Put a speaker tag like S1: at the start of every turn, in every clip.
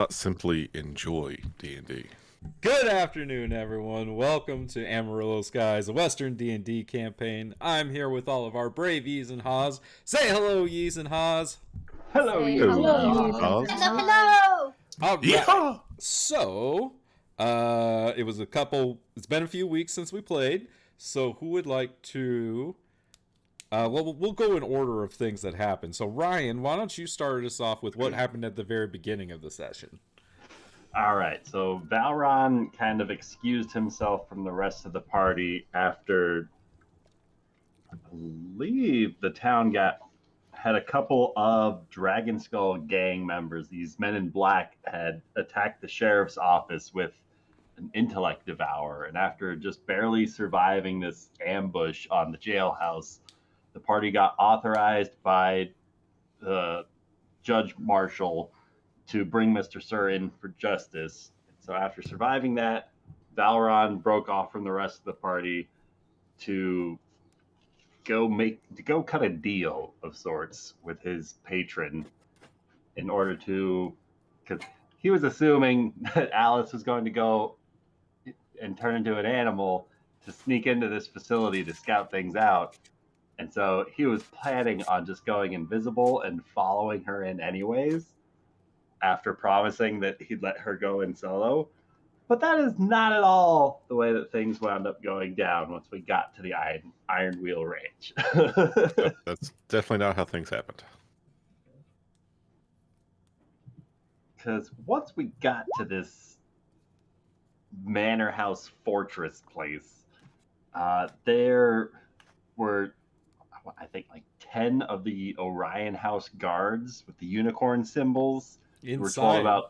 S1: Not simply enjoy D&D.
S2: Good afternoon, everyone. Welcome to Amarillo Skies, a Western D&D campaign. I'm here with all of our brave Yees and Haws. Say hello, Yees and Haws.
S3: Hello,
S4: Say
S3: you.
S4: hello,
S1: Hello.
S4: hello.
S2: All right.
S1: Yeehaw!
S2: So, it's been a few weeks since we played. So, who would like to? We'll go in order of things that happened. So, Ryan, why don't you start us off with what happened at the very beginning of the session?
S3: All right, so Valron kind of excused himself from the rest of the party after I believe the town had a couple of Dragon Skull gang members. These men in black had attacked the sheriff's office with an intellect devourer, and after just barely surviving this ambush on the jailhouse, the party got authorized by the judge marshal to bring Mr. Sir in for justice. So after surviving that, Valron broke off from the rest of the party to go cut a deal of sorts with his patron in order to, because he was assuming that Alice was going to go and turn into an animal to sneak into this facility to scout things out. And so he was planning on just going invisible and following her in anyways, after promising that he'd let her go in solo. But that is not at all the way that things wound up going down once we got to the Ironwheel Ranch.
S1: That's definitely not how things happened.
S3: Because once we got to this manor house fortress place, there were, I think, like 10 of the Orion House guards with the unicorn symbols.
S2: Inside.
S3: We were told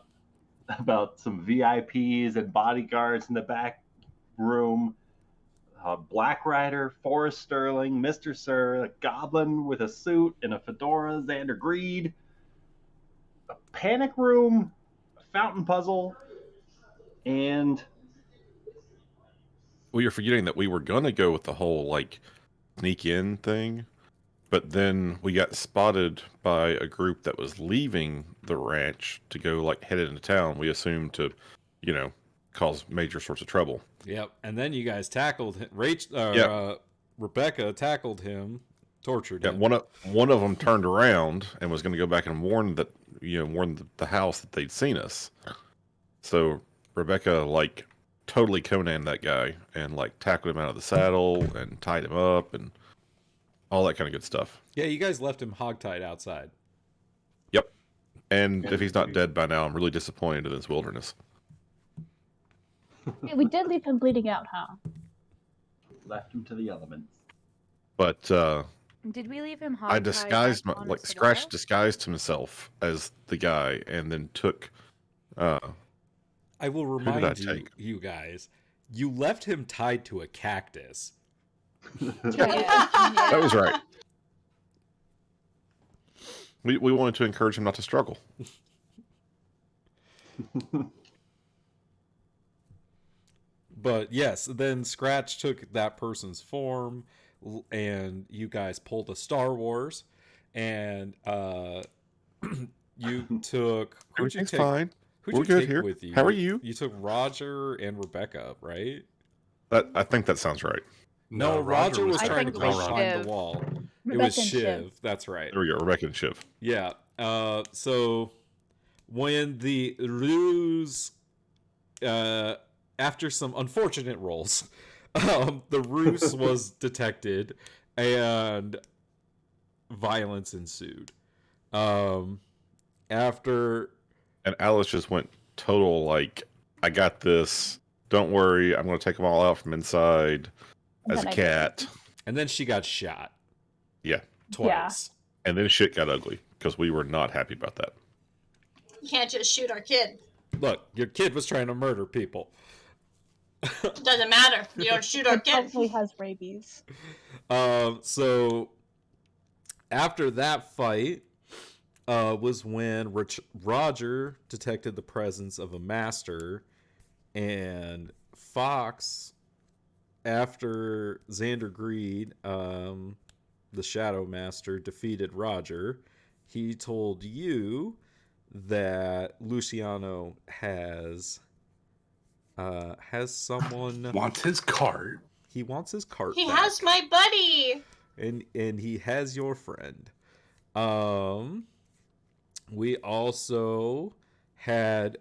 S3: about some VIPs and bodyguards in the back room. Black Rider, Forrest Sterling, Mr. Sir, a goblin with a suit and a fedora, Xander Greed, a panic room, a fountain puzzle, and
S1: Well, you're forgetting that we were going to go with the whole, sneak in thing, but then we got spotted by a group that was leaving the ranch to go, headed into town. We assumed to, cause major sorts of trouble.
S2: Yep. And then you guys tackled him. Rebecca tackled him, tortured
S1: Yeah,
S2: him.
S1: one of them turned around and was going to go back and warn the house that they'd seen us. So Rebecca, totally Conan that guy and, tackled him out of the saddle and tied him up and all that kind of good stuff.
S2: Yeah, you guys left him hogtied outside.
S1: Yep. And if he's not dead by now, I'm really disappointed in this wilderness.
S4: Hey, we did leave him bleeding out, huh?
S3: left him to the elements.
S1: But
S5: Did we leave him
S1: I
S5: hogtied
S1: disguised
S5: on a
S1: Scratch
S5: saddle?
S1: disguised himself as the guy and then took
S2: I will
S1: did I
S2: remind
S1: take?
S2: you guys, you left him tied to a cactus.
S1: That was right. We wanted to encourage him not to struggle.
S2: But yes, then Scratch took that person's form, and you guys pulled a Star Wars, and you took.
S1: Everything's fine.
S2: Who'd
S1: We're
S2: you
S1: good
S2: take
S1: here.
S2: with you?
S1: How are you?
S2: You took Roger and Rebecca, right?
S1: I think that sounds right.
S2: No, Roger was
S5: I
S2: trying to
S5: think
S2: go
S5: it was
S2: behind
S5: Shiv.
S2: the wall. It
S4: Rebecca
S2: was
S4: and
S2: Shiv. That's right.
S1: There we go. Rebecca and Shiv.
S2: Yeah. So when the ruse, after some unfortunate rolls, the ruse was detected and violence ensued. After
S1: And Alice just went total I got this. Don't worry. I'm going to take them all out from inside as a
S4: Then I
S1: cat.
S2: and then she got shot
S1: Yeah.
S2: twice.
S1: And then shit got ugly because we were not happy about that.
S6: You can't just shoot our kid.
S2: Look, your kid was trying to murder people.
S6: It doesn't matter. You don't shoot our
S4: It
S6: kid.
S4: probably has rabies.
S2: So after that fight was when Roger detected the presence of a master, and Fox, after Xander Greed, the Shadow Master, defeated Roger, he told you that Luciano has someone.
S1: Wants his card.
S2: He wants his cart
S6: He
S2: back.
S6: has my buddy.
S2: And he has your friend. We also had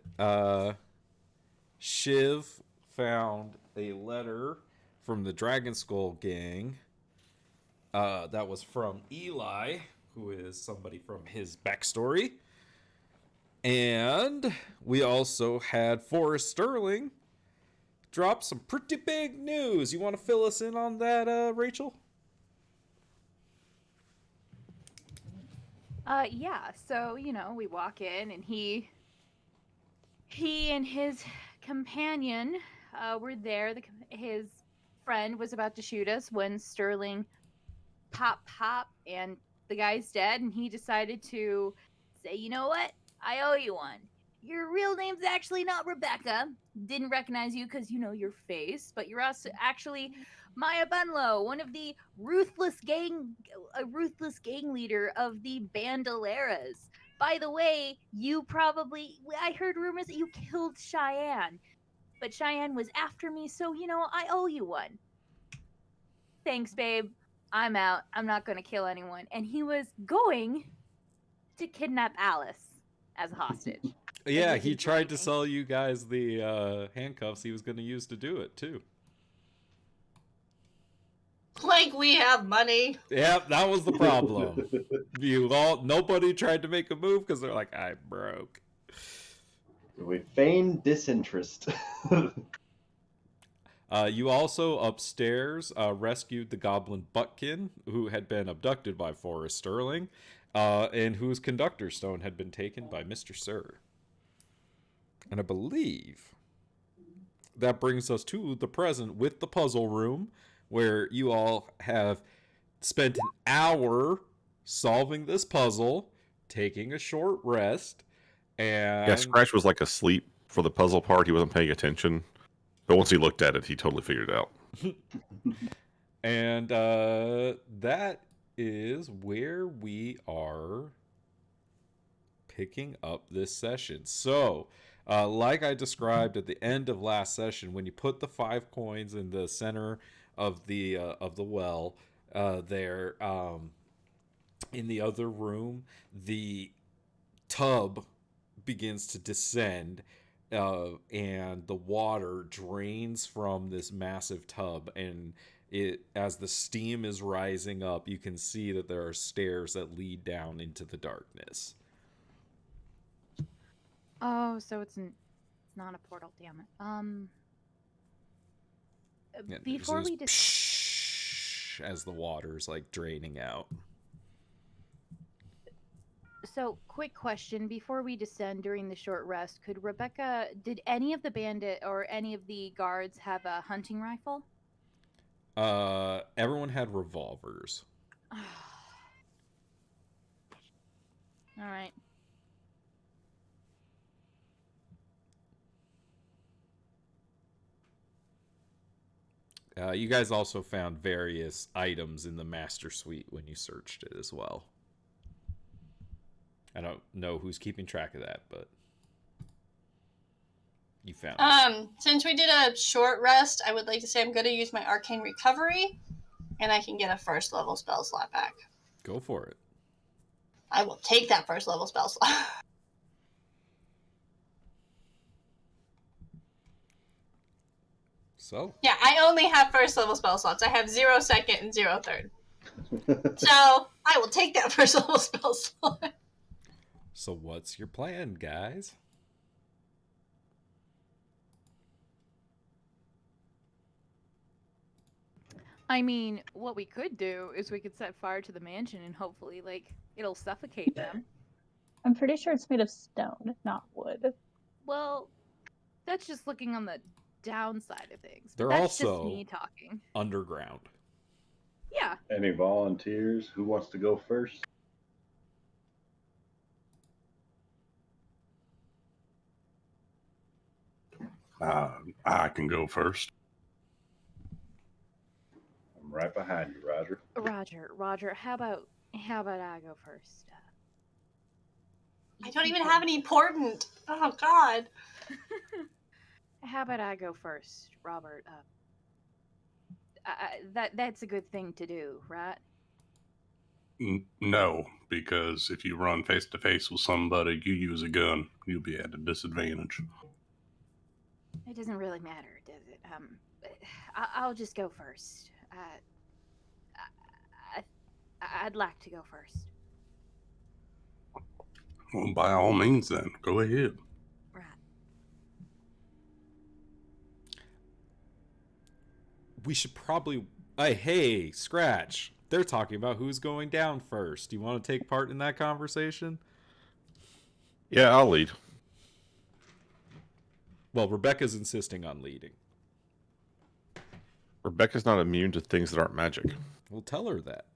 S2: Shiv found a letter from the Dragon Skull gang. That was from Eli, who is somebody from his backstory. And we also had Forrest Sterling drop some pretty big news. You want to fill us in on that, Rachel?
S5: Yeah. So we walk in, and he and his companion were there. His friend was about to shoot us when Sterling pop, and the guy's dead, and he decided to say, you know what? I owe you one. Your real name's actually not Rebecca. Didn't recognize you because your face, but you're also actually Maya Bunlow, one of the ruthless gang leader of the Bandoleras. By the way, I heard rumors that you killed Cheyenne, but Cheyenne was after me, so I owe you one. Thanks, babe. I'm out. I'm not going to kill anyone. And he was going to kidnap Alice as a hostage.
S2: Yeah, he tried to sell you guys the handcuffs he was going to use to do it, too.
S6: Like we have money.
S2: Yep, that was the problem. Nobody tried to make a move because they're like, I broke.
S3: We feigned disinterest.
S2: You also upstairs rescued the goblin Buttkin, who had been abducted by Forrest Sterling, and whose conductor stone had been taken by Mr. Sir. And I believe that brings us to the present with the puzzle room, where you all have spent an hour solving this puzzle, taking a short rest, and...
S1: Yeah, Scratch was like asleep for the puzzle part. He wasn't paying attention. But once he looked at it, he totally figured it out.
S2: And that is where we are picking up this session. So, like I described at the end of last session, when you put the 5 coins in the center of the well, there in the other room, the tub begins to descend, and the water drains from this massive tub, and as the steam is rising up, you can see that there are stairs that lead down into the darkness.
S5: Oh, so it's not a portal, damn it.
S2: Yeah,
S5: Before we
S2: as the water's like draining out.
S5: So, quick question. Before we descend during the short rest, did any of the bandit or any of the guards have a hunting rifle?
S2: Everyone had revolvers.
S5: All right.
S2: You guys also found various items in the master suite when you searched it as well. I don't know who's keeping track of that, but you found it.
S6: Since we did a short rest, I would like to say I'm going to use my arcane recovery, and I can get a first level spell slot back.
S2: Go for it.
S6: I will take that first level spell slot.
S2: So?
S6: Yeah, I only have first level spell slots. I have 0 second and 0 third. So I will take that first level spell slot.
S2: So what's your plan, guys?
S5: I mean, what we could do is we could set fire to the mansion and hopefully, it'll suffocate them.
S4: I'm pretty sure it's made of stone, not wood.
S5: Well, that's just looking on the downside of things.
S2: They're
S5: that's
S2: also
S5: just me talking.
S2: Underground.
S5: Yeah.
S3: Any volunteers? Who wants to go first?
S1: I can go first.
S3: I'm right behind you, Roger.
S5: Roger, how about I go first?
S6: I don't even have any important. Oh, God.
S5: How about I go first, Robert? That's a good thing to do, right?
S7: No, because if you run face to face with somebody, you use a gun, you'll be at a disadvantage.
S5: It doesn't really matter, does it? I'll just go first. I'd like to go first.
S7: Well, by all means, then go ahead.
S5: Right.
S2: We should probably. Hey, Scratch. They're talking about who's going down first. Do you want to take part in that conversation?
S1: Yeah, I'll lead.
S2: Well, Rebecca's insisting on leading.
S1: Rebecca's not immune to things that aren't magic.
S2: We'll tell her that.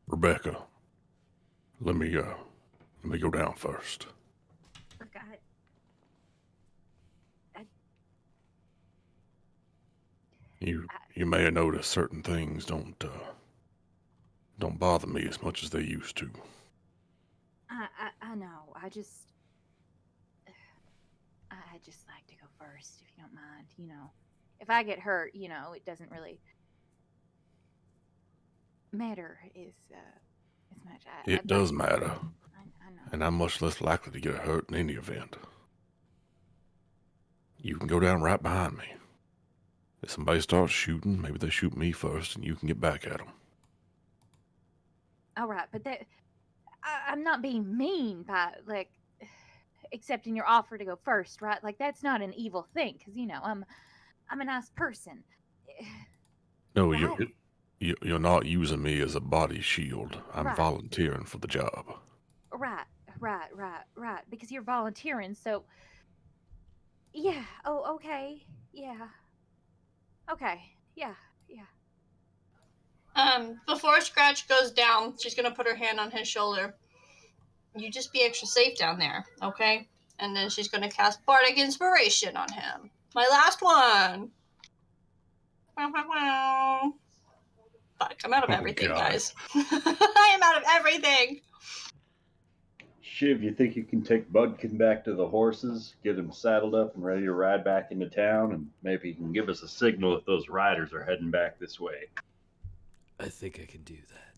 S7: Rebecca, let me go down first.
S5: Look,
S7: You may have noticed certain things don't bother me as much as they used to.
S5: I know. I just like to go first, if you don't mind. You know, if I get hurt, you know, it doesn't really matter as much.
S7: It does matter,
S5: I know.
S7: and I'm much less likely to get hurt in any event. You can go down right behind me. If somebody starts shooting, maybe they shoot me first, and you can get back at them.
S5: All right, but I'm not being mean by like accepting your offer to go first, right? Like that's not an evil thing, because you know I'm a nice person.
S7: No,
S5: Right.
S7: you're not using me as a body shield. I'm
S5: Right.
S7: volunteering for the job.
S5: Right. Because you're volunteering, so yeah. Oh, okay. Yeah. Okay. Yeah.
S6: Before Scratch goes down, she's gonna put her hand on his shoulder. You just be extra safe down there, okay? And then she's gonna cast Bardic Inspiration on him. My last one. Wow, wow, wow. Fuck, I'm out of everything,
S7: God.
S6: guys. I am out of everything.
S3: Shiv, you think you can take Budkin back to the horses, get him saddled up and ready to ride back into town, and maybe he can give us a signal if those riders are heading back this way?
S2: I think I can do that.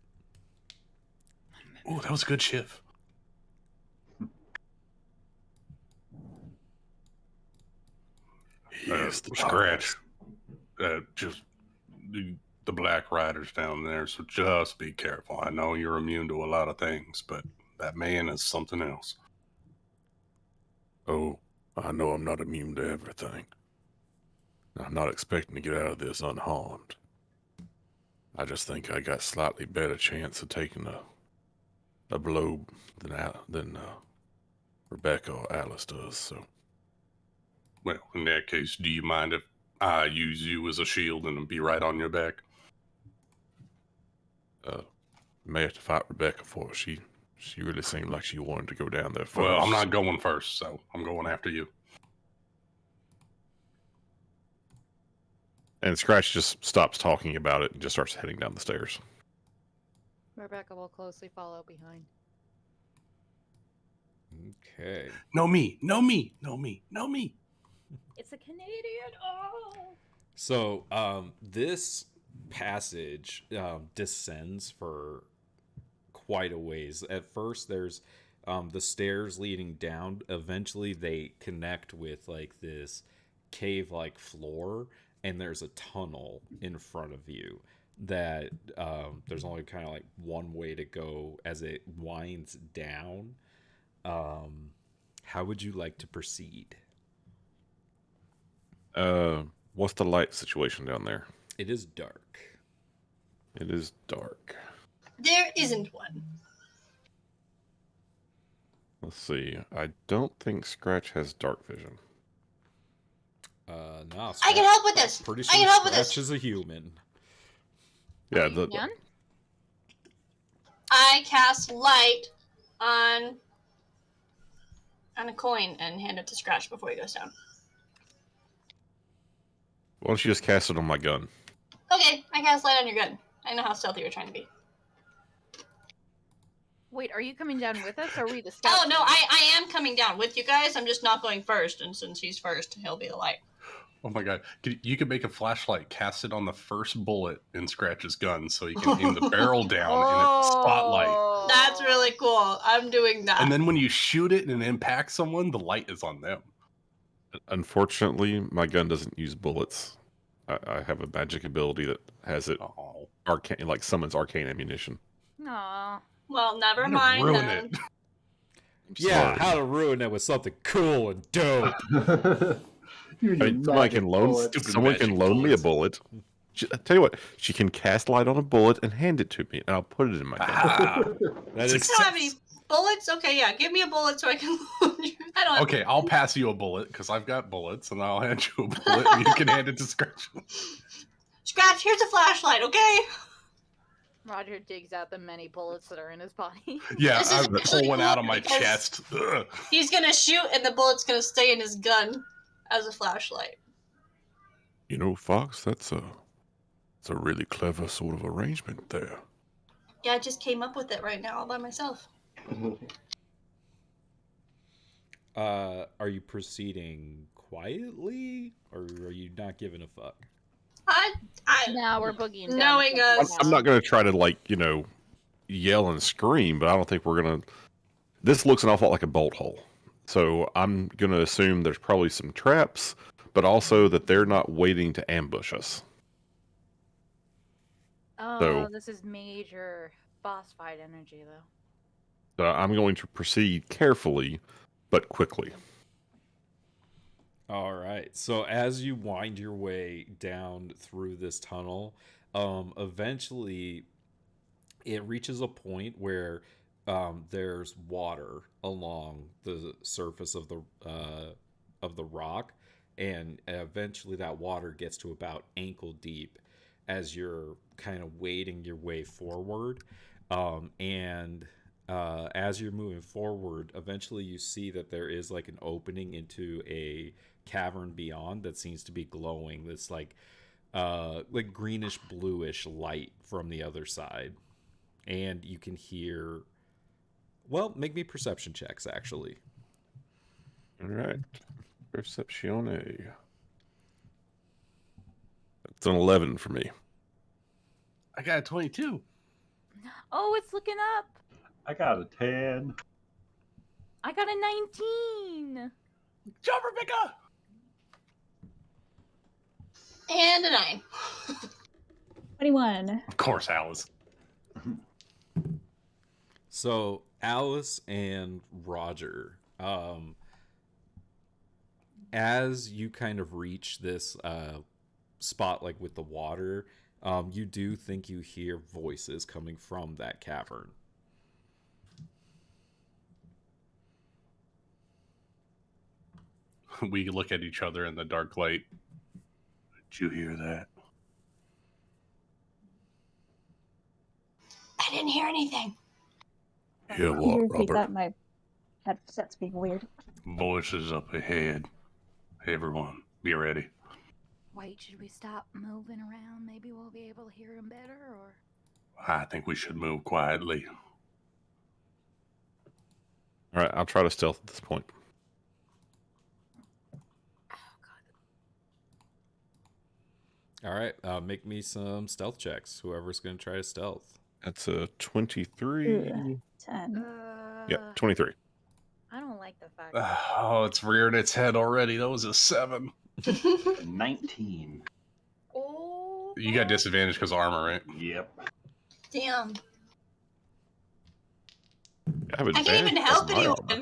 S7: Oh, that was a good shift. Yes, Scratch. Just the Black Riders down there, so just be careful. I know you're immune to a lot of things, but that man is something else. Oh, I know I'm not immune to everything. I'm not expecting to get out of this unharmed. I just think I got slightly better chance of taking a blow than Rebecca or Alice does, so. Well, in that case, do you mind if I use you as a shield and be right on your back? May have to fight Rebecca for it. She really seemed like she wanted to go down there first. Well, I'm not going first, so I'm going after you.
S1: And Scratch just stops talking about it and just starts heading down the stairs.
S8: Rebecca will closely follow behind.
S2: Okay.
S7: No me.
S8: It's a Canadian. Oh.
S2: So, this passage descends for quite a ways. At first, there's the stairs leading down. Eventually, they connect with like this cave-like floor, and there's a tunnel in front of you that there's only kind of like one way to go as it winds down. How would you like to proceed?
S1: What's the light situation down there?
S2: It is dark.
S1: It is dark.
S6: There isn't one.
S1: Let's see. I don't think Scratch has dark vision.
S2: No,
S6: I can help with this.
S2: Pretty
S6: I
S2: sure
S6: can help with
S2: Scratch
S6: this.
S2: is a human.
S1: Yeah,
S5: You
S1: the
S5: can?
S6: I cast light on a coin and hand it to Scratch before he goes down.
S1: why don't you just cast it on my gun?
S6: Okay, I cast light on your gun. I know how stealthy you're trying to be.
S5: Wait, are you coming down with us, or are we the scouts?
S6: Oh no, I am coming down with you guys. I'm just not going first, and since he's first, he'll be the light.
S9: Oh my god. You could make a flashlight, cast it on the first bullet in Scratch's gun so he can aim the barrel down and it's a spotlight.
S6: That's really cool. I'm doing that.
S9: And then when you shoot it and it impacts someone, the light is on them.
S1: Unfortunately, my gun doesn't use bullets. I have a magic ability that has it arcane, like summons arcane ammunition.
S5: Aw.
S6: Well, never
S9: I'm gonna
S6: mind
S9: ruin
S6: then.
S9: it.
S2: Yeah,
S1: Sorry.
S2: how to ruin it with something cool and dope.
S1: I mean, someone can loan me a bullet. I tell you what, she can cast light on a bullet and hand it to me, and I'll put it in my gun.
S9: Ah,
S2: That
S6: I
S2: is
S6: don't have any bullets. Okay, yeah, give me a bullet so I can. I don't. Have...
S9: okay, I'll pass you a bullet because I've got bullets, and I'll hand you a bullet, and you can hand it to Scratch.
S6: Scratch, here's a flashlight. Okay.
S8: Roger digs out the many bullets that are in his body.
S9: Yeah,
S6: This is
S9: I pull
S6: actually
S9: one out
S6: cool
S9: of my
S6: because-
S9: chest. Ugh.
S6: He's gonna shoot, and the bullet's gonna stay in his gun as a flashlight.
S7: You know, Fox, it's a really clever sort of arrangement there.
S6: Yeah, I just came up with it right now all by myself.
S2: Are you proceeding quietly, or are you not giving a fuck?
S8: Now we're boogieing down.
S6: Knowing
S8: to
S6: us-
S8: something
S1: I'm not
S8: else.
S1: going to try to, yell and scream, but I don't think we're going to... This looks an awful lot like a bolt hole. So I'm going to assume there's probably some traps, but also that they're not waiting to ambush us.
S8: Oh,
S1: So-
S8: this is major boss fight energy, though.
S1: So I'm going to proceed carefully, but quickly.
S2: All right. So as you wind your way down through this tunnel, eventually it reaches a point where there's water along the surface of the rock, and eventually that water gets to about ankle deep as you're kind of wading your way forward. As you're moving forward, eventually you see that there is like an opening into a cavern beyond that seems to be glowing. This like greenish bluish light from the other side, and you can hear. Well, make me perception checks actually.
S1: All right. Perceptione. It's an 11 for me.
S9: I got a 22.
S5: Oh, it's looking up.
S3: I got a 10.
S5: I got a 19.
S9: Jump, Rebecca!
S6: And a 9.
S4: 21.
S9: Of course, Alice.
S2: So Alice and Roger, as you kind of reach this spot, like with the water, you do think you hear voices coming from that cavern.
S9: We look at each other in the dark light. Did you hear that?
S6: I didn't hear anything.
S7: Hear
S4: Can you
S7: what,
S4: repeat
S7: Robert?
S4: that? My headset's being weird.
S9: Voices up ahead. Hey, everyone, be ready.
S5: Wait, should we stop moving around? Maybe we'll be able to hear him better, or...
S9: I think we should move quietly.
S1: All right, I'll try to stealth at this point.
S5: Oh, God.
S2: All right, make me some stealth checks. Whoever's going to try to stealth.
S1: That's a 23.
S4: Ugh. 10.
S1: Yeah, 23.
S8: I don't like the fact.
S9: Oh, it's reared its head already. That was a 7.
S3: 19.
S8: Oh.
S9: You got disadvantage because of armor, right?
S3: Yep.
S6: Damn.
S1: I have
S6: I can't even
S1: advantage
S6: help
S1: because of my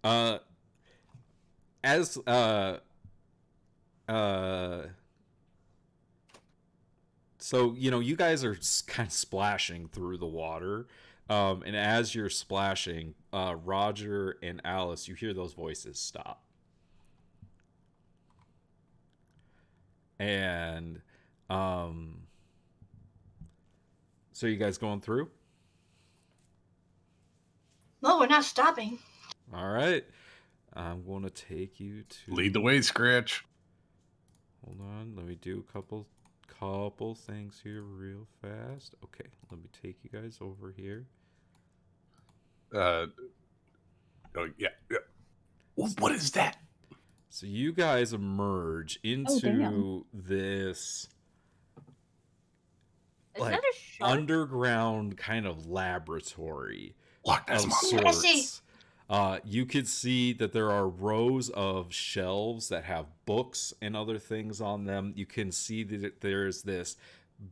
S1: armor.
S6: anyone.
S2: So, you guys are kind of splashing through the water. And as you're splashing, Roger and Alice, you hear those voices stop. And so you guys going through?
S6: No, we're not stopping.
S2: All right. I'm going to take you to...
S9: Lead the way, Scratch.
S2: Hold on. Let me do a couple couple things here real fast. Okay, let me take you guys over here.
S9: Oh yeah. What is that?
S2: So you guys emerge into this
S5: Is
S2: like
S5: that a shark?
S2: underground kind of laboratory
S9: Look, that's
S2: of
S9: my
S2: sorts. You could see that there are rows of shelves that have books and other things on them. You can see that there's this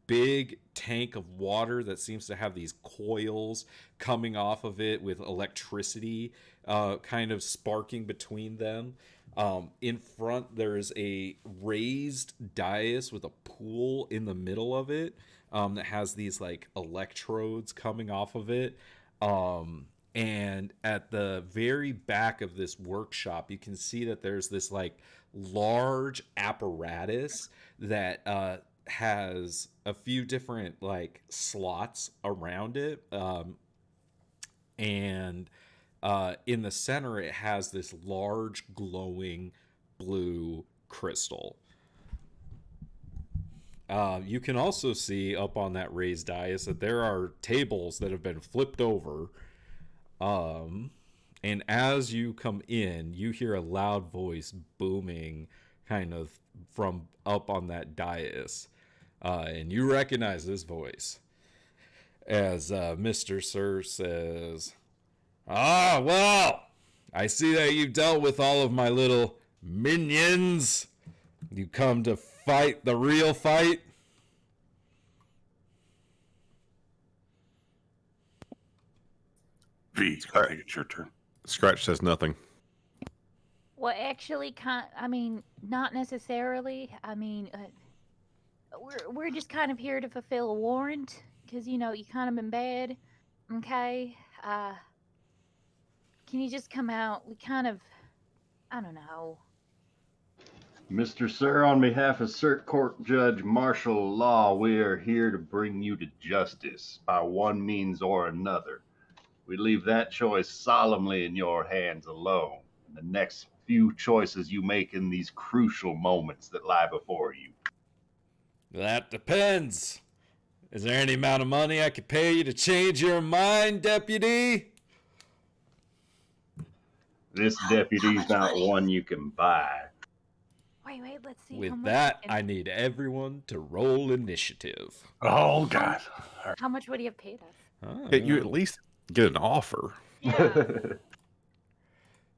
S2: big tank of water that seems to have these coils coming off of it with electricity kind of sparking between them. In front, there's a raised dais with a pool in the middle of it that has these like electrodes coming off of it. And at the very back of this workshop, you can see that there's this like large apparatus that has a few different like slots around it. And in the center, it has this large glowing blue crystal. You can also see up on that raised dais that there are tables that have been flipped over. And as you come in, you hear a loud voice booming kind of from up on that dais. And you recognize this voice as Mr. Sir says, "Ah, well, I see that you've dealt with all of my little minions. You come to fight the real fight."
S7: V, I think it's your turn.
S1: Scratch says nothing.
S5: Well, actually, not necessarily. We're just kind of here to fulfill a warrant because you kind of been bad. Okay. Can you just come out? We kind of, I don't know.
S3: Mr. Sir, on behalf of Cert Court Judge Martial Law, we are here to bring you to justice by one means or another. We leave that choice solemnly in your hands alone. The next few choices you make in these crucial moments that lie before you.
S2: That depends. Is there any amount of money I could pay you to change your mind, deputy?
S3: This deputy's not one you can buy.
S5: Wait, let's see.
S2: With that, I need everyone to roll initiative.
S9: Oh God!
S5: How much would he have paid us?
S1: Can't you at least get an offer?
S5: Yeah.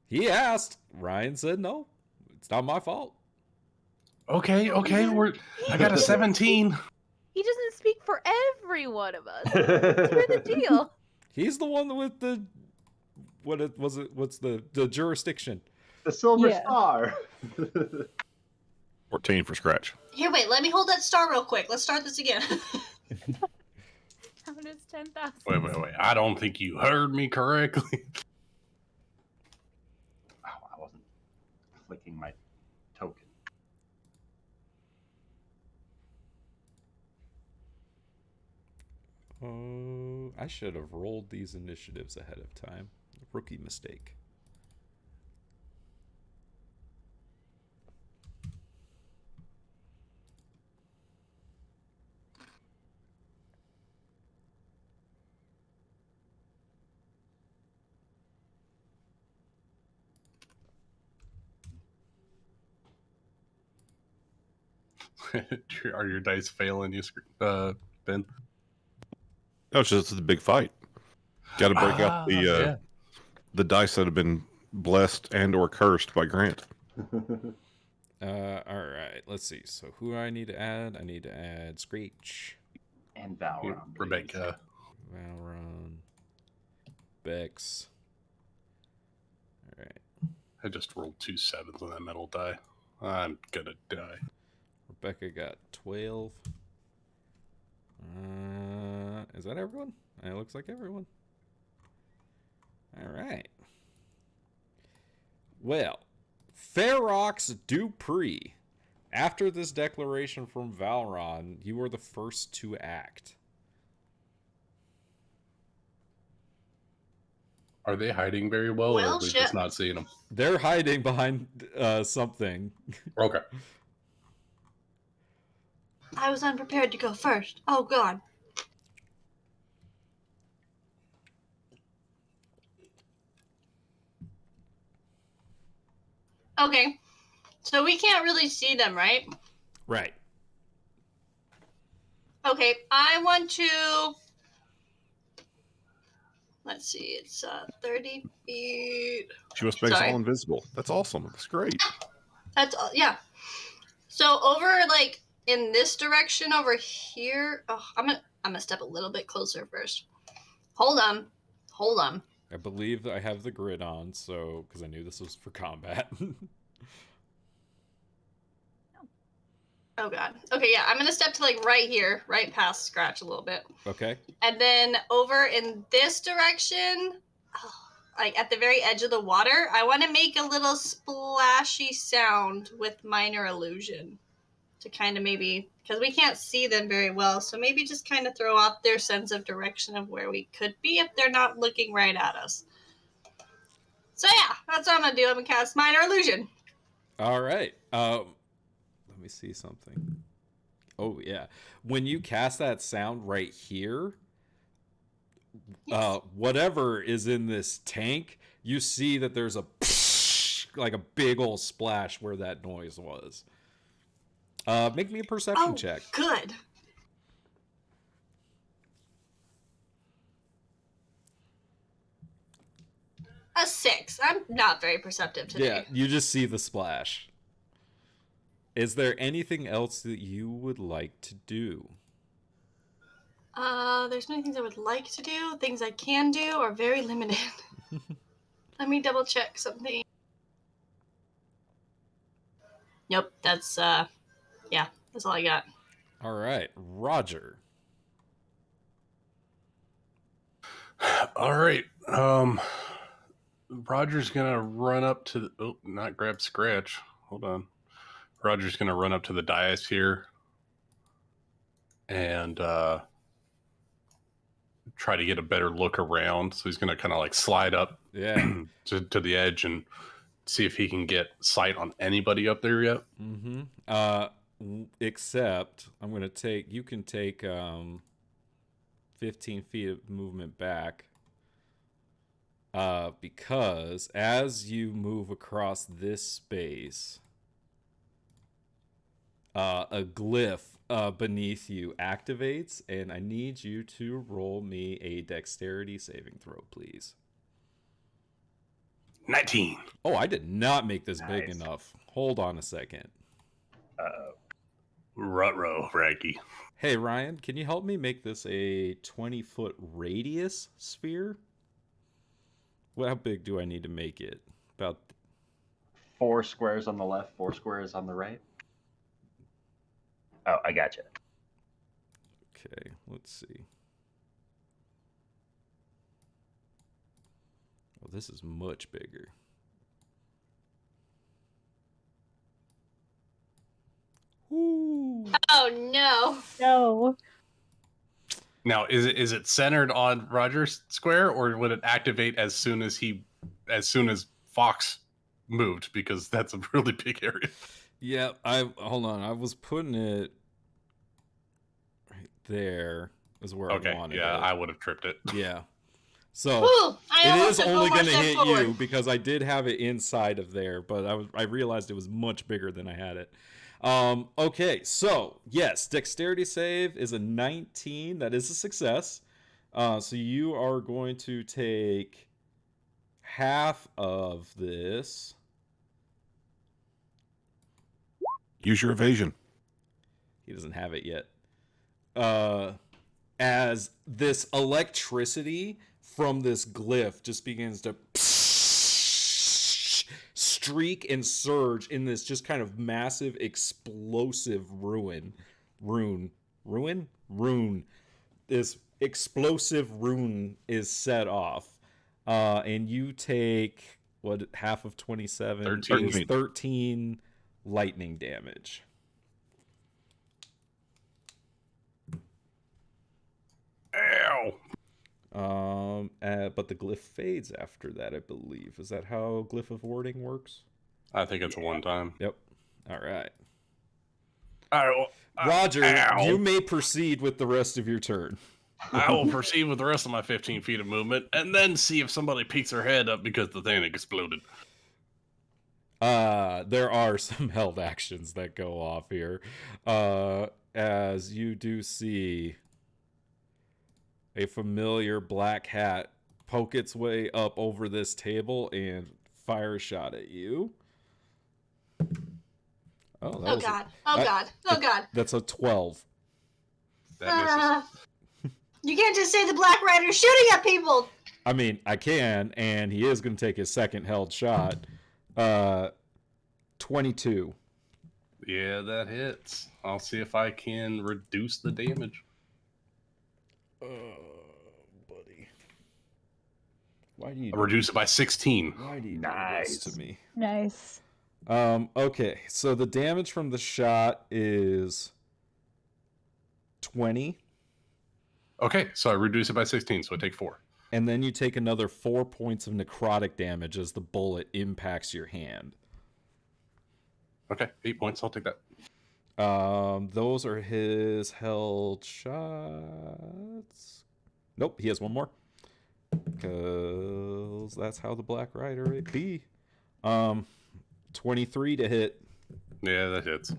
S2: He asked. Ryan said no. It's not my fault.
S9: Okay. I got a 17.
S5: He doesn't speak for every one of us. What's the deal?
S2: He's the one with the what's the jurisdiction?
S3: The Silver Star.
S1: 14 for Scratch.
S6: Here, wait, let me hold that star real quick. Let's start this again.
S5: How does 10,000?
S9: Wait. I don't think you heard me correctly.
S3: Oh, I wasn't clicking my token.
S2: I should have rolled these initiatives ahead of time. Rookie mistake.
S9: Are your dice failing you, Ben?
S1: No, it's just the big fight. Got to break out the dice that have been blessed and or cursed by Grant.
S2: All right. Let's see. So who do I need to add? I need to add Screech.
S3: And Valron.
S9: Rebecca.
S2: Valron. Bex. All right.
S9: I just rolled 2 7s on that metal die. I'm gonna die.
S2: Rebecca got 12. Is that everyone? It looks like everyone. All right. Well, Ferox Dupree. After this declaration from Valron, you were the first to act.
S9: Are they hiding very well, or are we just not seeing them?
S2: They're hiding behind something.
S9: Okay.
S6: I was unprepared to go first. Oh, God. Okay. So we can't really see them, right?
S2: Right.
S6: Okay. I want to... Let's see. It's 30 feet.
S1: She must make us
S6: Sorry.
S1: all invisible. That's awesome. That's great.
S6: That's yeah. So over like in this direction over here. Oh, I'm gonna step a little bit closer first. Hold on.
S2: I believe I have the grid on, so because I knew this was for combat.
S6: Oh God. Okay, yeah. I'm gonna step to like right here, right past Scratch a little bit,
S2: Okay.
S6: and then over in this direction, oh, like at the very edge of the water, I want to make a little splashy sound with minor illusion. To kind of maybe, because we can't see them very well, so maybe just kind of throw off their sense of direction of where we could be if they're not looking right at us. So yeah, that's what I'm gonna do. I'm gonna cast minor illusion.
S2: All right. Let me see something. Oh yeah, when you cast that sound right here,
S6: Yes.
S2: whatever is in this tank, you see that there's a like a big old splash where that noise was. Make me a perception check.
S6: Good. A 6. I'm not very perceptive today.
S2: Yeah, you just see the splash. Is there anything else that you would like to do?
S6: There's many things I would like to do. Things I can do are very limited. Let me double check something. Nope, that's yeah, that's all I got.
S2: All right, Roger.
S9: All right. Roger's gonna run up to the, oh, not grab Scratch. Hold on. Roger's gonna run up to the dais here and try to get a better look around. So he's gonna kind of like slide up
S2: Yeah.
S9: to the edge and see if he can get sight on anybody up there yet.
S2: Mm-hmm. Except I'm gonna take. You can take 15 feet of movement back. Because as you move across this space, a glyph beneath you activates, and I need you to roll me a dexterity saving throw, please.
S9: 19.
S2: Oh, I did not make this big
S3: Nice.
S2: enough. Hold on a second.
S9: Ruh-roh, Raggy.
S2: Hey, Ryan, can you help me make this a 20-foot radius sphere? Well, how big do I need to make it? About
S3: 4 squares on the left, 4 squares on the right. Oh, I gotcha.
S2: Okay, let's see. Oh, this is much bigger. Ooh.
S6: Oh no.
S4: No.
S9: Now, is it centered on Roger's square, or would it activate as soon as Fox moved? Because that's a really big area.
S2: Yeah, hold on. I was putting it right there is where I wanted it.
S9: I would have tripped it.
S2: Yeah. So
S6: Whew, I
S2: it
S6: almost
S2: is
S6: took
S2: only
S6: one more
S2: going to
S6: step
S2: hit
S6: forward.
S2: you because I did have it inside of there, but I realized it was much bigger than I had it. Okay, so yes, dexterity save is a 19. That is a success. So you are going to take half of this.
S1: Use your evasion.
S2: He doesn't have it yet. As this electricity from this glyph just begins to streak and surge in this just kind of massive explosive rune. This explosive rune is set off. And you take half of 27
S9: 13.
S2: is 13 lightning damage.
S9: Ow!
S2: But the glyph fades after that, I believe. Is that how glyph of warding works?
S9: I think it's a one time.
S2: Yep. All right.
S9: All right, well,
S2: Roger,
S9: ow.
S2: you may proceed with the rest of your turn.
S9: I will proceed with the rest of my 15 feet of movement and then see if somebody peeks their head up because the thing exploded.
S2: There are some held actions that go off here. As you do see a familiar black hat poke its way up over this table and fire a shot at you. Oh,
S6: Oh god. Oh god. Oh god.
S2: That's a 12.
S9: That misses.
S6: You can't just say the Black Rider's shooting at people.
S2: I mean, I can, and he is going to take his second held shot. 22.
S9: Yeah, that hits. I'll see if I can reduce the damage.
S2: Buddy. Why do you
S9: Reduce it by 16.
S2: Why do you
S3: Nice.
S2: do this to me?
S4: Nice.
S2: Okay, so the damage from the shot is 20,
S9: Okay, so I reduce it by 16, so I take 4.
S2: and then you take another 4 points of necrotic damage as the bullet impacts your hand.
S9: Okay, 8 points. I'll take that.
S2: Those are his held shots. Nope, he has one more. Because that's how the Black Rider it be. 23 to hit.
S9: Yeah, that hits.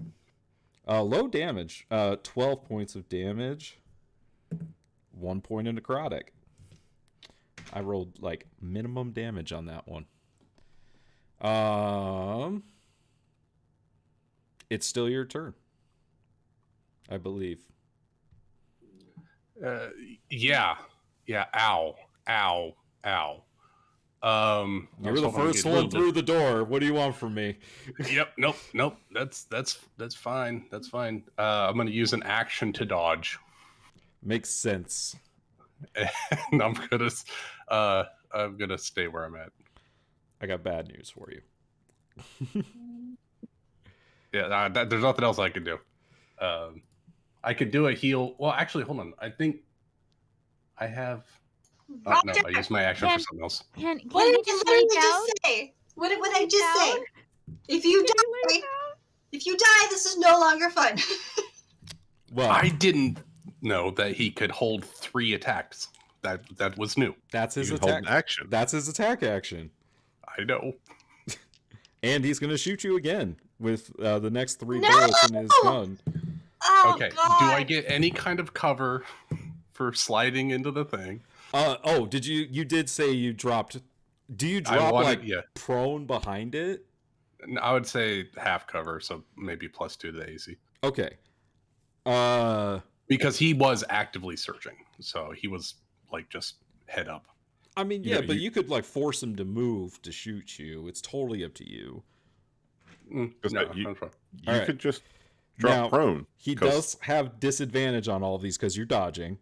S2: Low damage. 12 points of damage. 1 point of necrotic. I rolled like minimum damage on that one. It's still your turn, I believe.
S9: Yeah. Ow.
S2: You were the first one through the door. What do you want from me?
S9: Yep. Nope. That's fine. That's fine. I'm gonna use an action to dodge.
S2: Makes sense.
S9: And I'm gonna stay where I'm at.
S2: I got bad news for you.
S9: Yeah, there's nothing else I can do. I could do a heal. Well, actually, hold on. I think I have. Oh, no, I used my action for something else.
S5: Can
S6: What
S5: he
S6: did
S5: just
S6: you
S5: lay
S6: literally
S5: down?
S6: just say? What did I just
S5: down?
S6: say? If you
S5: Can
S6: die,
S5: he lay down?
S6: if you die, this is no longer fun.
S2: Well,
S9: I didn't know that he could hold 3 attacks. That was new.
S2: that's his
S1: You can hold
S2: attack
S1: an action.
S2: That's his attack action.
S9: I know.
S2: And he's going to shoot you again with the next 3
S6: No!
S2: bullets in his gun.
S6: Oh
S9: Okay.
S6: god.
S9: Do I get any kind of cover for sliding into the thing?
S2: You did say you dropped. Do you
S9: I
S2: drop
S9: wanted- yeah.
S2: prone behind it?
S9: I would say half cover, so maybe +2 to the AC.
S2: Okay.
S9: Because he was actively searching, so he was like just head up.
S2: I mean,
S1: You
S2: yeah,
S1: know,
S2: but
S1: you-
S2: you could like force him to move to shoot you. It's totally up to you.
S1: Just
S9: No,
S1: that you-
S9: I'm fine.
S1: You
S2: Alright.
S1: could just drop
S2: Now,
S1: prone.
S2: He
S1: 'cause-
S2: does have disadvantage on all of these because you're dodging.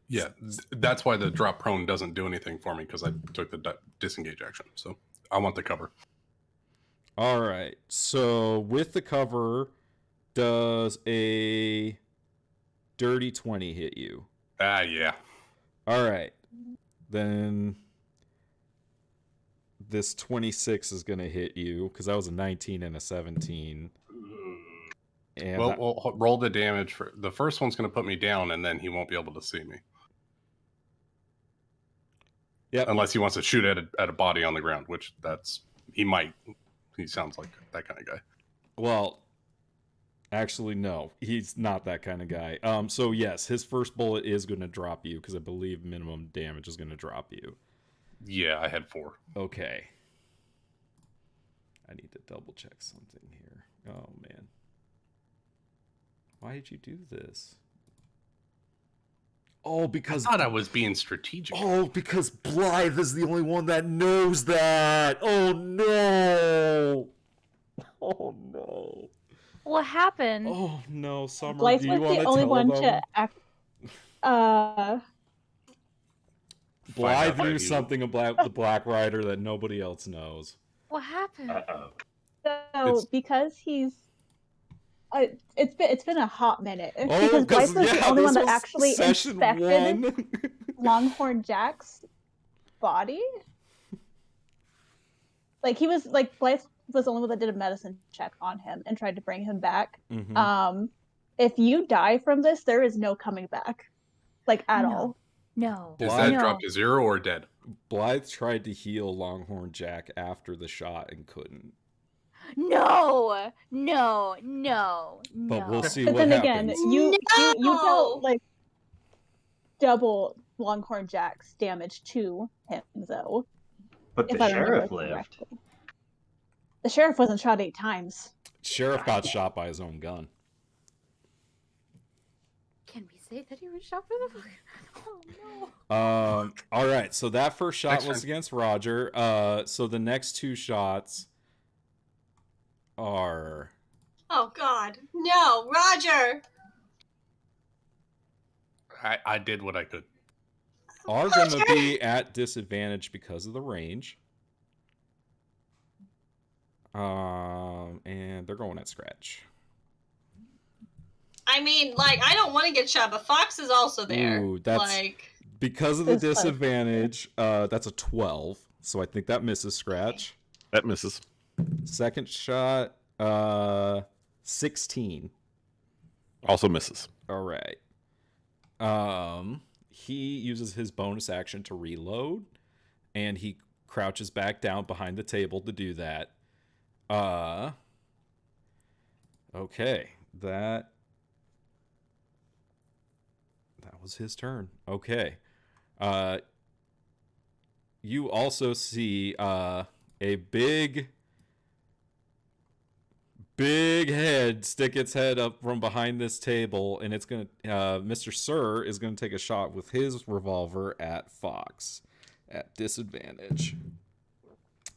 S9: Yeah, that's why the drop prone doesn't do anything for me because I took the disengage action. So I want the cover.
S2: All right. So with the cover, does a dirty 20 hit you?
S9: Yeah.
S2: All right. Then this 26 is going to hit you because that was a 19 and a 17. And
S9: Well, roll the damage for the first one's going to put me down, and then he won't be able to see me.
S2: Yep.
S9: Unless he wants to shoot at a body on the ground, which he might. He sounds like that kind of guy.
S2: Well, actually, no, he's not that kind of guy. So yes, his first bullet is going to drop you because I believe minimum damage is going to drop you.
S9: Yeah, I had 4.
S2: Okay. I need to double check something here. Oh man. Why did you do this? Oh, because
S9: I thought I was being strategic.
S2: because Blythe is the only one that knows that. Oh no. Oh no.
S5: What happened?
S2: Oh no, Summer.
S4: Blythe
S2: do you
S4: was
S2: want
S4: the
S2: to
S4: only
S2: tell
S4: one
S2: them?
S4: to act.
S2: Blythe
S9: Find out
S2: knew
S9: by
S2: something about the Black Rider that nobody else knows.
S5: What happened?
S3: Uh-oh.
S4: So
S9: It's-
S4: because he's, it's been a hot minute.
S2: Oh,
S4: Because Blythe was the only
S2: this
S4: one that
S2: was
S4: actually
S2: session
S4: inspected
S2: 1.
S4: Longhorn Jack's body. Like Blythe was the only one that did a medicine check on him and tried to bring him back.
S2: Mhm.
S4: If you die from this, there is no coming back, like at
S5: No.
S4: all.
S5: No.
S9: Is
S2: Blythe,
S9: that dropped to 0 or dead?
S2: Blythe tried to heal Longhorn Jack after the shot and couldn't.
S5: No. No. No.
S2: But we'll
S5: no.
S2: see
S4: But
S2: what
S4: then again,
S2: happens.
S4: you dealt like double Longhorn Jack's damage to him, though.
S3: But
S4: If
S3: the
S4: I remember
S3: sheriff lived.
S4: correctly. The sheriff wasn't shot 8 times.
S2: Sheriff got shot by his own gun.
S5: Can we say that he was shot for the? Oh no.
S2: All right. So that first shot
S9: Next
S2: was
S9: turn.
S2: against Roger. So the next 2 shots are
S6: Oh God, no, Roger.
S9: I did what I could.
S2: going to be at disadvantage because of the range. And they're going at scratch.
S6: I mean, like, I don't want to get shot, but Fox is also there.
S2: Ooh, that's
S6: like,
S2: because of the
S4: That's fine.
S2: disadvantage. That's a 12, so I think that misses scratch.
S1: That misses.
S2: Second shot, 16.
S1: Also misses.
S2: All right. He uses his bonus action to reload, and he crouches back down behind the table to do that. Okay, that was his turn. Okay. You also see a big head stick its head up from behind this table, and it's gonna Mr. Sir is gonna take a shot with his revolver at Fox at disadvantage.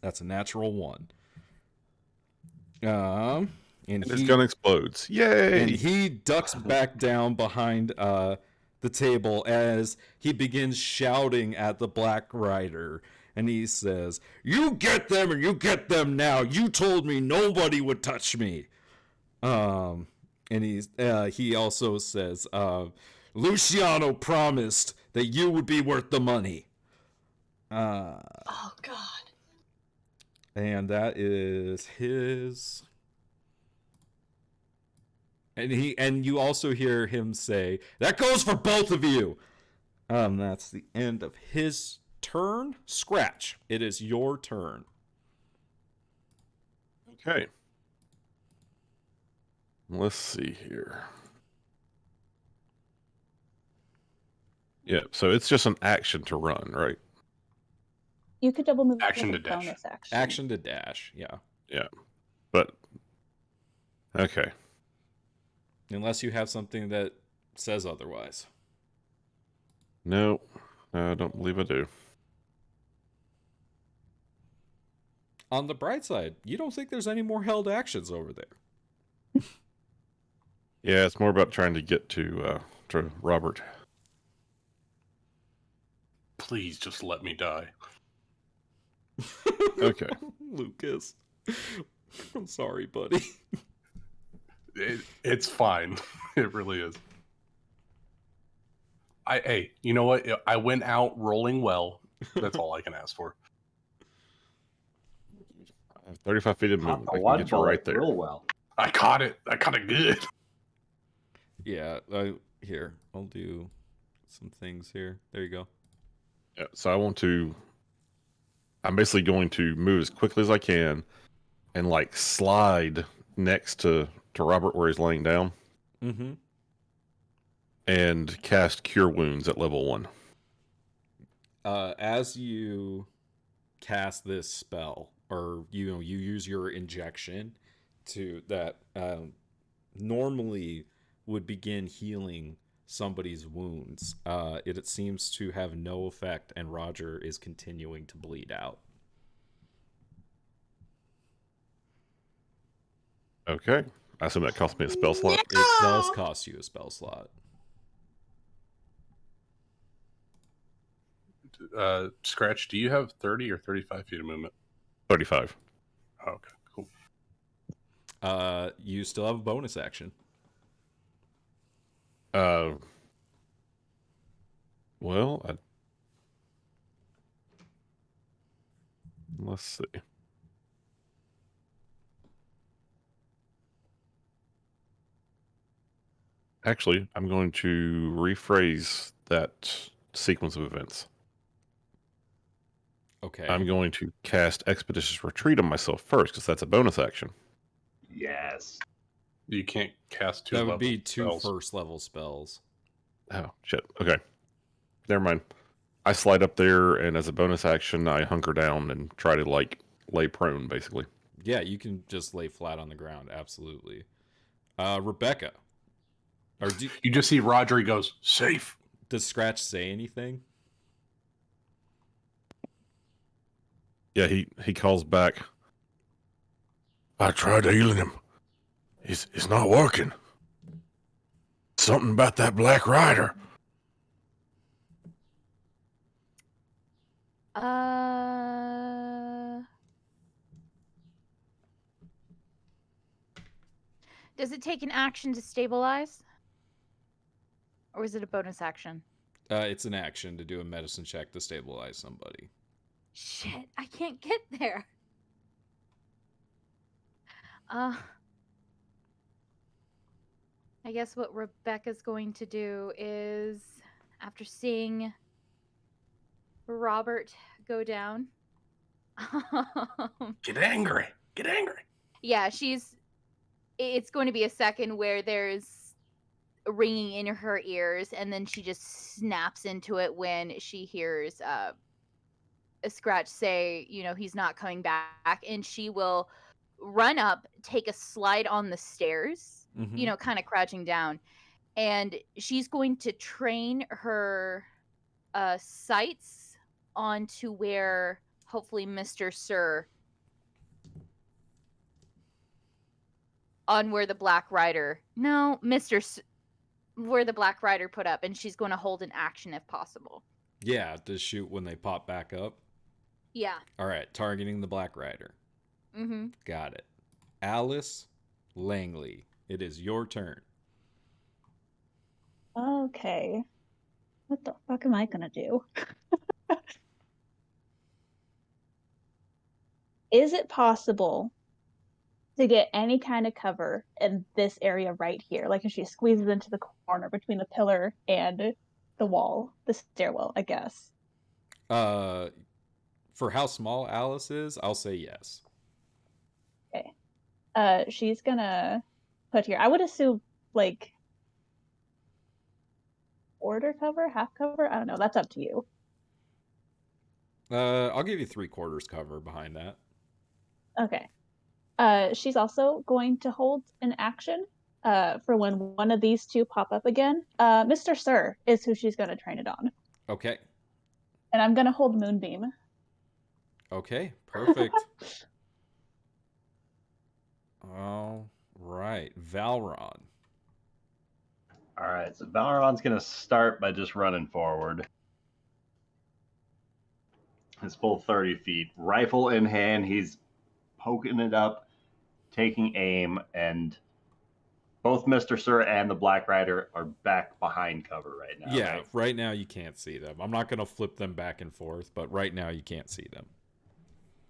S2: That's a natural 1. And
S1: His gun explodes. Yay!
S2: and he ducks back down behind the table as he begins shouting at the Black Rider. And he says, "You get them, and you get them now. You told me nobody would touch me." And he also says, "Luciano promised that you would be worth the money."
S6: oh God.
S2: And that is his. And you also hear him say, "That goes for both of you." That's the end of his turn. Scratch. It is your turn.
S1: Okay. Let's see here. Yeah, so it's just an action to run, right?
S4: You could double move
S9: Action
S4: with
S9: to
S4: a
S9: dash.
S4: bonus action.
S2: Action to dash. Yeah.
S1: Yeah. But okay.
S2: Unless you have something that says otherwise.
S1: No, I don't believe I do.
S2: On the bright side, you don't think there's any more held actions over there.
S1: Yeah, it's more about trying to get to Robert.
S9: Please just let me die.
S1: Okay.
S2: Lucas. I'm sorry, buddy.
S9: It's fine. It really is. Hey, you know what? I went out rolling well. That's all I can ask for.
S1: 35 feet of
S3: Caught
S1: movement.
S3: the
S1: I can
S3: one
S1: get you
S3: bullet
S1: right there.
S3: real well.
S9: I caught it. I caught it good.
S2: Yeah, here, I'll do some things here. There you go.
S1: Yeah, so I'm basically going to move as quickly as I can and like slide next to Robert where he's laying down
S2: Mm-hmm.
S1: and cast Cure Wounds at level 1.
S2: As you cast this spell, or you use your injection to that normally would begin healing somebody's wounds. It seems to have no effect, and Roger is continuing to bleed out.
S1: Okay. I assume that cost me a spell slot.
S2: It does cost you a spell slot.
S9: Scratch, do you have 30 or 35 feet of movement?
S1: 35.
S9: Oh, okay, cool.
S2: You still have a bonus action.
S1: Well, let's see. Actually, I'm going to rephrase that sequence of events.
S2: Okay.
S1: I'm going to cast Expeditious Retreat on myself first, because that's a bonus action.
S3: Yes.
S9: You can't cast two
S2: That would
S9: level
S2: be two
S9: spells.
S2: first level spells.
S1: Oh, shit. Okay. Never mind. I slide up there, and as a bonus action, I hunker down and try to, like, lay prone, basically.
S2: Yeah, you can just lay flat on the ground. Absolutely. Rebecca. Or
S9: You just see Rodri goes, safe.
S2: does Scratch say anything?
S1: Yeah, he calls back.
S7: I tried healing him. It's not working. Something about that Black Rider.
S5: Does it take an action to stabilize? Or is it a bonus action?
S2: It's an action to do a medicine check to stabilize somebody.
S5: Shit, I can't get there. I guess what Rebecca's going to do is, after seeing Robert go down,
S9: Get angry. Get angry.
S5: yeah, it's going to be a second where there's ringing in her ears, and then she just snaps into it when she hears a Scratch say, he's not coming back, and she will run up, take a slide on the stairs,
S2: Mhm.
S5: kind of crouching down, and she's going to train her sights onto where hopefully Mr. Sir, on where the Black Rider, no, where the Black Rider put up, and she's going to hold an action if possible.
S2: Yeah, to shoot when they pop back up.
S5: Yeah.
S2: All right, targeting the Black Rider.
S5: Mm-hmm.
S2: Got it. Alice Langley, it is your turn.
S4: Okay. What the fuck am I gonna do? Is it possible to get any kind of cover in this area right here? Like if she squeezes into the corner between the pillar and the wall, the stairwell, I guess.
S2: For how small Alice is, I'll say yes.
S4: Okay. She's gonna put here. I would assume like quarter cover, half cover. I don't know. That's up to you.
S2: I'll give you 3/4 cover behind that.
S4: Okay. She's also going to hold an action for when one of these two pop up again. Mr. Sir is who she's going to train it on.
S2: Okay.
S4: And I'm going to hold Moonbeam.
S2: Okay, perfect. All right, Valron.
S3: All right, so Valron's going to start by just running forward. His full 30 feet. Rifle in hand, he's poking it up, taking aim, and both Mr. Sir and the Black Rider are back behind cover right now.
S2: Yeah, right now you can't see them. I'm not going to flip them back and forth, but right now you can't see them.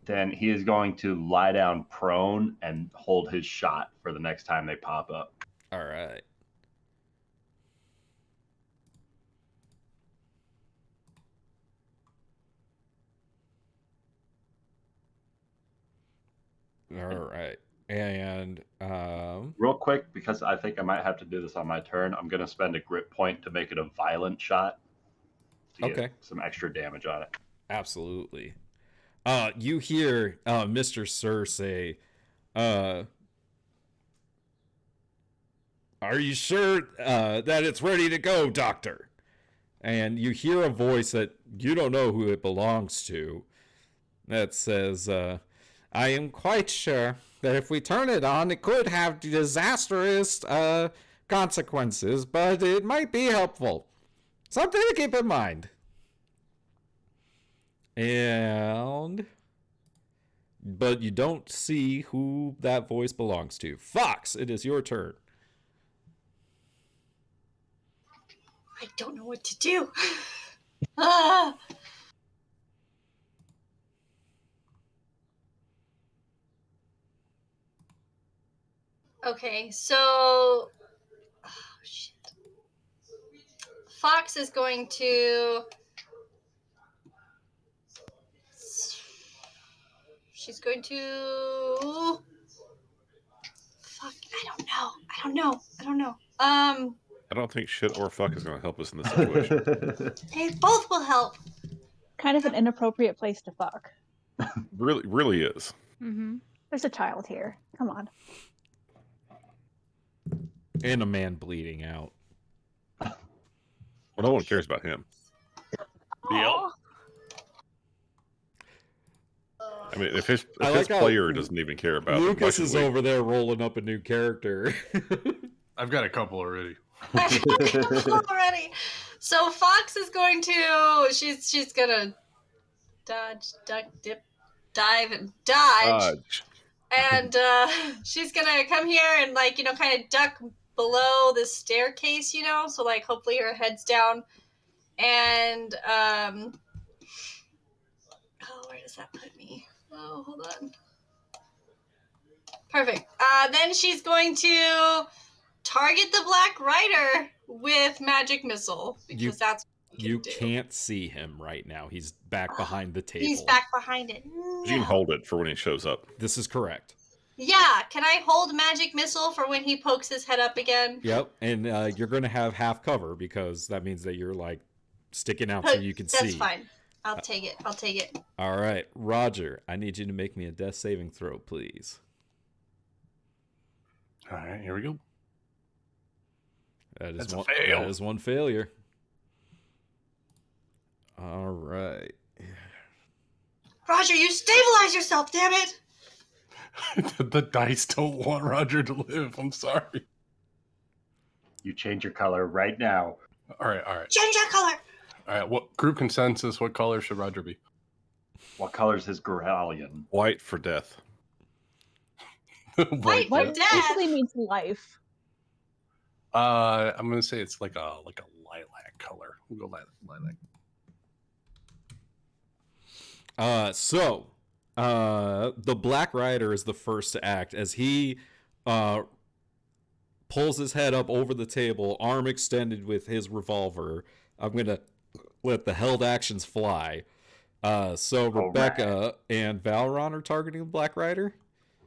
S3: Then he is going to lie down prone and hold his shot for the next time they pop up.
S2: All right. All right. And
S3: real quick, because I think I might have to do this on my turn, I'm going to spend a grit point to make it a violent shot to get some extra damage on it.
S2: Absolutely. You hear Mr. Sir say, are you sure that it's ready to go, Doctor? And you hear a voice that you don't know who it belongs to that says, I am quite sure that if we turn it on, it could have disastrous consequences, but it might be helpful. Something to keep in mind. But you don't see who that voice belongs to. Fox, it is your turn.
S6: I don't know what to do. Ah. Okay, so shit. Fox is going to. She's going to. Fuck, I don't know.
S1: I don't think shit or fuck is going to help us in this situation.
S6: Hey, both will help.
S4: Kind of an inappropriate place to fuck.
S1: Really, really is.
S5: Mm-hmm.
S4: There's a child here. Come on.
S2: And a man bleeding out.
S1: Well, no one cares about him.
S6: Aw.
S1: I mean, if his
S2: I like how
S1: player doesn't even care about him, why
S2: Lucas
S1: should
S2: is
S1: we?
S2: over there rolling up a new character.
S9: I've got a couple already.
S6: Already. So Fox is going to. She's gonna dodge, duck, dip, dive, and dodge. And she's gonna come here and kind of duck below the staircase, so hopefully her head's down. And where does that put me? Oh, hold on. Perfect. Then she's going to target the Black Rider with magic missile because that's what
S2: You
S6: do.
S2: can't see him right now. He's back behind the table.
S6: He's back behind it.
S1: You can hold it for when he shows up.
S2: This is correct.
S6: Yeah, can I hold magic missile for when he pokes his head up again?
S2: Yep, and you're going to have half cover because that means that you're sticking out so you can see.
S6: That's fine. I'll take it.
S2: All right, Roger, I need you to make me a death saving throw, please.
S9: All right, here we go.
S2: That's
S9: a fail.
S2: That is one failure. All right.
S6: Roger, you stabilize yourself, damn it!
S9: The dice don't want Roger to live. I'm sorry.
S3: You change your color right now.
S9: All right.
S6: Change your color!
S9: All right, what group consensus, what color should Roger be?
S3: What color's his Grallion?
S1: White for death.
S6: White for
S4: What
S6: death?
S4: basically means life.
S9: I'm gonna say it's like a lilac color. We'll go lilac.
S2: The Black Rider is the first to act as he pulls his head up over the table, arm extended with his revolver. I'm going to let the held actions fly. So Rebecca and Valron are targeting the Black Rider?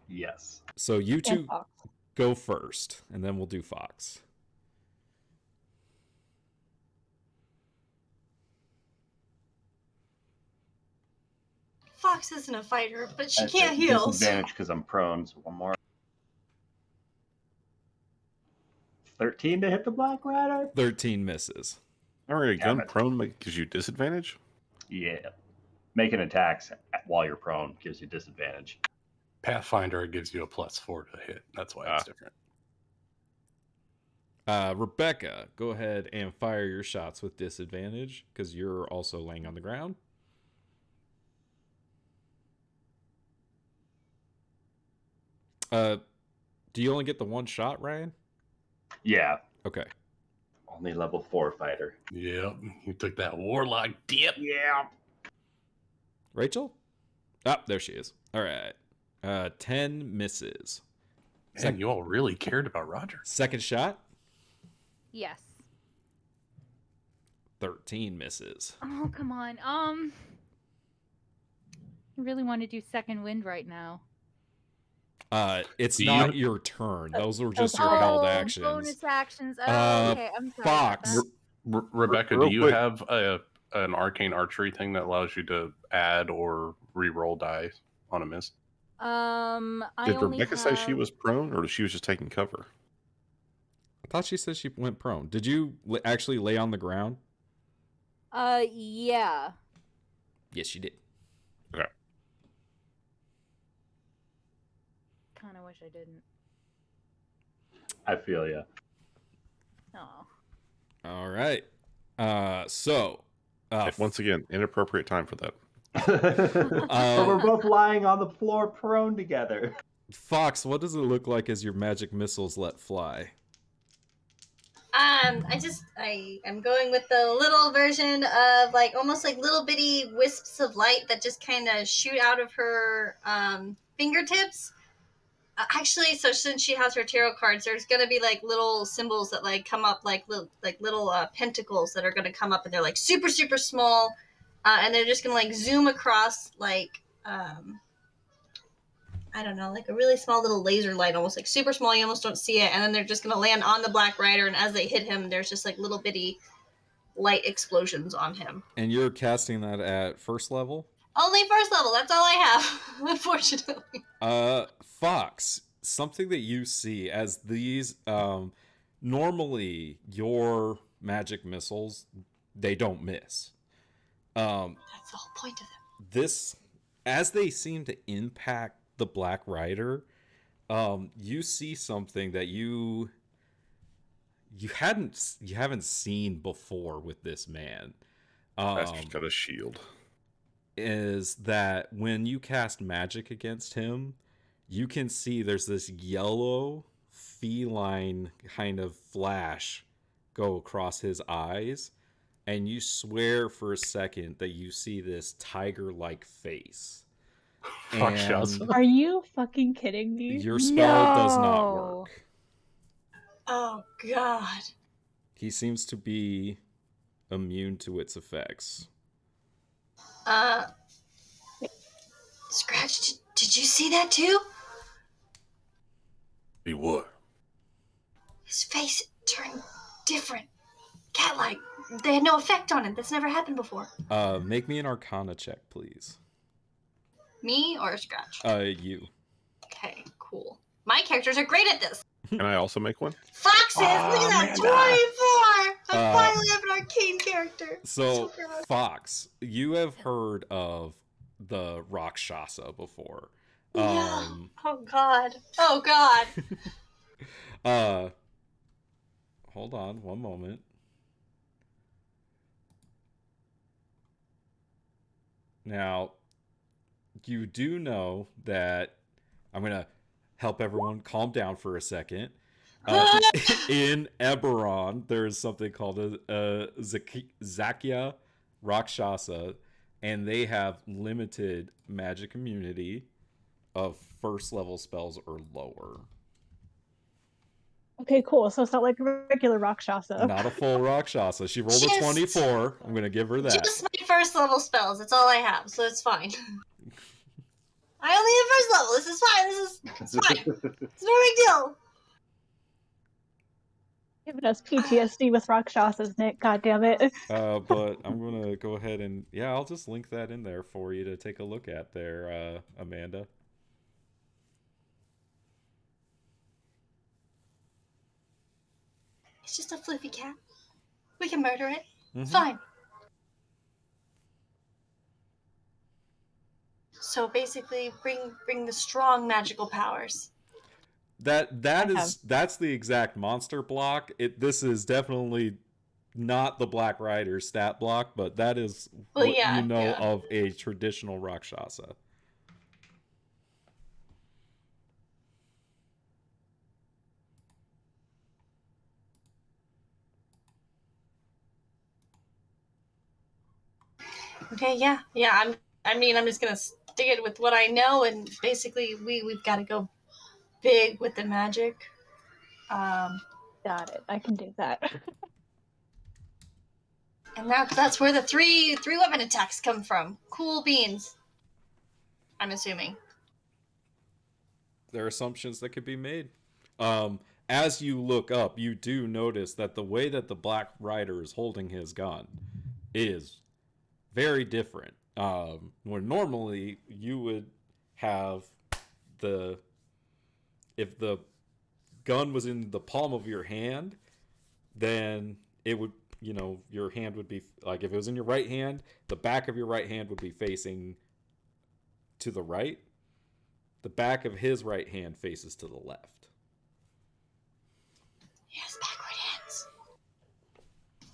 S3: Yes.
S2: So you
S4: And
S2: two
S4: Fox.
S2: go first, and then we'll do Fox.
S6: Fox isn't a fighter, but she can't heal.
S3: Disadvantage because I'm prone, so one more. 13 to hit the Black Rider?
S2: 13 misses.
S1: All right,
S3: Damn
S1: gun
S3: it.
S1: prone gives you disadvantage?
S3: Yeah. Making attacks while you're prone gives you disadvantage.
S9: Pathfinder gives you a +4 to hit. That's why it's different.
S2: Rebecca, go ahead and fire your shots with disadvantage because you're also laying on the ground. Do you only get the one shot, Ryan?
S3: Yeah.
S2: Okay.
S3: Only level 4 fighter.
S9: Yep, you took that warlock dip.
S3: Yeah.
S2: Rachel? Ah, there she is. All right. 10 misses.
S9: Man, you all really cared about Roger.
S2: Second shot,
S5: Yes.
S2: 13 misses.
S5: Oh, come on. I really want to do second wind right now.
S2: It's
S9: Do
S2: not
S9: you-
S2: your turn. Those were just
S4: Oh,
S2: your held actions.
S5: Bonus actions. Oh, okay. I'm sorry. about
S2: Fox.
S5: that.
S9: Rebecca,
S1: Real
S9: do you
S1: quick.
S9: have an arcane archery thing that allows you to add or re-roll dice on a miss?
S5: I
S1: Did
S5: only
S1: Rebecca say she
S5: have-
S1: was prone, or she was just taking cover?
S2: I thought she said she went prone. Did you actually lay on the ground?
S5: Yeah.
S2: Yes, you did.
S1: Okay.
S5: Kind of wish I didn't.
S3: I feel ya.
S5: Oh.
S2: All right. So
S1: Once again, inappropriate time for that.
S3: But we're both lying on the floor prone together.
S2: Fox, what does it look like as your magic missiles let fly?
S6: I'm going with the little version of almost like little bitty wisps of light that just kind of shoot out of her fingertips. Actually, so since she has her tarot cards, there's gonna be like little symbols that like come up, like little pentacles that are gonna come up, and they're like super super small, and they're just gonna like zoom across like I don't know, like a really small little laser light, almost like super small. You almost don't see it, and then they're just gonna land on the Black Rider, and as they hit him, there's just like little bitty light explosions on him.
S2: And you're casting that at first level?
S6: Only first level. That's all I have, unfortunately.
S2: Fox, something that you see as these, normally your magic missiles, they don't miss.
S6: That's the whole point of them.
S2: This, as they seem to impact the Black Rider, you see something that you haven't seen before with this man.
S1: Bastard's got a shield.
S2: Is that when you cast magic against him, you can see there's this yellow feline kind of flash go across his eyes, and you swear for a second that you see this tiger-like face.
S9: And
S4: Are you fucking kidding me?
S2: Your spell does not
S5: No.
S2: work.
S6: Oh God.
S2: He seems to be immune to its effects.
S6: Scratch, did you see that too?
S7: See what?
S6: His face turned different. Cat-like. They had no effect on it. That's never happened before.
S2: Make me an Arcana check, please.
S6: Me or Scratch?
S2: You.
S6: Okay, cool. My characters are great at this.
S1: Can I also make one?
S6: Foxes! Look at that! 24! I finally have an arcane character.
S2: So
S6: proud.
S2: Fox, you have heard of the Rakshasa before.
S6: Yeah. Oh God. Oh God.
S2: Hold on one moment. Now, you do know that I'm going to help everyone calm down for a second. In Eberron, there's something called a Zakia Rakshasa, and they have limited magic immunity of first level spells or lower.
S4: Okay, cool. So it's not like a regular Rakshasa.
S2: Not a full Rakshasa. She rolled a 24. I'm going to give her that.
S6: Just my first level spells. That's all I have, so it's fine. I only have first level. This is fine. It's fine. It's no big deal.
S4: Giving us PTSD with Rakshasas, Nick. God damn it.
S2: But I'm going to go ahead and, I'll just link that in there for you to take a look at there, Amanda.
S6: It's just a floofy cat. We can murder it.
S2: Mm-hmm.
S6: It's fine. So basically, bring the strong magical powers.
S2: That's the exact monster block. This is definitely not the Black Rider stat block, but that is of a traditional Rakshasa.
S6: Okay, yeah. I'm just gonna stick it with what I know, and basically we've got to go big with the magic.
S4: Got it. I can do that.
S6: And that's where the three weapon attacks come from. Cool beans. I'm assuming.
S2: There are assumptions that could be made. As you look up, you do notice that the way that the Black Rider is holding his gun is very different. Where normally you would have if the gun was in the palm of your hand, then it would, your hand would be, like if it was in your right hand, the back of your right hand would be facing to the right. The back of his right hand faces to the left.
S6: Yes, backward hands.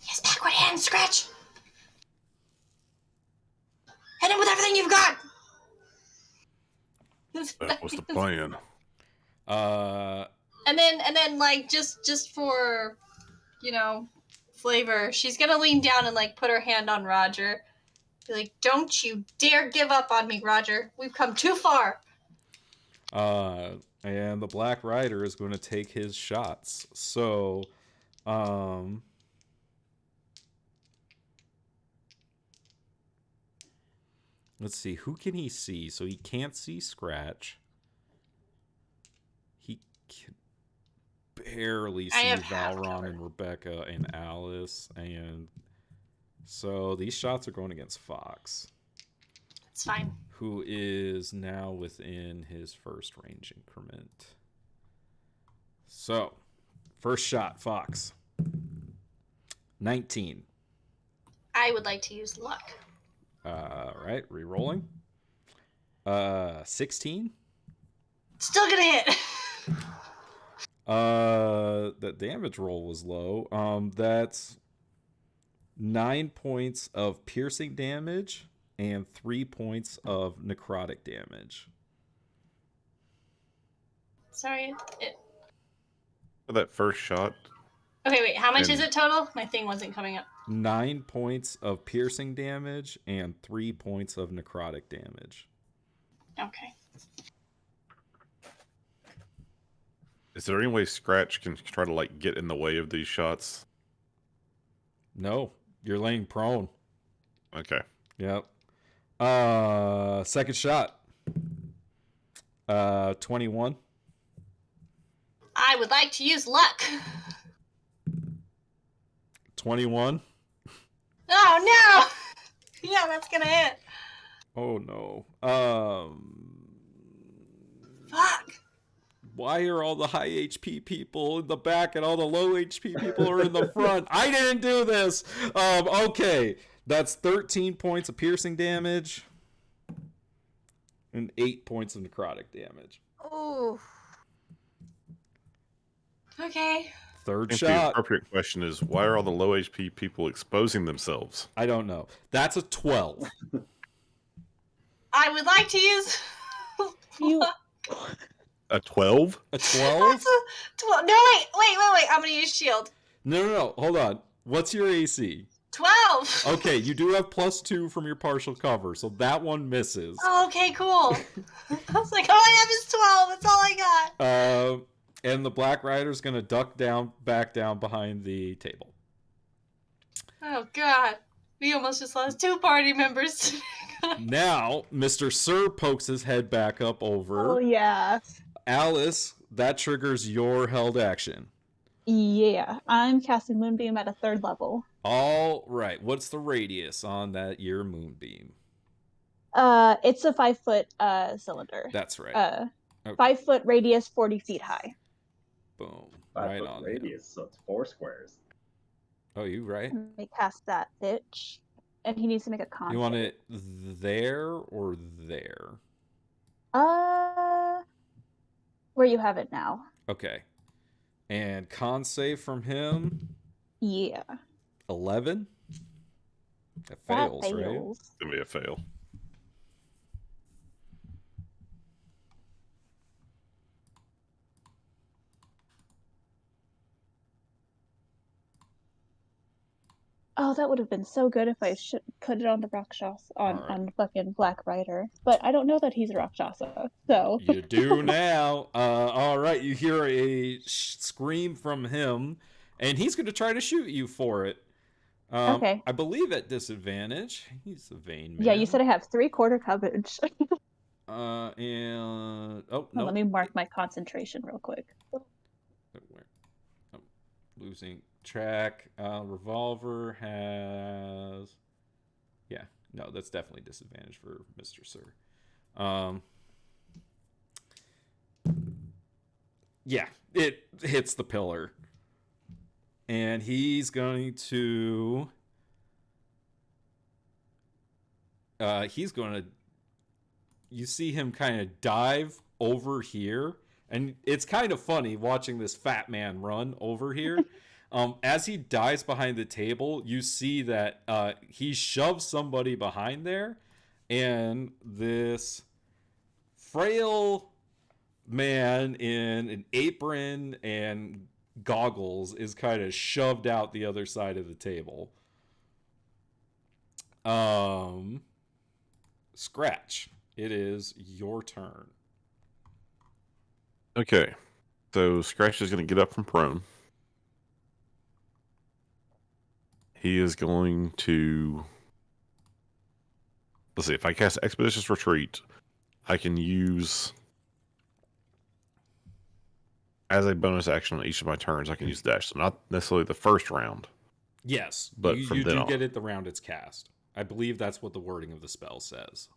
S6: Yes, backward hands, Scratch. Hit him with everything you've got.
S7: That was the plan.
S6: And then like just for, flavor, she's gonna lean down and like put her hand on Roger. Be like, don't you dare give up on me, Roger. We've come too far.
S2: And the Black Rider is going to take his shots. So, let's see. Who can he see? So he can't see Scratch. He can barely
S6: I
S2: see
S6: have half
S2: Valron
S6: cover.
S2: and Rebecca and Alice. And so these shots are going against Fox,
S6: It's fine.
S2: who is now within his first range increment. So, first shot, Fox. 19.
S6: I would like to use luck.
S2: Right, re-rolling. 16.
S6: Still gonna hit.
S2: The damage roll was low. That's 9 points of piercing damage and 3 points of necrotic damage.
S6: Sorry.
S1: For that first shot,
S6: Okay, wait. How much
S1: And-
S6: is it total? My thing wasn't coming up.
S2: 9 points of piercing damage and 3 points of necrotic damage.
S6: Okay.
S1: is there any way Scratch can try to like get in the way of these shots?
S2: No, you're laying prone.
S1: Okay.
S2: Yep. Second shot. 21.
S6: I would like to use luck.
S2: 21.
S6: Oh no! Yeah, that's gonna hit.
S2: Oh no.
S6: Fuck.
S2: Why are all the high HP people in the back and all the low HP people are in the front? I didn't do this. Okay. That's 13 points of piercing damage and 8 points of necrotic damage.
S5: Oh.
S6: Okay.
S2: Third
S1: I think the
S2: shot.
S1: appropriate question is, why are all the low HP people exposing themselves?
S2: I don't know. That's a 12.
S6: I would like to use.
S4: You
S1: A 12?
S2: A 12?
S6: That's a 12. No, wait. I'm gonna use shield.
S2: No. Hold on. What's your AC?
S6: 12.
S2: Okay, you do have +2 from your partial cover, so that one misses.
S6: Oh, okay, cool. I was like, all I have is 12. That's all I got.
S2: And the Black Rider's gonna duck back down behind the table.
S6: Oh God, we almost just lost 2 party members.
S2: Now, Mr. Sir pokes his head back up over.
S4: Oh yeah.
S2: Alice, that triggers your held action.
S4: Yeah. I'm casting Moonbeam at a 3rd level.
S2: All right. What's the radius on that your moonbeam?
S4: It's a 5-foot cylinder.
S2: That's right. Okay.
S4: 5-foot radius, 40 feet high.
S2: Boom.
S3: 5
S2: Right
S3: foot
S2: on.
S3: radius, so it's 4 squares.
S2: Oh, you right?
S4: Let me cast that bitch. And he needs to make a con.
S2: You want
S4: save.
S2: it there or there?
S4: Where you have it now.
S2: Okay. And con save from him,
S4: Yeah.
S2: 11. That
S4: That
S2: fails, right?
S4: fails.
S1: It's going to be a fail.
S4: Oh, that would have been so good if I should put it on the Rakshasa,
S2: Alright.
S4: on fucking Black Rider. But I don't know that he's a Rakshasa, so.
S2: You do now. All right. You hear a scream from him, and he's going to try to shoot you for it.
S4: Okay.
S2: I believe at disadvantage. He's a vain man.
S4: Yeah, you said I have 3/4 coverage.
S2: And oh
S4: Well,
S2: no.
S4: let me mark my concentration real quick.
S2: I'm losing track. Revolver has. Yeah, no, that's definitely disadvantage for Mr. Sir. Yeah, it hits the pillar. And he's going to. You see him kind of dive over here. And it's kind of funny watching this fat man run over here. As he dives behind the table, you see that he shoves somebody behind there. And this frail man in an apron and goggles is kind of shoved out the other side of the table. Scratch. It is your turn.
S1: Okay. So Scratch is going to get up from prone. He is going to... Let's see. If I cast Expeditious Retreat, I can use... As a bonus action on each of my turns, I can use dash. So not necessarily the first round.
S2: Yes,
S1: But
S2: you,
S1: from
S2: you
S1: then
S2: do
S1: on.
S2: get it the round it's cast. I believe that's what the wording of the spell says.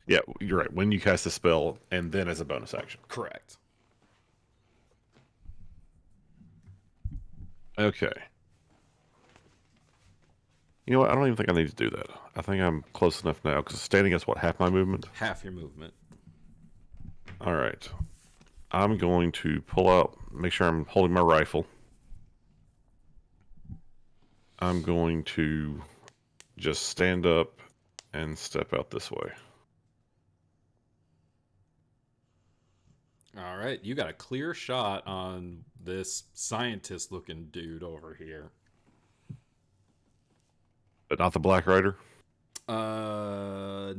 S1: Yeah, you're right. When you cast the spell, and then as a bonus action.
S2: Correct.
S1: Okay. You know what? I don't even think I need to do that. I think I'm close enough now, because standing is what, half my movement?
S2: Half your movement.
S1: All right. I'm going to pull out, make sure I'm holding my rifle. I'm going to just stand up and step out this way.
S2: All right, you got a clear shot on this scientist-looking dude over here.
S1: But not the Black Rider?
S2: I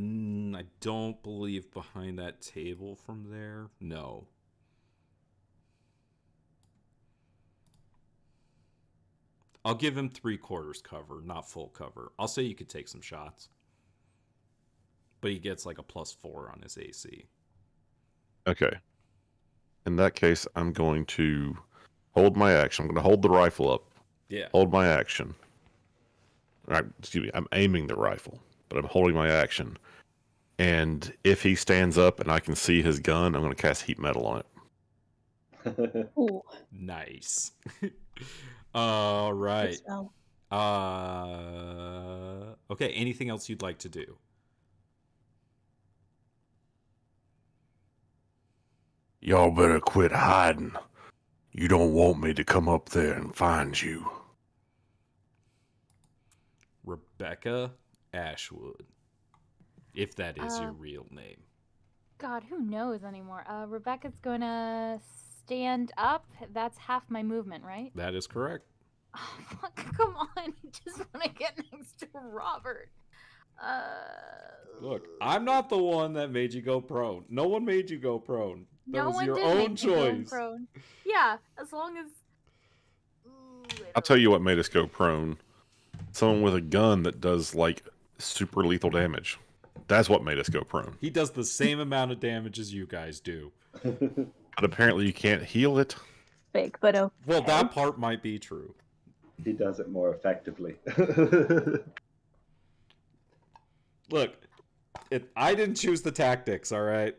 S2: don't believe behind that table from there. No. I'll give him 3/4 cover, not full cover. I'll say you could take some shots. But he gets like a +4 on his AC.
S1: Okay. In that case, I'm going to hold my action. I'm going to hold the rifle up.
S2: Yeah.
S1: Hold my action. Excuse me, I'm aiming the rifle, but I'm holding my action. And if he stands up and I can see his gun, I'm going to cast heat metal on it.
S4: Ooh,
S2: Nice. All
S4: good
S2: right.
S4: spell.
S2: Okay, anything else you'd like to do?
S7: Y'all better quit hiding. You don't want me to come up there and find you.
S2: Rebecca Ashwood. If that is your real name.
S5: God, who knows anymore? Rebecca's gonna stand up. That's half my movement, right?
S2: That is correct.
S5: Oh, fuck, come on. I just want to get next to Robert.
S2: Look, I'm not the one that made you go prone. No one made you go prone. That
S5: No
S2: was
S5: one
S2: your
S5: did
S2: own
S5: make me go
S2: choice.
S5: prone. Yeah, as long as.
S1: I'll tell you what made us go prone. Someone with a gun that does, like, super lethal damage. That's what made us go prone.
S2: He does the same amount of damage as you guys do.
S1: But apparently you can't heal it.
S4: Fake, but okay.
S2: Well, that part might be true.
S3: He does it more effectively.
S2: Look, I didn't choose the tactics, all right?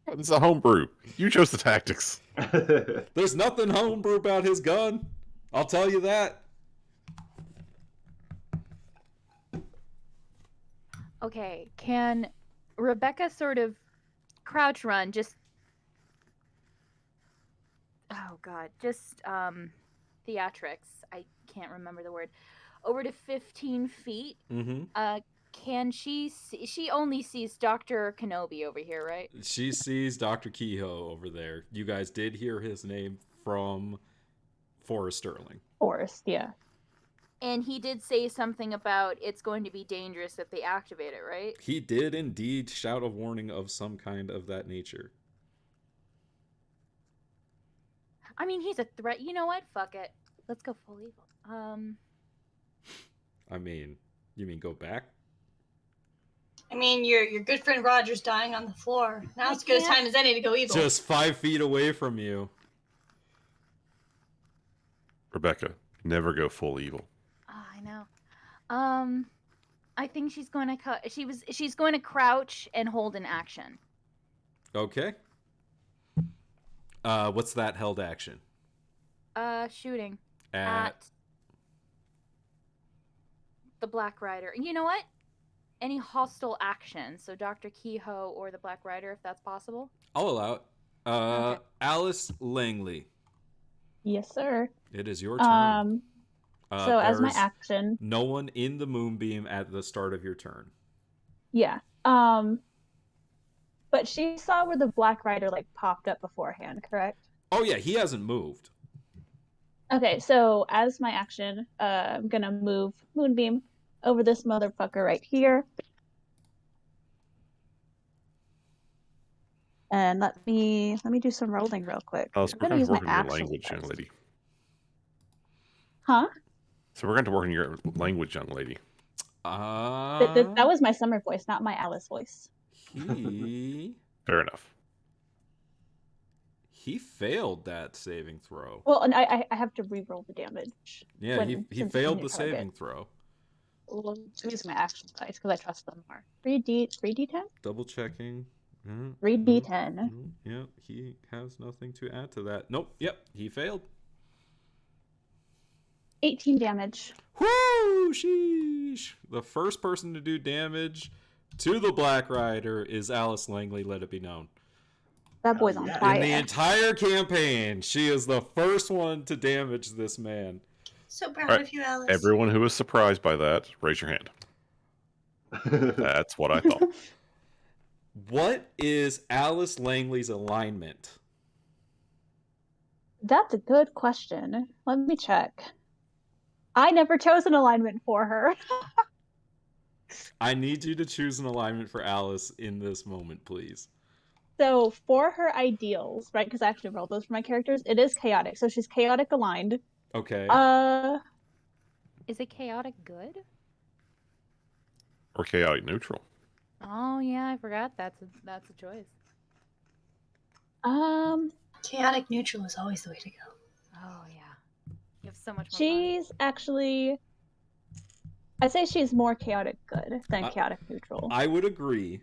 S1: It's a homebrew. You chose the tactics.
S2: There's nothing homebrew about his gun. I'll tell you that.
S5: Okay, can Rebecca sort of crouch run? Just. Oh, God. Just, theatrics. I can't remember the word. Over to 15 feet.
S2: Mm-hmm.
S5: Can she see? She only sees Dr. Kenobi over here, right?
S2: She sees Dr. Kehoe over there. You guys did hear his name from Forrest Sterling.
S4: Forest, yeah.
S5: And he did say something about it's going to be dangerous if they activate it, right?
S2: He did indeed shout a warning of some kind of that nature.
S5: I mean, he's a threat. You know what? Fuck it. Let's go full evil.
S2: I mean, you mean go back?
S6: I mean, your good friend Roger's dying on the floor. Now it's as good a time as any to go evil.
S2: Just 5 feet away from you.
S1: Rebecca, never go full evil.
S5: Oh, I know. I think she's going to she's going to crouch and hold an action.
S2: Okay. What's that held action?
S5: Shooting
S2: At
S5: the Black Rider. You know what? Any hostile action. So Dr. Kehoe or the Black Rider, if that's possible.
S2: I'll allow it.
S5: Okay.
S2: Alice Langley.
S4: Yes, sir.
S2: It is your turn.
S4: So as my
S2: there's
S4: action,
S2: no one in the moonbeam at the start of your turn.
S4: yeah. But she saw where the Black Rider like popped up beforehand, correct?
S2: Oh yeah, he hasn't moved.
S4: Okay, so as my action, I'm gonna move Moonbeam over this motherfucker right here. And let me do some rolling real quick.
S1: So
S4: I'm
S1: we're
S4: gonna
S1: going to
S4: use my
S1: work on your
S4: actual
S1: language, young
S4: dice.
S1: lady.
S4: Huh?
S1: So we're going to work on your language, young lady.
S4: That was my Summer voice, not my Alice voice.
S2: He
S1: Fair enough.
S2: failed that saving throw.
S4: Well, and I have to re-roll the damage.
S2: Yeah, he
S4: since it's
S2: failed
S4: a
S2: the
S4: target.
S2: saving throw.
S4: Well, use my actual dice because I trust them more. 3d10?
S2: Double checking.
S4: 3d10.
S2: Yeah, he has nothing to add to that. Nope. Yep, he failed.
S4: 18 damage.
S2: Whoo! Sheesh! The first person to do damage to the Black Rider is Alice Langley, let it be known.
S4: That boy's on
S3: yeah.
S4: fire.
S2: In the entire campaign, she is the first one to damage this man.
S6: So proud
S1: Right.
S6: of you, Alice.
S1: Everyone who was surprised by that, raise your hand. That's what I thought.
S2: What is Alice Langley's alignment?
S4: That's a good question. Let me check. I never chose an alignment for her.
S2: I need you to choose an alignment for Alice in this moment, please.
S4: So for her ideals, right? Because I actually rolled those for my characters. It is chaotic, so she's chaotic aligned.
S2: Okay.
S8: Is it chaotic good?
S1: Or chaotic neutral.
S8: Oh yeah, I forgot. That's a choice.
S6: Chaotic neutral is always the way to go.
S8: Oh yeah, you have so much more.
S4: She's actually, I'd say she's more chaotic good than chaotic neutral.
S2: I would agree.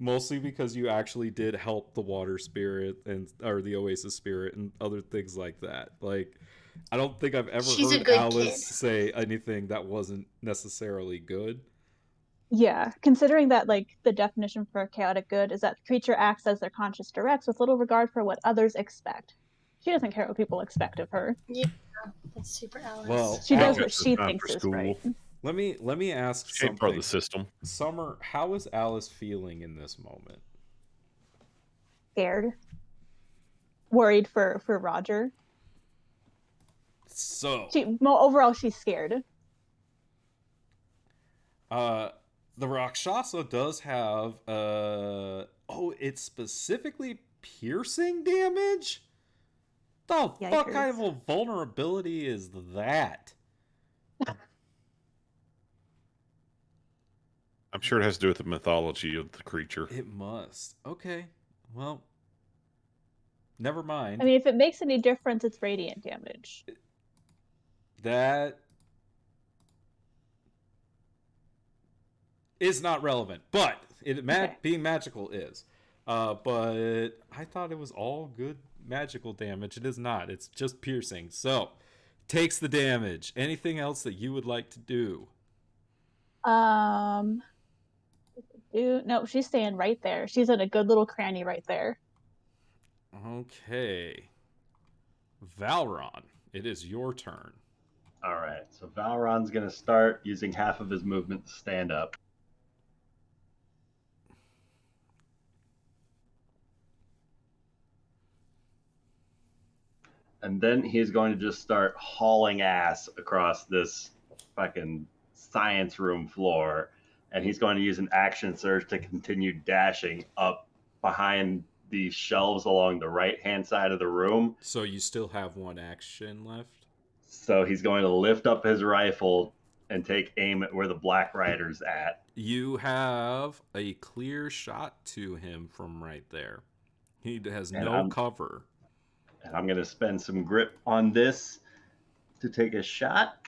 S2: Mostly because you actually did help the water spirit or the oasis spirit and other things like that. Like, I don't think I've ever heard Alice say anything that wasn't necessarily good.
S4: Yeah, considering that like the definition for chaotic good is that the creature acts as their conscious directs with little regard for what others expect. She doesn't care what people expect of her.
S6: Yeah, that's super Alice.
S2: Well,
S4: she does
S2: Alice,
S4: what she thinks is right.
S2: Let me ask
S1: She ain't
S2: something.
S1: part of the system.
S2: Summer, how is Alice feeling in this moment?
S4: Scared. Worried for Roger.
S2: So
S4: overall she's scared.
S2: The Rakshasa does have it's specifically piercing damage? The fuck kind of a vulnerability is that?
S1: I'm sure it has to do with the mythology of the creature.
S2: It must. Okay. Well, never mind.
S4: I mean, if it makes any difference, it's radiant damage.
S2: That is not relevant, but being magical is. But I thought it was all good magical damage. It is not. It's just piercing. So, takes the damage. Anything else that you would like to do?
S4: No, she's staying right there. She's in a good little cranny right there.
S2: Okay. Valron, it is your turn.
S3: All right, so Valron's going to start using half of his movement to stand up. And then he's going to just start hauling ass across this fucking science room floor. And he's going to use an action surge to continue dashing up behind the shelves along the right-hand side of the room.
S2: So you still have one action left?
S3: So he's going to lift up his rifle and take aim at where the Black Rider's at.
S2: You have a clear shot to him from right there. He has no cover.
S3: And I'm going to spend some grip on this to take a shot.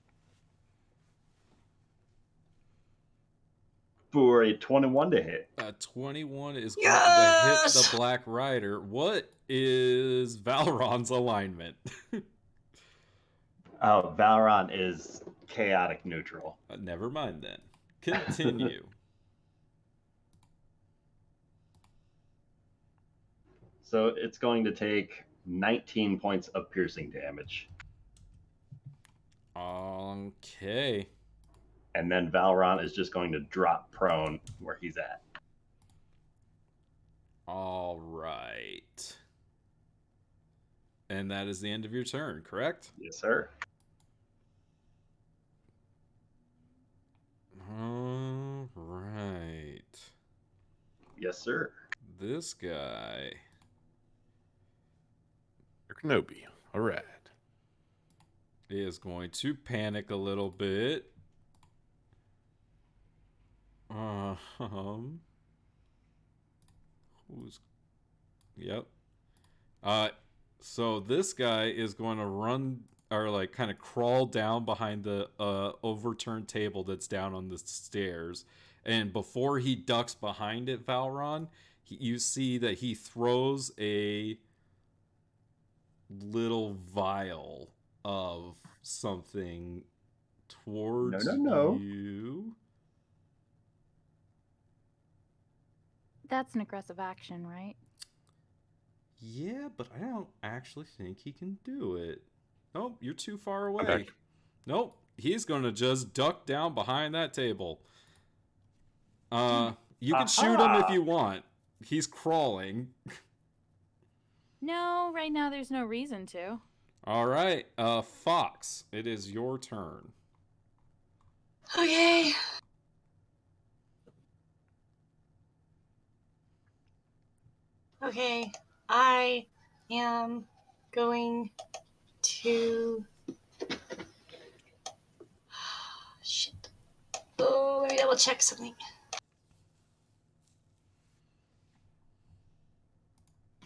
S3: For a 21 to hit.
S2: A 21 is going to hit the Black Rider. What is Valron's alignment?
S3: Oh, Valron is chaotic neutral.
S2: Never mind then. Continue.
S3: So it's going to take 19 points of piercing damage.
S2: Okay.
S3: And then Valron is just going to drop prone where he's at.
S2: All right. And that is the end of your turn, correct?
S3: Yes, sir.
S2: All right.
S3: Yes, sir.
S2: this guy
S1: Kenobi. All right.
S2: is going to panic a little bit. Who's? Yep. So this guy is going to run or like kind of crawl down behind the overturned table that's down on the stairs, and before he ducks behind it, Valron, you see that he throws a little vial of something towards
S3: No.
S2: you.
S5: That's an aggressive action, right?
S2: Yeah, but I don't actually think he can do it. Nope, you're too far away.
S7: back.
S2: Nope, he's gonna just duck down behind that table. You can shoot him if you want. He's crawling.
S5: No, right now there's no reason to.
S2: All right, Fox, it is your turn.
S6: Okay. Okay, I am going to. Shit. Oh, let me double check something.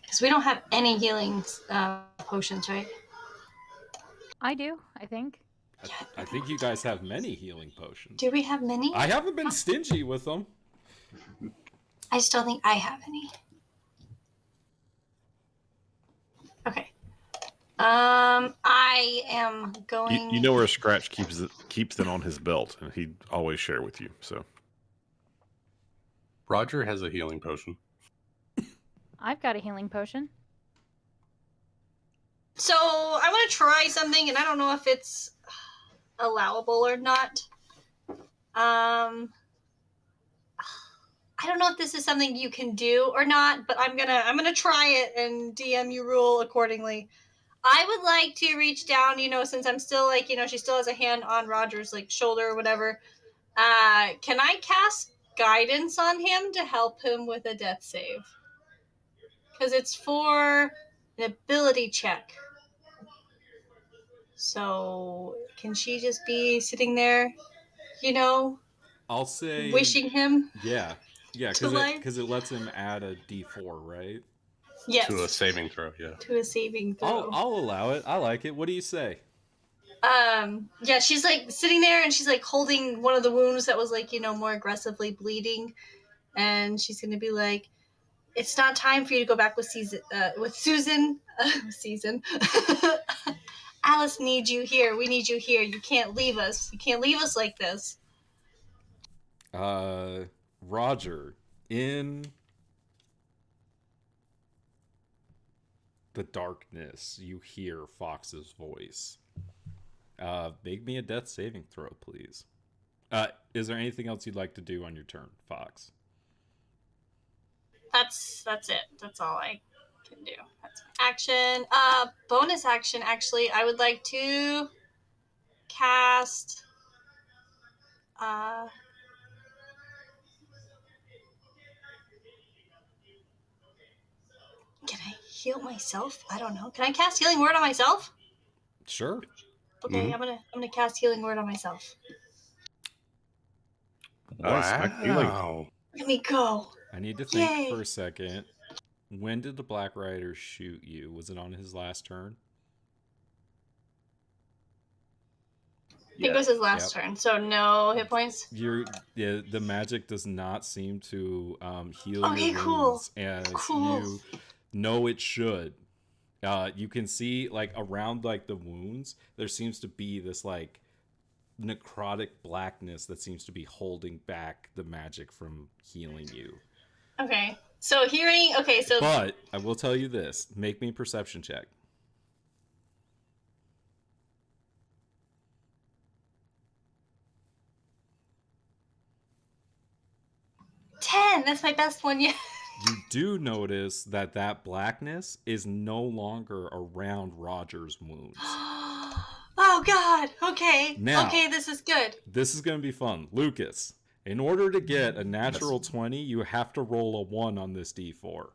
S6: Because we don't have any healing potions, right?
S5: I do, I think.
S2: I think you guys have many healing potions.
S6: Do we have many?
S2: I haven't been stingy with them.
S6: I just don't think I have any. Okay. I am going.
S1: You know where Scratch keeps it on his belt, and he'd always share with you. So
S9: Roger has a healing potion.
S5: I've got a healing potion.
S6: So I want to try something, and I don't know if it's allowable or not. I don't know if this is something you can do or not, but I'm gonna try it, and DM, you rule accordingly. I would like to reach down, since I'm still she still has a hand on Roger's shoulder or whatever. Can I cast guidance on him to help him with a death save? Because it's for an ability check. So can she just be sitting there,
S2: I'll say
S6: wishing him?
S2: Yeah,
S6: to life?
S2: because it lets him add a d4, right?
S6: Yes.
S9: To a saving throw, yeah.
S6: To a saving throw.
S2: I'll allow it. I like it. What do you say?
S6: Yeah, she's sitting there and she's holding one of the wounds that was more aggressively bleeding, and she's gonna be like, "It's not time for you to go back with Susan. Susan. Alice needs you here. We need you here. You can't leave us. You can't leave us like this."
S2: Roger, in the darkness, you hear Fox's voice. Make me a death saving throw, please. Is there anything else you'd like to do on your turn, Fox?
S6: That's it. That's all I can do. That's my action. Bonus action, actually, I would like to cast can I heal myself? I don't know. Can I cast Healing Word on myself?
S2: Sure.
S6: Okay, I'm gonna cast Healing Word on myself.
S1: nice.
S9: Wow.
S6: Let me go.
S2: I need to think
S6: Yay.
S2: for a second. When did the Black Rider shoot you? Was it on his last turn?
S6: I think it was his last turn, so no hit points.
S2: The magic does not seem to heal
S6: Okay,
S2: your
S6: cool.
S2: wounds as
S6: Cool.
S2: you know it should. You can see around the wounds, there seems to be this necrotic blackness that seems to be holding back the magic from healing you.
S6: Okay, so hearing. Okay, so.
S2: But I will tell you this: make me a perception check.
S6: 10. That's my best one yet.
S2: You do notice that blackness is no longer around Roger's wounds.
S6: Oh God. Okay.
S2: Now,
S6: okay, this is good.
S2: This is going to be fun. Lucas, In order to get a natural 20, you have to roll a 1 on this d4.
S9: All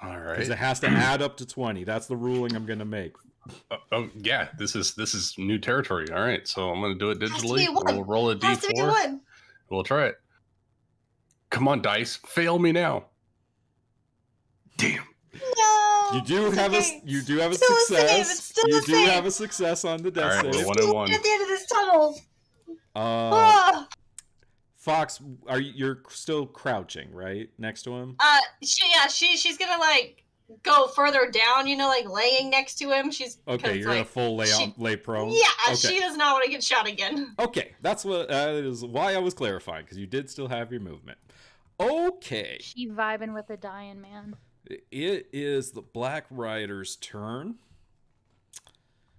S2: Because
S9: right.
S2: it has to add up to 20. That's the ruling I'm going to make.
S9: Oh yeah, this is new territory. All right, so I'm gonna do it
S6: Has to
S9: digitally.
S6: be one.
S9: We'll roll a
S6: Has to be
S9: d4.
S6: one.
S9: We'll try it. Come on, dice, fail me now. Damn.
S6: No.
S2: You do
S6: It's
S2: have
S6: okay.
S2: a still a
S6: Still a save,
S2: success.
S6: it's still
S2: You
S6: a
S2: do
S6: save.
S2: have a success on the death
S9: All right, we're
S2: save.
S9: 1 and 1.
S6: At the end of this tunnel.
S2: Uh, Fox, you're still crouching, right, next to him?
S6: She's gonna like go further down, like laying next to him. She's
S2: Okay, you're gonna full lay prone.
S6: Yeah,
S2: Okay.
S6: she does not want to get shot again.
S2: Okay, that is why I was clarifying, because you did still have your movement. Okay,
S5: She vibing with the dying man.
S2: it is the Black Rider's turn.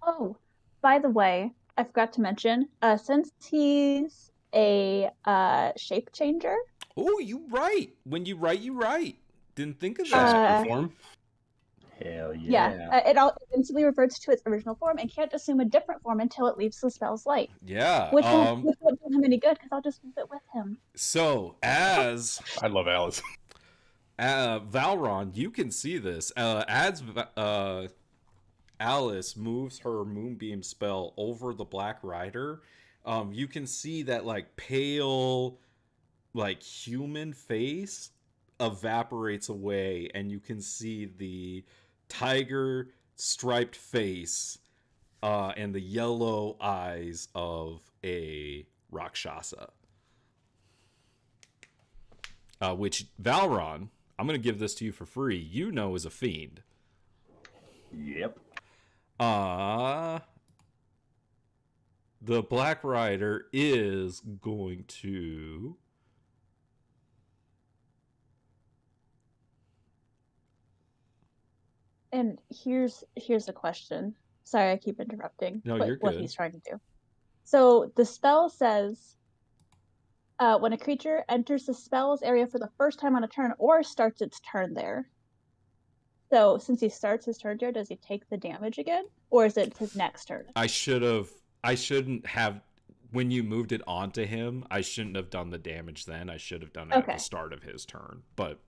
S4: Oh, by the way, I forgot to mention, since he's a shape changer.
S2: Oh, you right. When you write, you right. Didn't think of
S9: Transfer
S2: that.
S9: form.
S3: Hell
S4: Yeah, it instantly reverts to its original form and can't assume a different form until it leaves the spell's light.
S2: Yeah.
S4: Which won't do him any good because I'll just move it with him.
S2: So as
S9: I love Alice.
S2: Valron, you can see this. As Alice moves her moonbeam spell over the Black Rider, you can see that like pale, like human face evaporates away, and you can see the tiger striped face and the yellow eyes of a Rakshasa. Which Valron, I'm going to give this to you for free, you know is a fiend.
S3: Yep.
S2: The Black Rider is going to...
S4: And here's a question. Sorry, I keep interrupting.
S2: No,
S4: what,
S2: you're
S4: what
S2: good.
S4: he's trying to do. So the spell says, when a creature enters the spell's area for the first time on a turn or starts its turn there. So since he starts his turn there, does he take the damage again, or is it his next turn?
S2: I shouldn't have, when you moved it onto him, I shouldn't have done the damage then. I should have done it at the start of his turn. But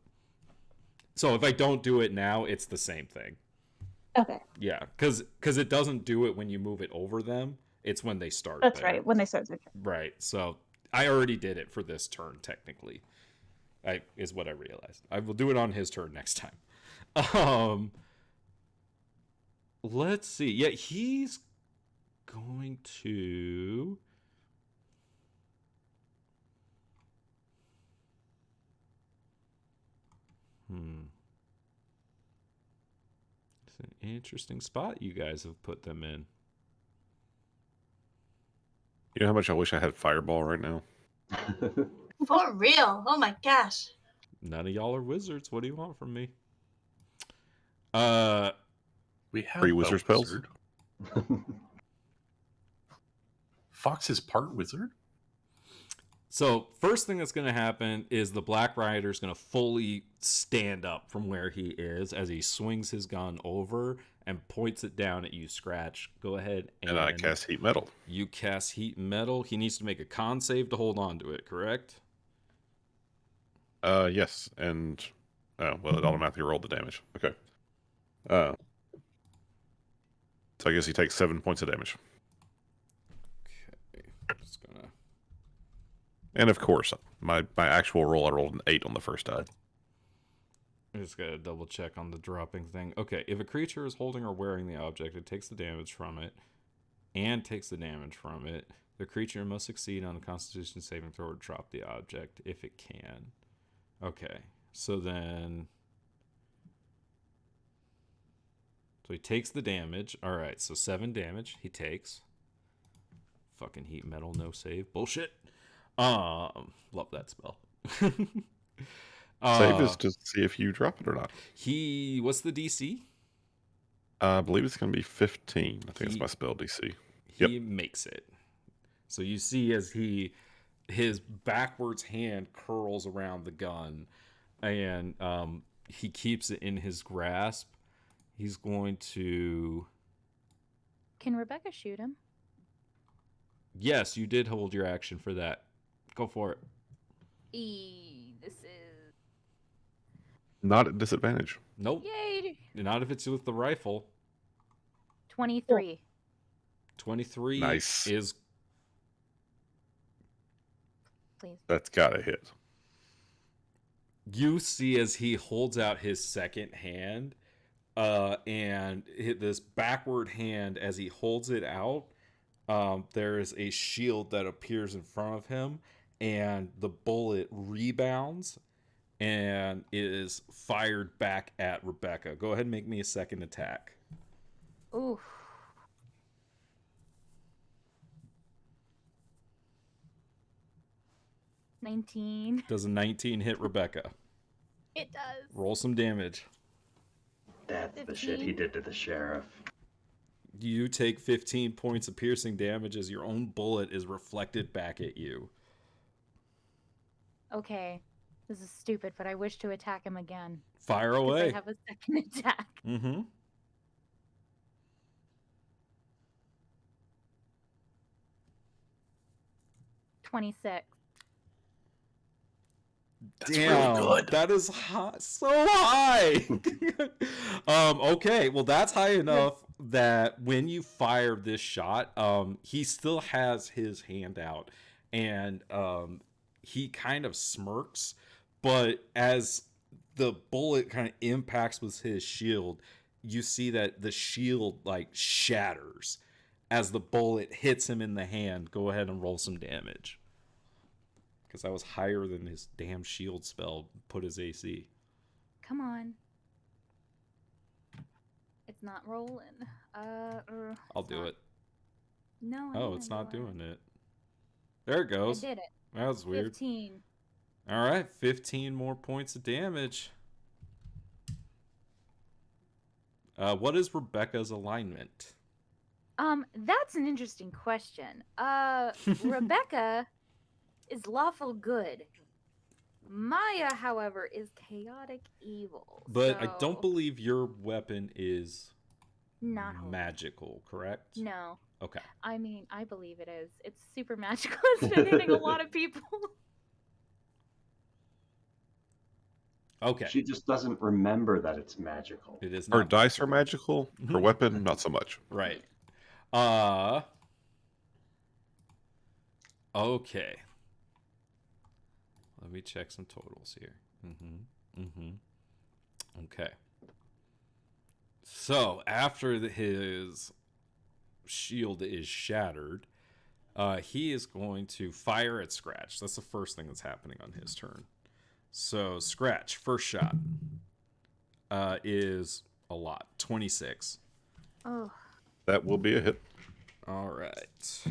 S2: so if I don't do it now, it's the same thing.
S4: Okay.
S2: Yeah, because it doesn't do it when you move it over them. It's when they start.
S4: That's
S2: there.
S4: right, when they start their turn.
S2: Right. So I already did it for this turn, technically. Is what I realized. I will do it on his turn next time. Let's see. Yeah, he's going to... It's an interesting spot you guys have put them in.
S1: You know how much I wish I had Fireball right now?
S6: For real. Oh my gosh.
S2: None of y'all are wizards. What do you want from me?
S9: We have
S1: Free
S9: a
S1: wizard spells?
S9: wizard. Fox is part wizard?
S2: So first thing that's going to happen is the Black Rider is going to fully stand up from where he is as he swings his gun over and points it down at you, Scratch. Go ahead
S1: And I cast Heat Metal.
S2: You cast Heat Metal. He needs to make a con save to hold on to it, correct?
S1: Yes, and it automatically rolled the damage. Okay. So I guess he takes 7 points of damage.
S2: Okay, just gonna.
S1: And of course, my actual roll, I rolled an 8 on the first die.
S2: I just gotta double check on the dropping thing. Okay, if a creature is holding or wearing the object, it takes the damage from it, and takes the damage from it. The creature must succeed on a Constitution saving throw to drop the object if it can. Okay, so then... So he takes the damage. Alright, so 7 damage he takes. Fucking Heat Metal, no save. Bullshit. Love that spell.
S1: Save is to see if you drop it or not.
S2: What's the DC?
S1: I believe it's going to be 15. I think it's my spell DC.
S2: He makes it. So you see as his backwards hand curls around the gun, and he keeps it in his grasp. He's going to...
S5: Can Rebecca shoot him?
S2: Yes, you did hold your action for that. Go for it.
S5: This is
S1: Not at disadvantage.
S2: Nope.
S5: yay.
S2: Not if it's with the rifle.
S5: 23.
S2: 23
S1: Nice.
S2: is
S5: Please.
S1: That's gotta hit.
S2: you see as he holds out his second hand, and hit this backward hand as he holds it out. There is a shield that appears in front of him, and the bullet rebounds and is fired back at Rebecca. Go ahead and make me a second attack.
S5: Ooh. $19.
S2: Does a 19 hit Rebecca?
S5: It does.
S2: Roll some damage.
S3: That's the shit he
S5: 15.
S3: did to the sheriff.
S2: You take 15 points of piercing damage as your own bullet is reflected back at you.
S5: Okay. This is stupid, but I wish to attack him again.
S2: Fire
S5: 'Cause
S2: away.
S5: I have a second attack.
S2: Mm-hmm.
S5: 26.
S9: That's
S2: Damn,
S9: really good.
S2: that is so high. Okay, well that's high enough that when you fire this shot, he still has his hand out, and he kind of smirks, but as the bullet kind of impacts with his shield, you see that the shield like shatters as the bullet hits him in the hand. Go ahead and roll some damage. Because that was higher than his damn shield spell put his AC.
S5: Come on. It's not rolling.
S2: I'll do it.
S5: No.
S2: Oh, it's not doing it. There it
S5: I
S2: goes.
S5: did it.
S2: That was weird.
S5: 15.
S2: All right, 15 more points of damage. What is Rebecca's alignment?
S5: That's an interesting question. Rebecca is lawful good. Maya, however, is chaotic evil.
S2: But I don't
S5: so-
S2: believe your weapon is
S5: Not holy.
S2: magical, correct?
S5: No.
S2: Okay.
S5: I mean, I believe it is. It's super magical. It's been hitting a lot of people.
S2: Okay.
S3: She just doesn't remember that it's magical.
S2: It is
S1: Her
S2: not
S1: dice are magical. Her weapon, not so much.
S2: right. Okay. Let me check some totals here. Okay. So after his shield is shattered, he is going to fire at Scratch. That's the first thing that's happening on his turn. So Scratch, first shot, is a lot. 26.
S5: Oh.
S1: That will be a hit.
S2: All right.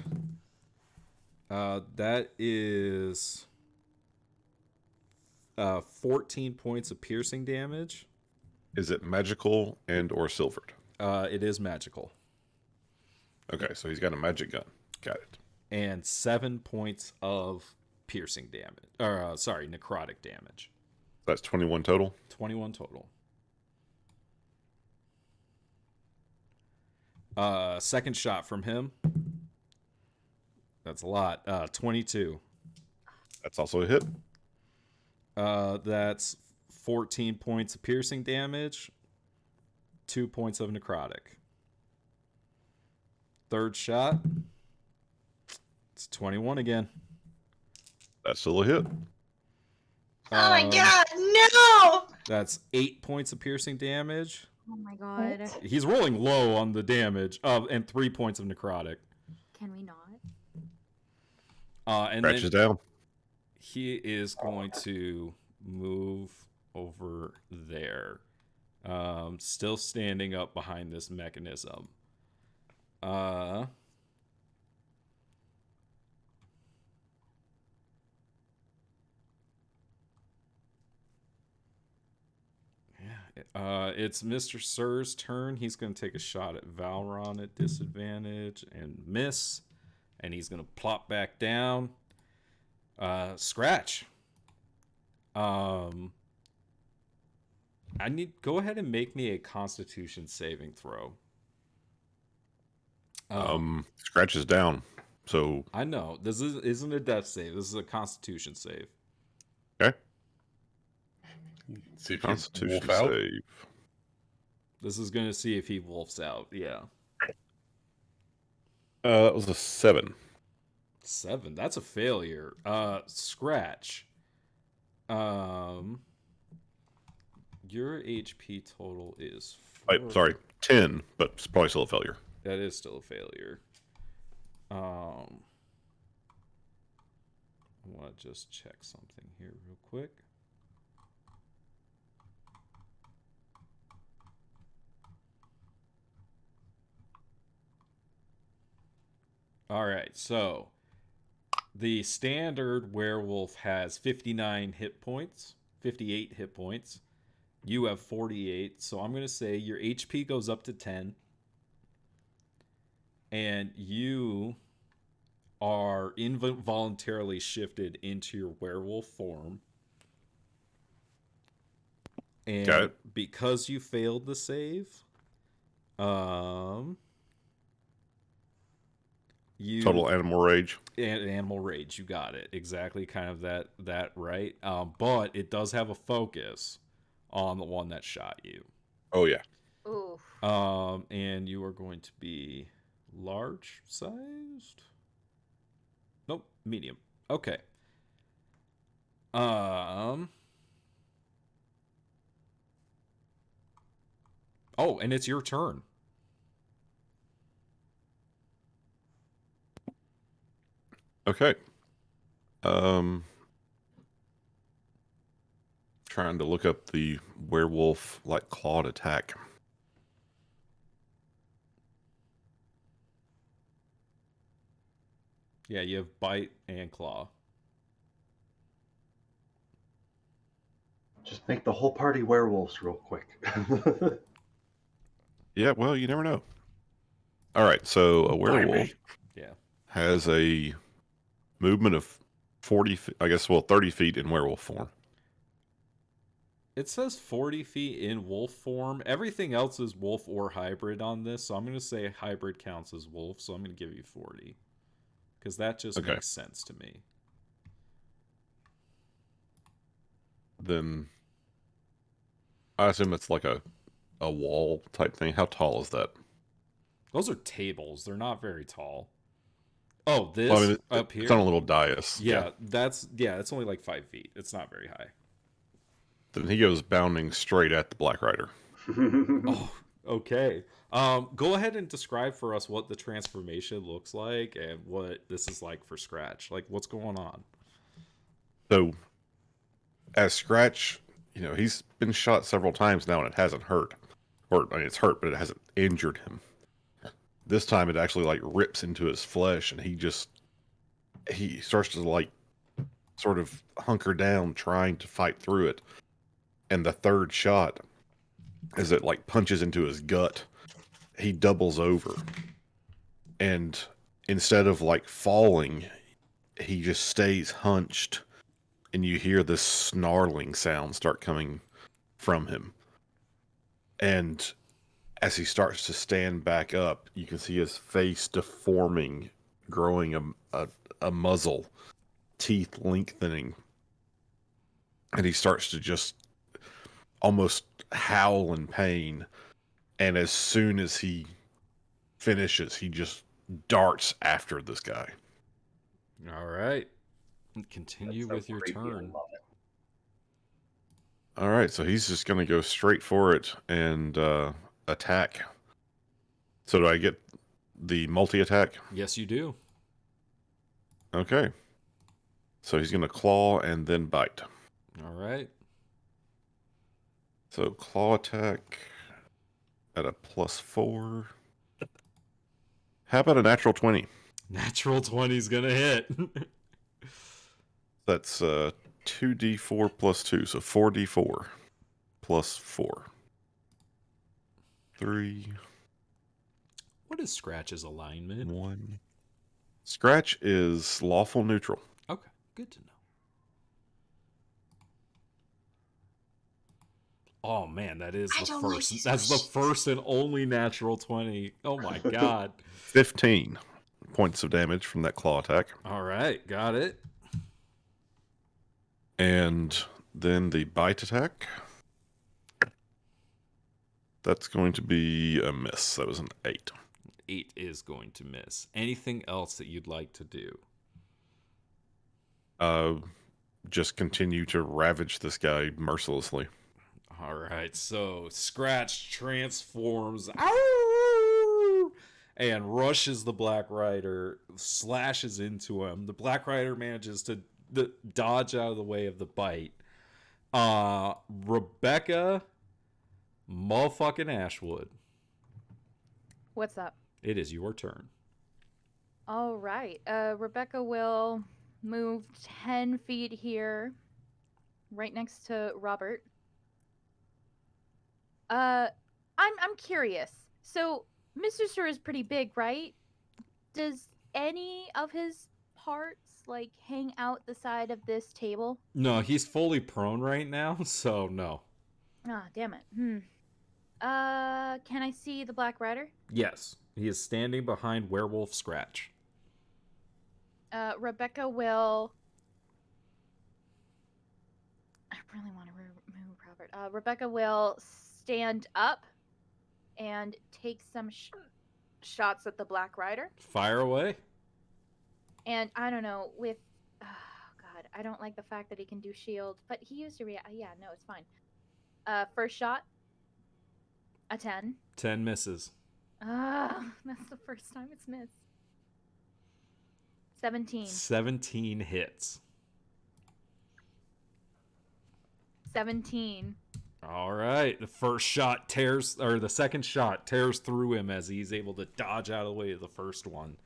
S2: That is 14 points of piercing damage.
S1: Is it magical and or silvered?
S2: It is magical.
S1: Okay, so he's got a magic gun. Got it.
S2: And 7 points of piercing damage. Or, sorry, necrotic damage.
S1: That's 21 total.
S2: 21 total. Second shot from him. That's a lot. 22.
S1: That's also a hit.
S2: That's 14 points of piercing damage. 2 points of necrotic. Third shot. It's 21 again.
S1: That's still a hit.
S6: Oh my
S2: Um,
S6: god, no!
S2: That's 8 points of piercing damage.
S5: Oh my god.
S4: What?
S2: He's rolling low on the damage. And 3 points of necrotic.
S5: Can we not?
S2: And
S1: Scratches
S2: then
S1: down.
S2: he is going to move over there. Still standing up behind this mechanism. It's Mr. Sir's turn. He's going to take a shot at Valron at disadvantage and miss. And he's going to plop back down. Scratch. I need go ahead and make me a Constitution saving throw.
S1: Scratches down. So
S2: I know this isn't a death save. This is a Constitution save.
S1: okay,
S9: See if you
S1: Constitution
S9: wolf out.
S1: save.
S2: This is going to see if he wolfs out. Yeah.
S1: That was a 7.
S2: 7. That's a failure. Scratch. Your HP total is 4.
S1: Wait, sorry, 10, but it's probably still a failure.
S2: That is still a failure. I want to just check something here real quick. All right, so the standard werewolf has 59 hit points, 58 hit points. You have 48, so I'm going to say your HP goes up to 10. And you are involuntarily shifted into your werewolf form. And
S1: Got it.
S2: because you failed the save, you
S1: Total animal rage.
S2: animal rage, you got it. Exactly, kind of that right. But it does have a focus on the one that shot you.
S1: Oh yeah.
S5: Ooh.
S2: And you are going to be large sized? Nope, medium. Okay. Oh, and it's your turn.
S1: Okay. Trying to look up the werewolf like clawed attack.
S2: Yeah, you have bite and claw.
S3: Just make the whole party werewolves real quick.
S1: Yeah, well, you never know. All right, so a werewolf
S2: Yeah.
S1: has a movement of 40, I guess, well, 30 feet in werewolf form.
S2: It says 40 feet in wolf form. Everything else is wolf or hybrid on this, so I'm going to say hybrid counts as wolf, so I'm going to give you 40. Because that just
S1: Okay.
S2: makes sense to me.
S1: Then I assume it's like a wall type thing. How tall is that?
S2: Those are tables. They're not very tall. Oh, this
S1: Well, I mean,
S2: up here?
S1: it's on a little dais.
S2: Yeah, it's only like 5 feet. It's not very high.
S1: Then he goes bounding straight at the Black Rider.
S2: Oh, okay. Go ahead and describe for us what the transformation looks like and what this is like for Scratch. Like, what's going on?
S1: So, as Scratch, he's been shot several times now and it hasn't hurt. Or, I mean, it's hurt, but it hasn't injured him. This time it actually, like, rips into his flesh and he starts to, like, sort of hunker down trying to fight through it. And the third shot, as it, like, punches into his gut, he doubles over. And instead of, like, falling, he just stays hunched. And you hear this snarling sound start coming from him. And as he starts to stand back up, you can see his face deforming, growing a muzzle, teeth lengthening. And he starts to just almost howl in pain. And as soon as he finishes, he just darts after this guy.
S2: All right. Continue
S3: That's
S2: with
S3: so
S2: your
S3: creepy, I
S2: turn.
S3: love it.
S1: All right, so he's just going to go straight for it and attack. So do I get the multi-attack?
S2: Yes, you do.
S1: Okay. So he's going to claw and then bite.
S2: All right.
S1: So claw attack at a +4. How about a natural 20?
S2: Natural 20 is going to hit.
S1: That's 2d4 plus 2, so 4d4 plus 4. 3,
S2: What is Scratch's alignment?
S1: 1. Scratch is lawful neutral.
S2: Okay, good to know. Oh man, that is
S6: I
S2: the
S6: don't like
S2: first.
S6: these
S2: That's the
S6: questions.
S2: first and only natural 20. Oh my god.
S1: 15. points of damage from that claw attack.
S2: All right, got it.
S1: And then the bite attack. That's going to be a miss. That was an 8.
S2: 8 is going to miss. Anything else that you'd like to do?
S1: Just continue to ravage this guy mercilessly.
S2: All right, so Scratch transforms "Ow!" and rushes the Black Rider, slashes into him. The Black Rider manages to dodge out of the way of the bite. Rebecca motherfucking Ashwood,
S5: What's up?
S2: it is your turn.
S5: All right. Rebecca will move 10 feet here, right next to Robert. I'm curious. So, Mr. Sir is pretty big, right? Does any of his parts like hang out the side of this table?
S2: No, he's fully prone right now, so no.
S5: Ah, damn it. Can I see the Black Rider?
S2: Yes, he is standing behind Werewolf Scratch.
S5: Rebecca will. I really want to remove Robert. Rebecca will stand up and take some shots at the Black Rider.
S2: Fire away.
S5: And I don't know, with. Oh, God, I don't like the fact that he can do shield, but he used to react. Yeah, no, it's fine. First shot, a 10.
S2: 10 misses.
S5: That's the first time it's missed. 17.
S2: 17 hits.
S5: 17.
S2: All right. The second shot tears through him as he's able to dodge out of the way of the first one.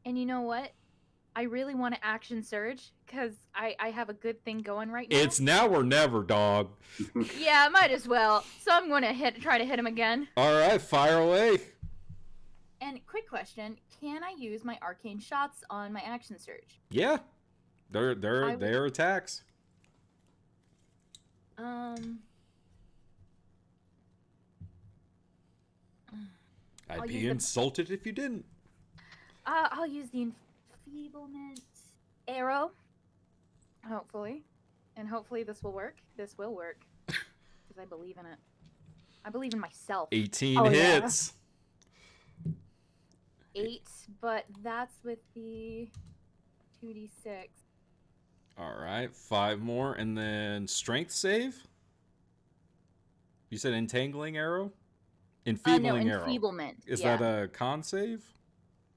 S5: And you know what? I really want to action surge because I have a good thing going right now.
S2: It's now or never, dog.
S5: Yeah, might as well. So I'm going to try to hit him again.
S2: All right, fire away.
S5: And quick question, can I use my arcane shots on my action surge?
S2: Yeah. They're attacks. I'd be insulted if you didn't.
S5: I'll use the enfeeblement arrow. Hopefully. And hopefully this will work. This will work. Because I believe in it. I believe in myself.
S2: 18 hits.
S5: Yeah. 8, but that's with the 2d6.
S2: All right, 5 more, and then strength save. You said entangling arrow? Enfeebling arrow.
S5: Enfeeblement.
S2: Is that a con save?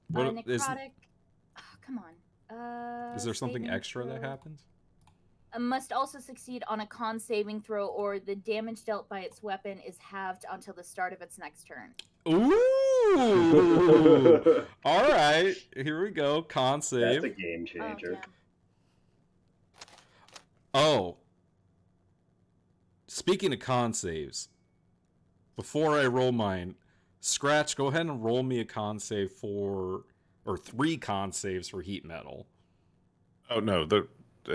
S2: What
S5: necrotic. Come on.
S2: Is there something extra that happens?
S5: Must also succeed on a con saving throw, or the damage dealt by its weapon is halved until the start of its next turn.
S2: Ooh! All right, here we go. Con save.
S3: That's a game changer.
S2: Oh. Speaking of con saves, before I roll mine, Scratch, go ahead and roll me a con save or 3 con saves for heat metal.
S1: Oh, no.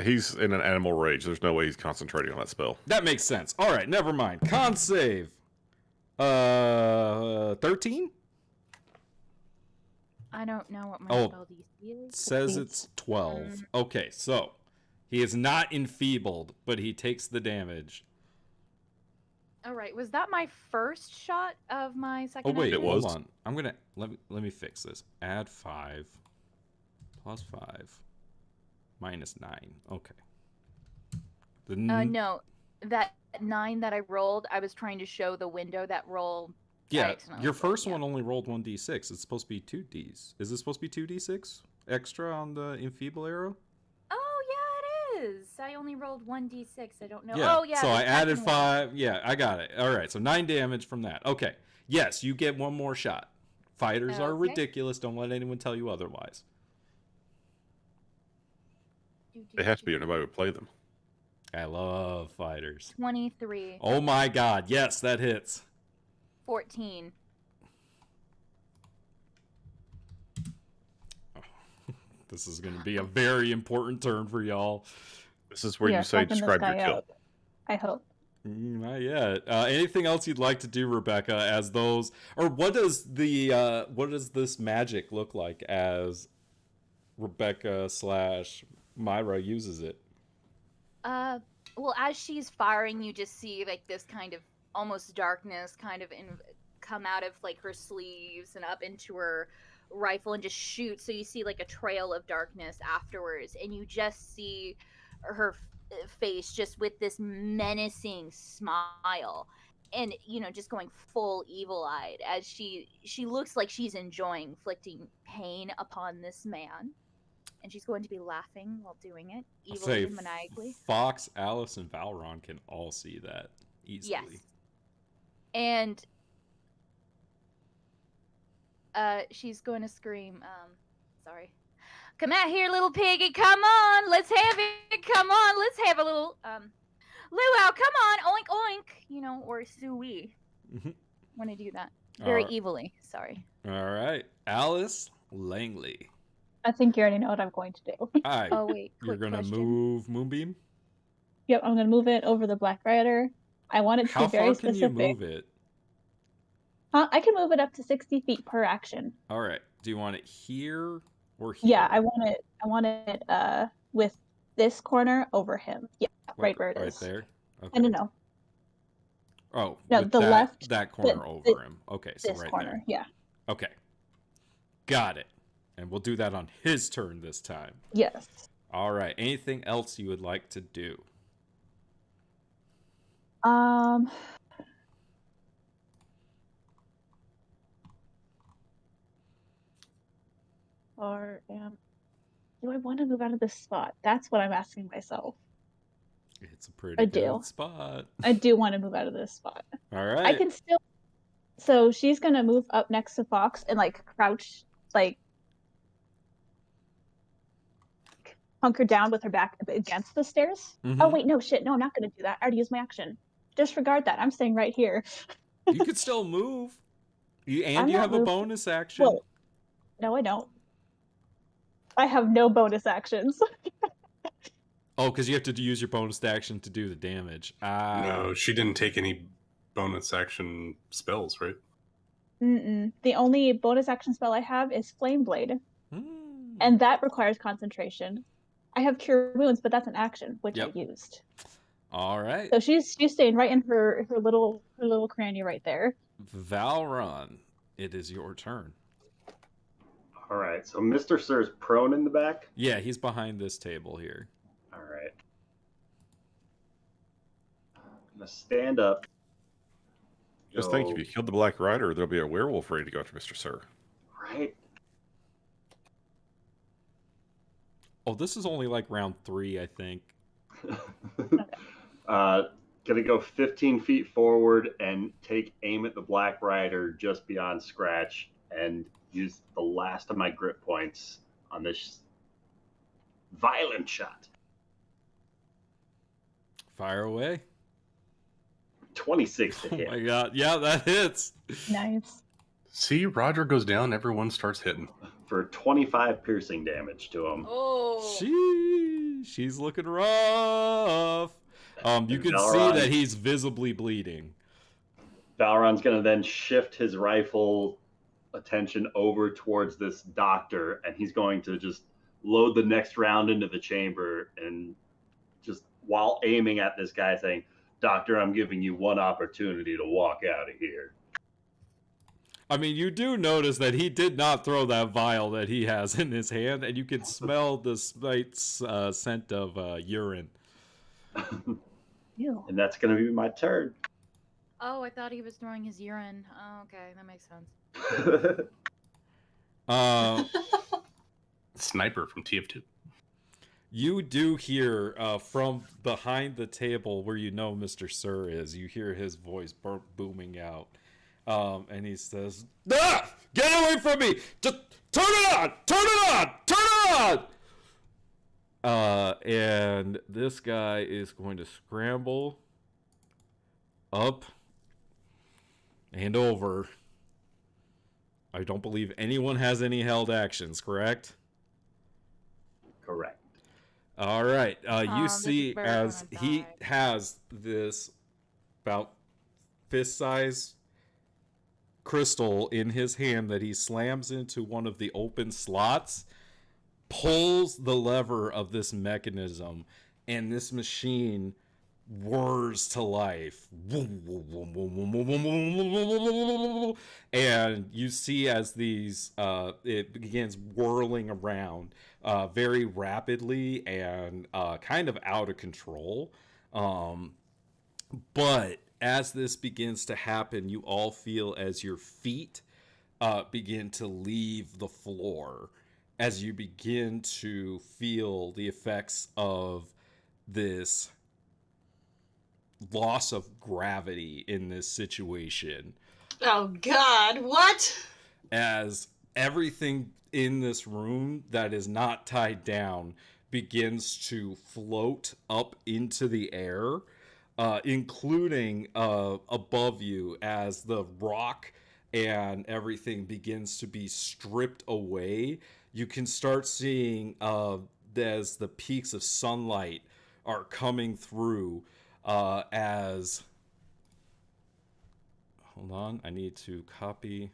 S1: He's in an animal rage. There's no way he's concentrating on that spell.
S2: That makes sense. All right, never mind. Con save. 13?
S5: I don't know what my spell DC is.
S2: Says it's 12. Okay, so he is not enfeebled, but he takes the damage.
S5: All right, was that my first shot of my second?
S2: Oh wait,
S1: it was.
S2: Hold on. I'm gonna let me fix this. Add 5 plus 5 minus 9. Okay.
S5: No, that 9 that I rolled, I was trying to show the window that roll.
S2: Yeah, your first one only rolled 1d6. It's supposed to be 2ds. Is it supposed to be 2d6 extra on the enfeeble arrow?
S5: Oh yeah, it is. I only rolled 1d6. I don't know.
S2: Yeah.
S5: Oh yeah.
S2: So I added 5. Yeah, I got it. All right. So 9 damage from that. Okay. Yes, you get one more shot. Fighters are ridiculous. Don't let anyone tell you otherwise.
S1: They have to be anybody who would play them.
S2: I love fighters.
S5: 23.
S2: Oh my god. Yes, that hits.
S5: 14.
S2: This is going to be a very important turn for y'all.
S1: This is where you say describe your kill.
S4: I hope.
S2: Not yet. Anything else you'd like to do, Rebecca? As those, or what does this magic look like as Rebecca / Myra uses it?
S5: Well, as she's firing, you just see like this kind of almost darkness kind of come out of like her sleeves and up into her rifle and just shoot. So you see like a trail of darkness afterwards, and you just see her face just with this menacing smile, and just going full evil-eyed as she looks like she's enjoying inflicting pain upon this man, and she's going to be laughing while doing it,
S2: I'll
S5: evilly
S2: say
S5: and maniacally.
S2: Fox, Alice, and Valron can all see that easily.
S5: Yes. And she's going to scream, sorry. Come out here, little piggy, come on, let's have it, come on, let's have a little, luau, come on, oink, oink, or suey. Want to do that. Very evilly, sorry.
S2: All right, Alice Langley.
S4: I think you already know what I'm going to do.
S5: Oh, wait,
S2: You're going to
S5: question.
S2: move Moonbeam?
S4: Yep, I'm going to move it over the Black Rider. I want it to be very specific.
S2: How far can you move it?
S4: I can move it up to 60 feet per action.
S2: All right. Do you want it here or here?
S4: Yeah, I want it with this corner over him. Yeah, right where it is.
S2: Right there? Okay.
S4: No.
S2: Oh,
S4: no, the left.
S2: That corner over him. Okay, so
S4: this
S2: right
S4: corner,
S2: there.
S4: Yeah.
S2: Okay. Got it. And we'll do that on his turn this time.
S4: Yes.
S2: All right. Anything else you would like to do?
S4: Do I want to move out of this spot? That's what I'm asking myself.
S2: It's a pretty good spot.
S4: I do want to move out of this spot.
S2: All right.
S4: I can still. So she's gonna move up next to Fox and like crouch, like hunker down with her back against the stairs.
S2: Mm-hmm.
S4: Oh wait, no shit, no, I'm not gonna do that. I already used my action. Disregard that. I'm staying right here.
S2: You could still move. You have a bonus action.
S4: Well, no, I don't. I have no bonus actions.
S2: Oh, because you have to use your bonus action to do the damage.
S9: No, she didn't take any bonus action spells, right?
S4: The only bonus action spell I have is Flame Blade. And that requires concentration. I have Cure Wounds, but that's an action, which I used.
S2: All right.
S4: So she's staying right in her little cranny right there.
S2: Valron, it is your turn.
S3: All right, so Mr. Sir's prone in the back?
S2: Yeah, he's behind this table here.
S3: All right. I'm going to stand up.
S1: Just think, if you killed the Black Rider, there'll be a werewolf ready to go after Mr. Sir.
S3: Right.
S2: Oh, this is only like round 3, I think.
S3: Gonna go 15 feet forward and take aim at the Black Rider just beyond Scratch and use the last of my grip points on this violent shot.
S2: Fire away.
S3: 26 to hit.
S2: Oh my god. Yeah, that hits.
S4: Nice.
S9: See, Roger goes down, everyone starts hitting.
S3: For 25 piercing damage to him.
S5: Oh.
S2: She's looking rough. You can see that he's visibly bleeding.
S3: Valron's going to then shift his rifle attention over towards this doctor, and he's going to just load the next round into the chamber, and just while aiming at this guy saying, "Doctor, I'm giving you one opportunity to walk out of here."
S2: I mean, you do notice that he did not throw that vial that he has in his hand, and you can smell the slight scent of urine.
S4: Ew.
S3: And that's going to be my turn.
S8: Oh, I thought he was throwing his urine. Oh, okay, that makes sense.
S9: Sniper from TF2.
S2: You do hear from behind the table where you know Mr. Sir is, you hear his voice booming out. And he says, "Ah! Get away from me! Just turn it on! Turn it on! Turn it on!" And this guy is going to scramble up and over. I don't believe anyone has any held actions, correct?
S3: Correct.
S2: All right. You see as he has this about fist size crystal in his hand that he slams into one of the open slots, pulls the lever of this mechanism, and this machine whirs to life. And you see as these it begins whirling around very rapidly and kind of out of control. But as this begins to happen, you all feel as your feet begin to leave the floor, as you begin to feel the effects of this loss of gravity in this situation.
S6: Oh God, what?
S2: As everything in this room that is not tied down begins to float up into the air, including above you, as the rock and everything begins to be stripped away. You can start seeing as the peaks of sunlight are coming through, as hold on, I need to copy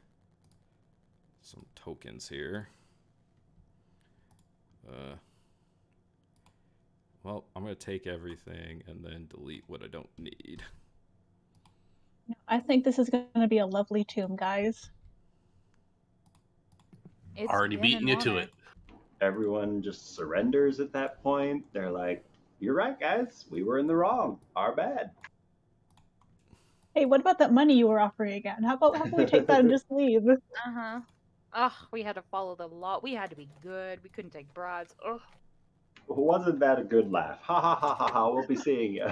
S2: some tokens here. Well, I'm gonna take everything and then delete what I don't need.
S4: I think this is going to be a lovely tomb, guys.
S5: It's
S9: Already
S5: been
S9: beating
S5: an
S9: you to
S5: honor.
S9: it.
S3: Everyone just surrenders at that point. They're like, "You're right, guys. We were in the wrong. Our bad."
S4: Hey, what about that money you were offering again? How about we take that and just leave?
S8: Uh-huh. Ugh, we had to follow the law. We had to be good. We couldn't take bribes. Ugh.
S3: Wasn't that a good laugh? Ha ha ha ha ha. We'll be seeing you.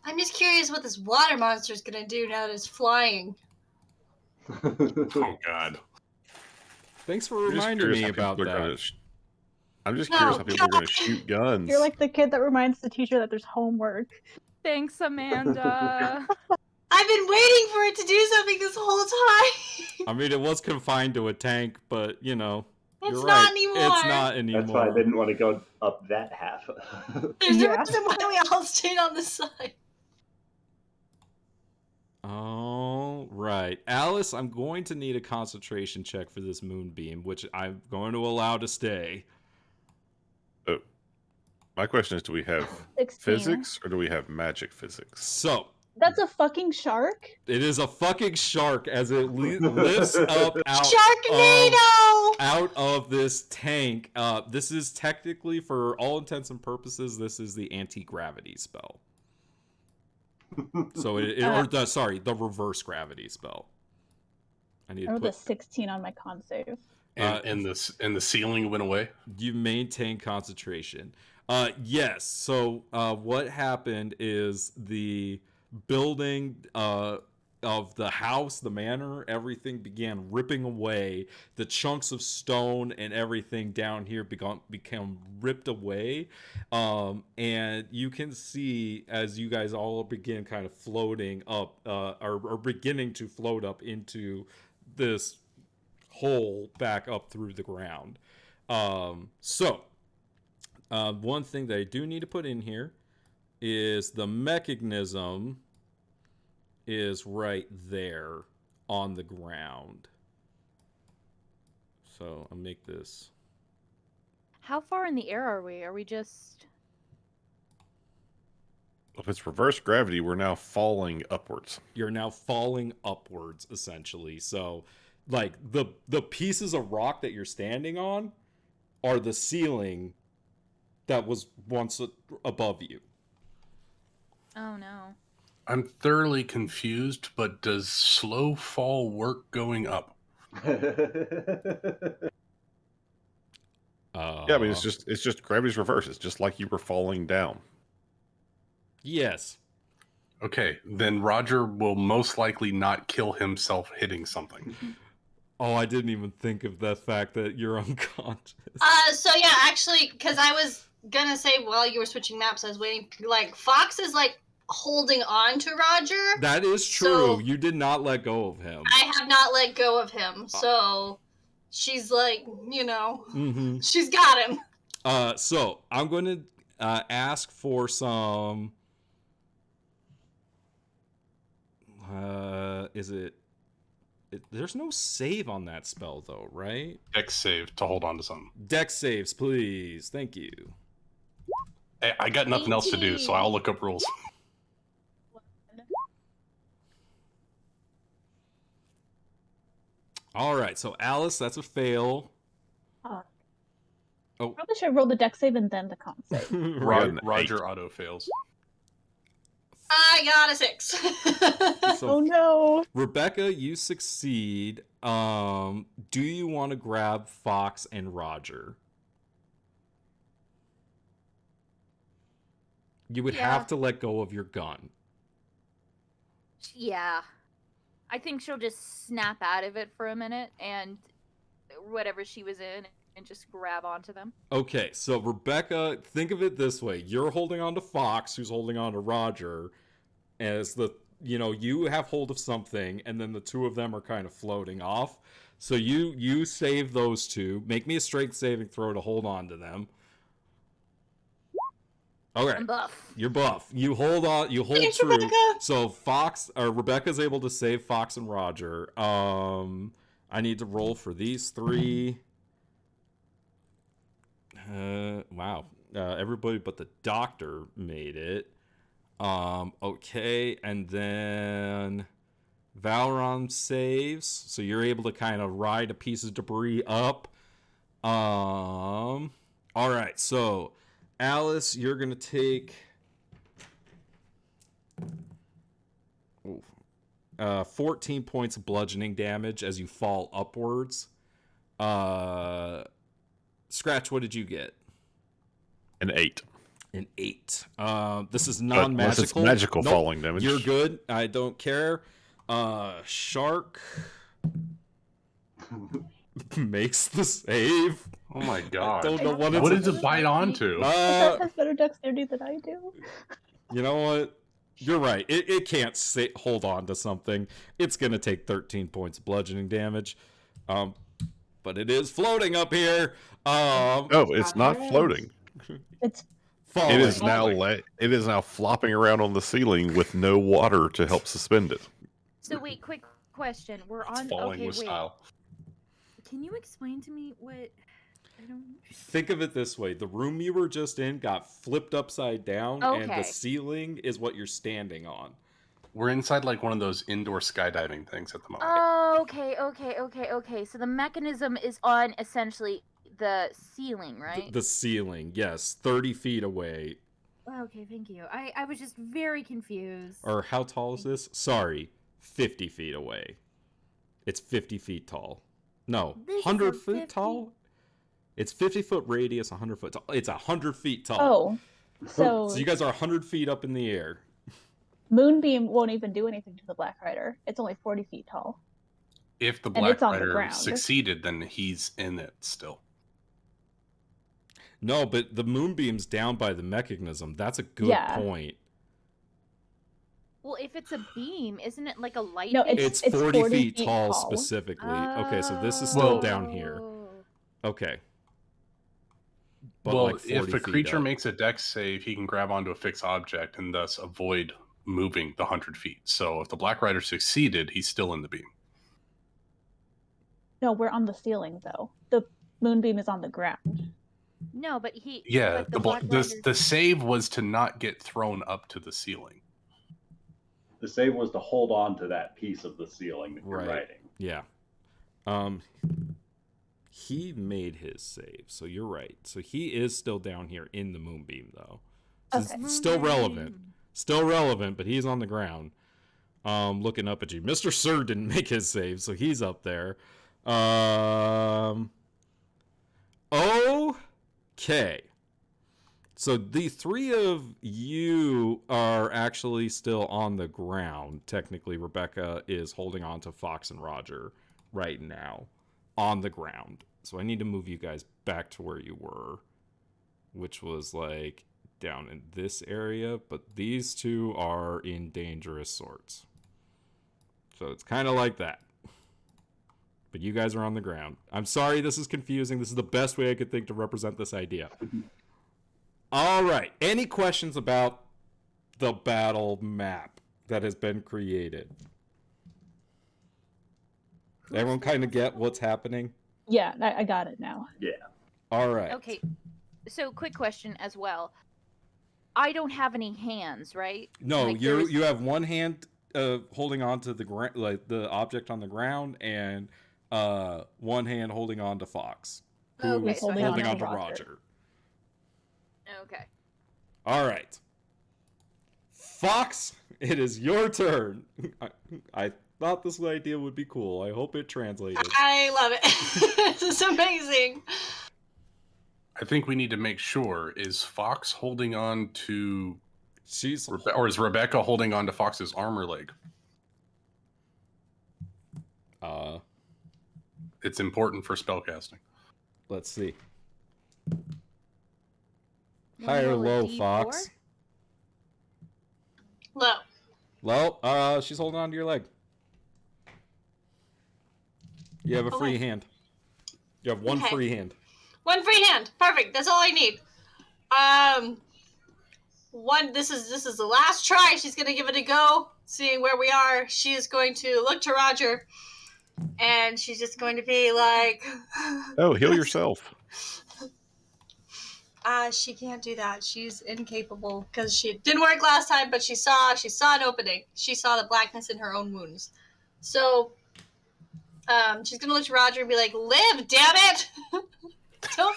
S6: I'm just curious what this water monster is gonna do now that it's flying.
S9: Oh God.
S2: Thanks for
S1: I'm just
S2: reminding
S1: curious
S2: me
S1: how
S2: about
S1: people are gonna
S2: that.
S1: I'm just curious
S6: Oh,
S1: how people are going to
S6: God.
S1: shoot guns.
S4: You're like the kid that reminds the teacher that there's homework.
S8: Thanks, Amanda.
S6: I've been waiting for it to do something this whole time.
S2: I mean, it was confined to a tank, but you know,
S6: It's
S2: you're
S6: not
S2: right.
S6: anymore.
S2: It's not anymore.
S3: That's why I didn't want to go up that half.
S6: There's
S4: Yeah.
S6: a reason why we all stayed on the side.
S2: All right, Alice, I'm going to need a concentration check for this moonbeam, which I'm going to allow to stay.
S1: So, my question is, do we have
S4: 16.
S1: physics or do we have magic physics?
S2: So,
S4: That's a fucking shark?
S2: it is a fucking shark as it lifts up
S6: Sharknado!
S2: out of this tank. This is technically, for all intents and purposes, this is the anti-gravity spell. So the reverse gravity spell. I need
S4: I
S2: to
S4: rolled a
S2: put
S4: 16 on my con save.
S9: And the ceiling went away.
S2: you maintain concentration. Yes. So what happened is the building of the house, the manor, everything began ripping away. The chunks of stone and everything down here become ripped away. And you can see as you guys all begin kind of floating up, or beginning to float up into this hole back up through the ground. One thing that I do need to put in here is the mechanism is right there on the ground. So I'll make this.
S8: How far in the air are we? Are we just...
S1: If it's reverse gravity, we're now falling upwards.
S2: You're now falling upwards, essentially. So, like, the pieces of rock that you're standing on are the ceiling that was once above you.
S8: Oh, no.
S9: I'm thoroughly confused, but does slow fall work going up?
S1: Yeah, I mean it's just gravity's reverse. It's just like you were falling down.
S2: Yes.
S9: Okay, then Roger will most likely not kill himself hitting something.
S2: Oh, I didn't even think of the fact that you're unconscious.
S6: So yeah, actually, because I was gonna say while you were switching maps, I was waiting. Like Fox is like holding on to Roger.
S2: That is true.
S6: So-
S2: You did not let go of him.
S6: I have not let go of him, so she's like,
S2: Mm-hmm.
S6: she's got him.
S2: So I'm going to ask for some. There's no save on that spell though, right?
S9: Dex save to hold on to something.
S2: Dex saves, please. Thank you.
S9: Hey, I got nothing else to do, so I'll look up rules.
S2: All right, so Alice, that's a fail.
S4: Oh. Probably should roll the dex save and then the con save.
S9: Roger auto fails.
S6: I got a 6.
S2: So,
S4: oh no.
S2: Rebecca, you succeed. Do you want to grab Fox and Roger? You would have to let go of your gun.
S5: Yeah. I think she'll just snap out of it for a minute and whatever she was in and just grab onto them.
S2: Okay, so Rebecca, think of it this way. You're holding on to Fox, who's holding on to Roger, as you have hold of something, and then the two of them are kind of floating off. So you save those two. Make me a strength saving throw to hold on to them. Okay.
S5: I'm buff.
S2: You're buff. You hold on. You hold
S6: Thanks,
S2: true.
S6: Rebecca.
S2: So Rebecca's able to save Fox and Roger. I need to roll for these three. Wow. Everybody but the doctor made it. Okay, and then Valron saves, so you're able to kind of ride a piece of debris up. All right, so Alice, you're gonna take 14 points of bludgeoning damage as you fall upwards. Scratch, what did you get?
S1: An 8.
S2: An 8. This is non-magical.
S1: It's magical falling damage.
S2: You're good. I don't care. Shark makes the save.
S9: Oh my god!
S2: I don't know what
S9: does it bite onto?
S4: That has better dexterity than I do.
S2: You know what? You're right. It can't hold on to something. It's gonna take 13 points of bludgeoning damage. But it is floating up here.
S1: No, it's not floating.
S4: It's
S2: falling.
S1: It is now flopping around on the ceiling with no water to help suspend it.
S5: So wait, quick question. We're on.
S9: Falling
S5: Okay,
S9: with
S5: wait.
S9: style.
S5: Can you explain to me what? I don't.
S2: Think of it this way: the room you were just in got flipped upside down, and the ceiling is what you're standing on.
S9: We're inside like one of those indoor skydiving things at the moment.
S5: Oh, okay. So the mechanism is on essentially the ceiling, right?
S2: The ceiling, yes, 30 feet away.
S5: Okay, thank you. I was just very confused.
S2: Or how tall is this? Sorry, 50 feet away. It's 50 feet tall. No,
S5: This is
S2: 100
S5: a
S2: feet
S5: 50
S2: tall? It's 50 foot radius, 100 foot tall. It's 100 feet tall.
S4: Oh,
S2: So you guys are 100 feet up in the air.
S4: Moonbeam won't even do anything to the Black Rider. It's only 40 feet tall.
S9: If the
S4: And
S9: Black
S4: it's on the
S9: Rider
S4: ground.
S9: succeeded, then he's in it still.
S2: No, but the moonbeam's down by the mechanism. That's a good point.
S5: Well, if it's a beam, isn't it like a light?
S4: No,
S5: beam?
S2: It's 40 feet tall specifically. Okay, so this is still down here. Okay. But
S9: well,
S2: like 40
S9: if a
S2: feet
S9: creature
S2: up.
S9: makes a dex save, he can grab onto a fixed object and thus avoid moving the 100 feet. So if the Black Rider succeeded, he's still in the beam.
S4: No, we're on the ceiling though. The moonbeam is on the ground.
S5: No, but he.
S9: Yeah,
S5: but the Black Rider-
S9: the save was to not get thrown up to the ceiling.
S3: The save was to hold on to that piece of the ceiling that you're
S2: Right.
S3: riding.
S2: Yeah. He made his save, so you're right. So he is still down here in the moonbeam, though. So
S4: Okay.
S2: it's still relevant. Still relevant, but he's on the ground. Looking up at you. Mr. Sir didn't make his save, so he's up there. Okay. So the three of you are actually still on the ground. Technically, Rebecca is holding on to Fox and Roger right now on the ground. So I need to move you guys back to where you were, which was like down in this area. But these two are in dangerous sorts. So it's kind of like that. But you guys are on the ground. I'm sorry this is confusing. This is the best way I could think to represent this idea. All right. Any questions about the battle map that has been created? Everyone kind of get what's happening?
S4: Yeah, I got it now.
S3: Yeah.
S2: All right.
S8: Okay, so quick question as well. I don't have any hands, right?
S2: No,
S8: Like, there was-
S2: you have one hand holding on to the like the object on the ground, and one hand holding on to Fox, who's
S8: Okay, so I
S2: holding
S8: have
S2: on to
S4: no-
S2: Roger.
S8: Okay.
S2: All right, Fox, it is your turn. I thought this idea would be cool. I hope it translated.
S6: I love it. This is amazing.
S9: I think we need to make sure, is Fox holding on to
S2: She's
S9: or is Rebecca holding on to Fox's armor leg? It's important for spellcasting.
S2: Let's see.
S8: You
S2: High or
S8: roll a
S2: low,
S8: D4?
S2: Fox?
S6: Low.
S2: Low. She's holding on to your leg. You have a free
S6: Okay.
S2: hand. You have one
S6: Okay.
S2: free hand.
S6: One free hand. Perfect. That's all I need. This is the last try. She's gonna give it a go, seeing where we are. She is going to look to Roger, and she's just going to be like,
S1: Oh, heal yourself.
S6: she can't do that. She's incapable because she didn't work last time, but she saw an opening. She saw the blackness in her own wounds. So, she's gonna look to Roger and be like, "Live, damn it!" Don't.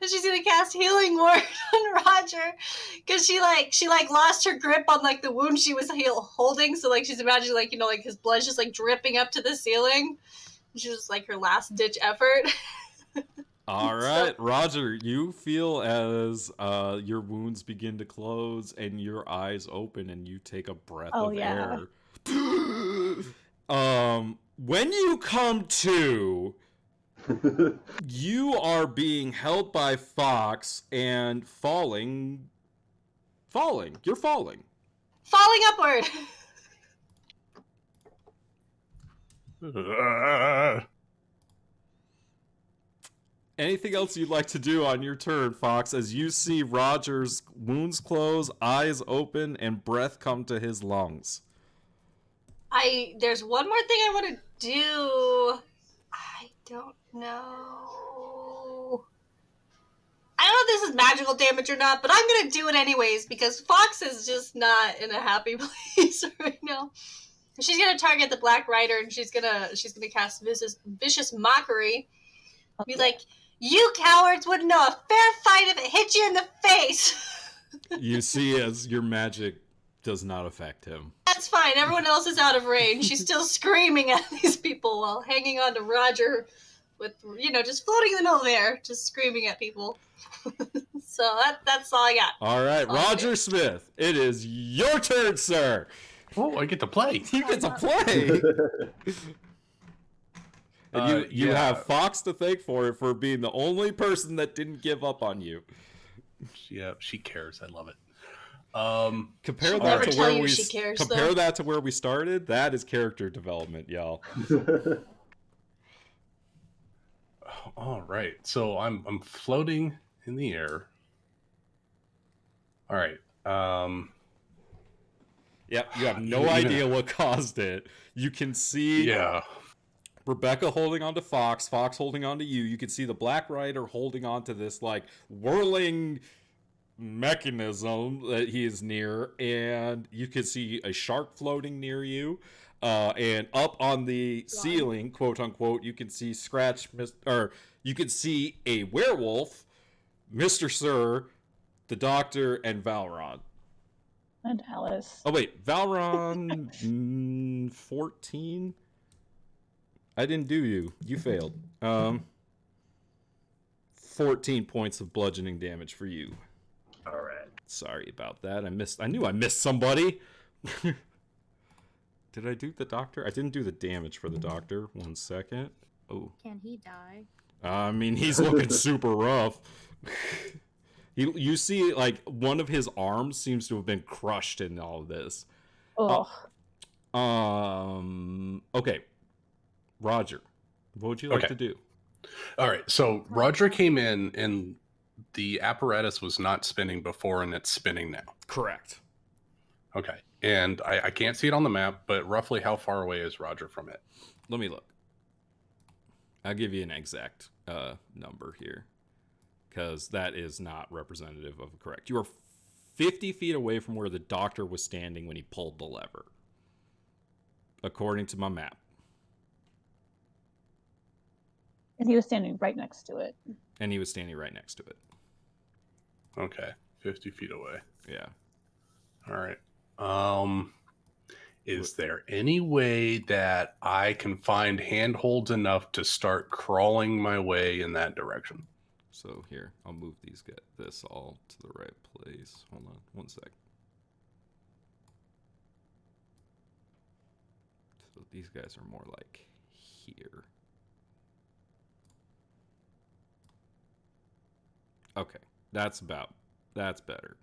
S6: And she's gonna cast Healing Word on Roger because she lost her grip on like the wound she was holding. So like she's imagining like his blood's just like dripping up to the ceiling. Which is like her last ditch effort.
S2: All right, Roger, you feel as your wounds begin to close and your eyes open and you take a breath of
S4: yeah.
S2: air. When you come to, you are being held by Fox and falling. You're falling.
S6: Falling upward.
S2: Anything else you'd like to do on your turn, Fox, as you see Roger's wounds close, eyes open, and breath come to his lungs?
S6: There's one more thing I want to do. I don't know. I don't know if this is magical damage or not, but I'm gonna do it anyways because Fox is just not in a happy place right now. She's gonna target the Black Rider and she's gonna cast vicious mockery. Be like, "You cowards wouldn't know a fair fight if it hit you in the face."
S2: You see as your magic does not affect him.
S6: That's fine. Everyone else is out of range. She's still screaming at these people while hanging on to Roger with, just floating in the middle of the air, just screaming at people. So that's all I got.
S2: All right, Roger Smith, it is your turn, sir.
S9: Oh, I get to play.
S2: You get to play. And you
S9: yeah.
S2: have Fox to thank for being the only person that didn't give up on you.
S9: Yeah, she cares. I love it.
S2: Compare
S6: She'll
S2: that
S6: never
S2: to
S6: tell
S2: where
S6: you
S2: we
S6: she cares,
S2: compare
S6: though.
S2: that to where we started. That is character development, y'all.
S9: All right, so I'm floating in the air. All right.
S2: Yep, you have no
S9: Yeah.
S2: idea what caused it. You can see
S9: Yeah.
S2: Rebecca holding on to Fox, Fox holding on to you. You can see the Black Rider holding on to this like whirling mechanism that he is near, and you can see a shark floating near you. And up on the ceiling, quote unquote, you can see you can see a werewolf, Mr. Sir, the Doctor, and Valron.
S4: And Alice.
S2: Oh wait, Valron 14? I didn't do you. You failed. 14 points of bludgeoning damage for you.
S3: All right.
S2: Sorry about that. I knew I missed somebody. Did I do the Doctor? I didn't do the damage for the Doctor. 1 second. Oh.
S8: Can he die?
S2: I mean, he's looking super rough. You see, like, one of his arms seems to have been crushed in all of this.
S4: Oh,
S2: Okay. Roger, what would you like
S9: Okay.
S2: to do?
S9: All right. So Roger came in and the apparatus was not spinning before and it's spinning now.
S2: Correct.
S9: Okay. And I can't see it on the map, but roughly how far away is Roger from it?
S2: Let me look. I'll give you an exact number here, because that is not representative of correct. You are 50 feet away from where the doctor was standing when he pulled the lever, according to my map.
S4: And he was standing right next to it.
S2: And he was standing right next to it.
S9: Okay. 50 feet away.
S2: Yeah.
S9: All right. Is there any way that I can find handholds enough to start crawling my way in that direction?
S2: So here, I'll move this all to the right place. Hold on one sec. So these guys are more like here. Okay, that's better.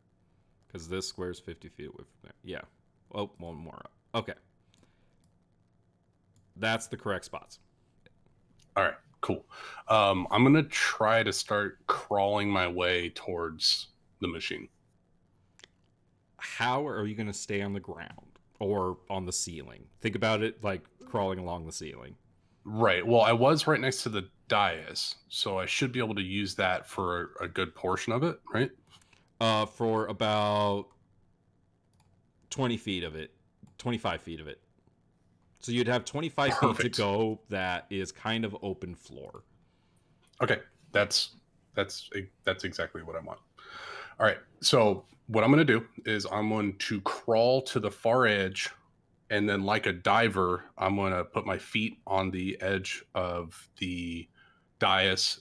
S2: Because this square's 50 feet away from there. Yeah. Oh, one more up. Okay. That's the correct spots.
S9: All right, cool. I'm going to try to start crawling my way towards the machine.
S2: How are you going to stay on the ground or on the ceiling? Think about it like crawling along the ceiling.
S9: Right. Well, I was right next to the dais, so I should be able to use that for a good portion of it, right?
S2: For about 20 feet of it, 25 feet of it. So you'd have 25 feet to go that is kind of open floor.
S9: Okay, that's exactly what I want. All right, so what I'm going to do is I'm going to crawl to the far edge, and then like a diver, I'm going to put my feet on the edge of the dais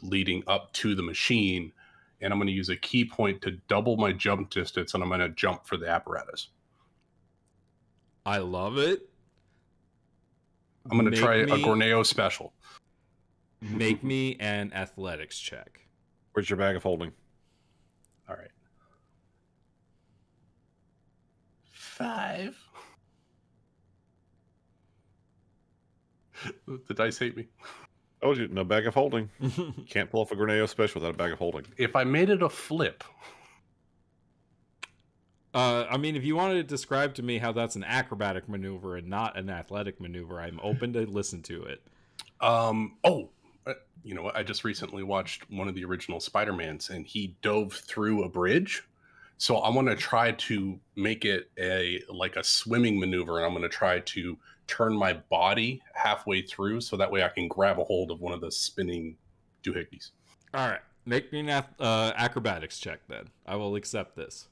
S9: leading up to the machine, and I'm going to use a key point to double my jump distance, and I'm going to jump for the apparatus.
S2: I love it.
S9: I'm going to try a Gorneo special.
S2: Make me an athletics check.
S1: Where's your bag of holding?
S9: All right. 5. The dice hate me.
S1: Oh, no bag of holding. Can't pull off a Gorneo special without a bag of holding.
S9: If I made it a flip.
S2: I mean, if you wanted to describe to me how that's an acrobatic maneuver and not an athletic maneuver, I'm open to listen to it.
S9: You know what? I just recently watched one of the original Spider-Mans, and he dove through a bridge. So I want to try to make it a swimming maneuver, and I'm going to try to turn my body halfway through, so that way I can grab a hold of one of the spinning doohickeys.
S2: All right, make me an acrobatics check then. I will accept this.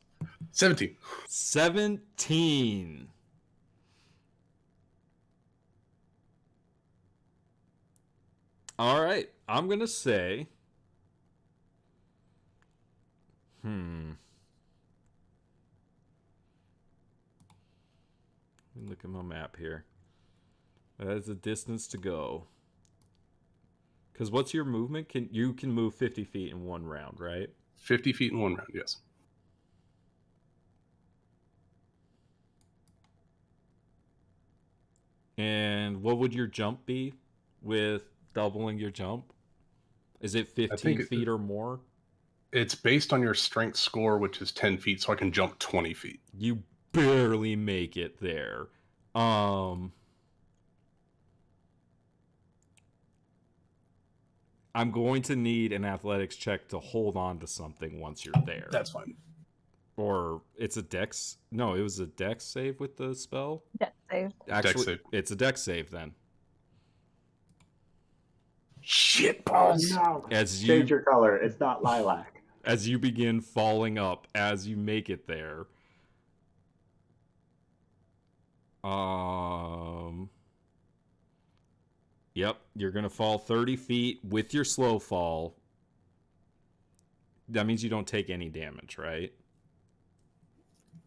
S9: 17.
S2: 17. All right, I'm gonna say. Let me look at my map here. That is a distance to go. Because what's your movement? You can move 50 feet in one round, right?
S9: 50 feet in one round, yes.
S2: And what would your jump be with doubling your jump? Is it 15 feet or more?
S9: It's based on your strength score, which is 10 feet, so I can jump 20 feet.
S2: You barely make it there. I'm going to need an athletics check to hold on to something once you're there.
S9: That's fine.
S2: Or it's a dex. No, it was a dex save with the spell.
S4: Dex save.
S2: Actually,
S9: dex save.
S2: It's a dex save then.
S9: Shit balls.
S10: Oh no! Change your color. It's not lilac.
S2: As you begin falling up, as you make it there. Yep, you're gonna fall 30 feet with your slow fall. That means you don't take any damage, right?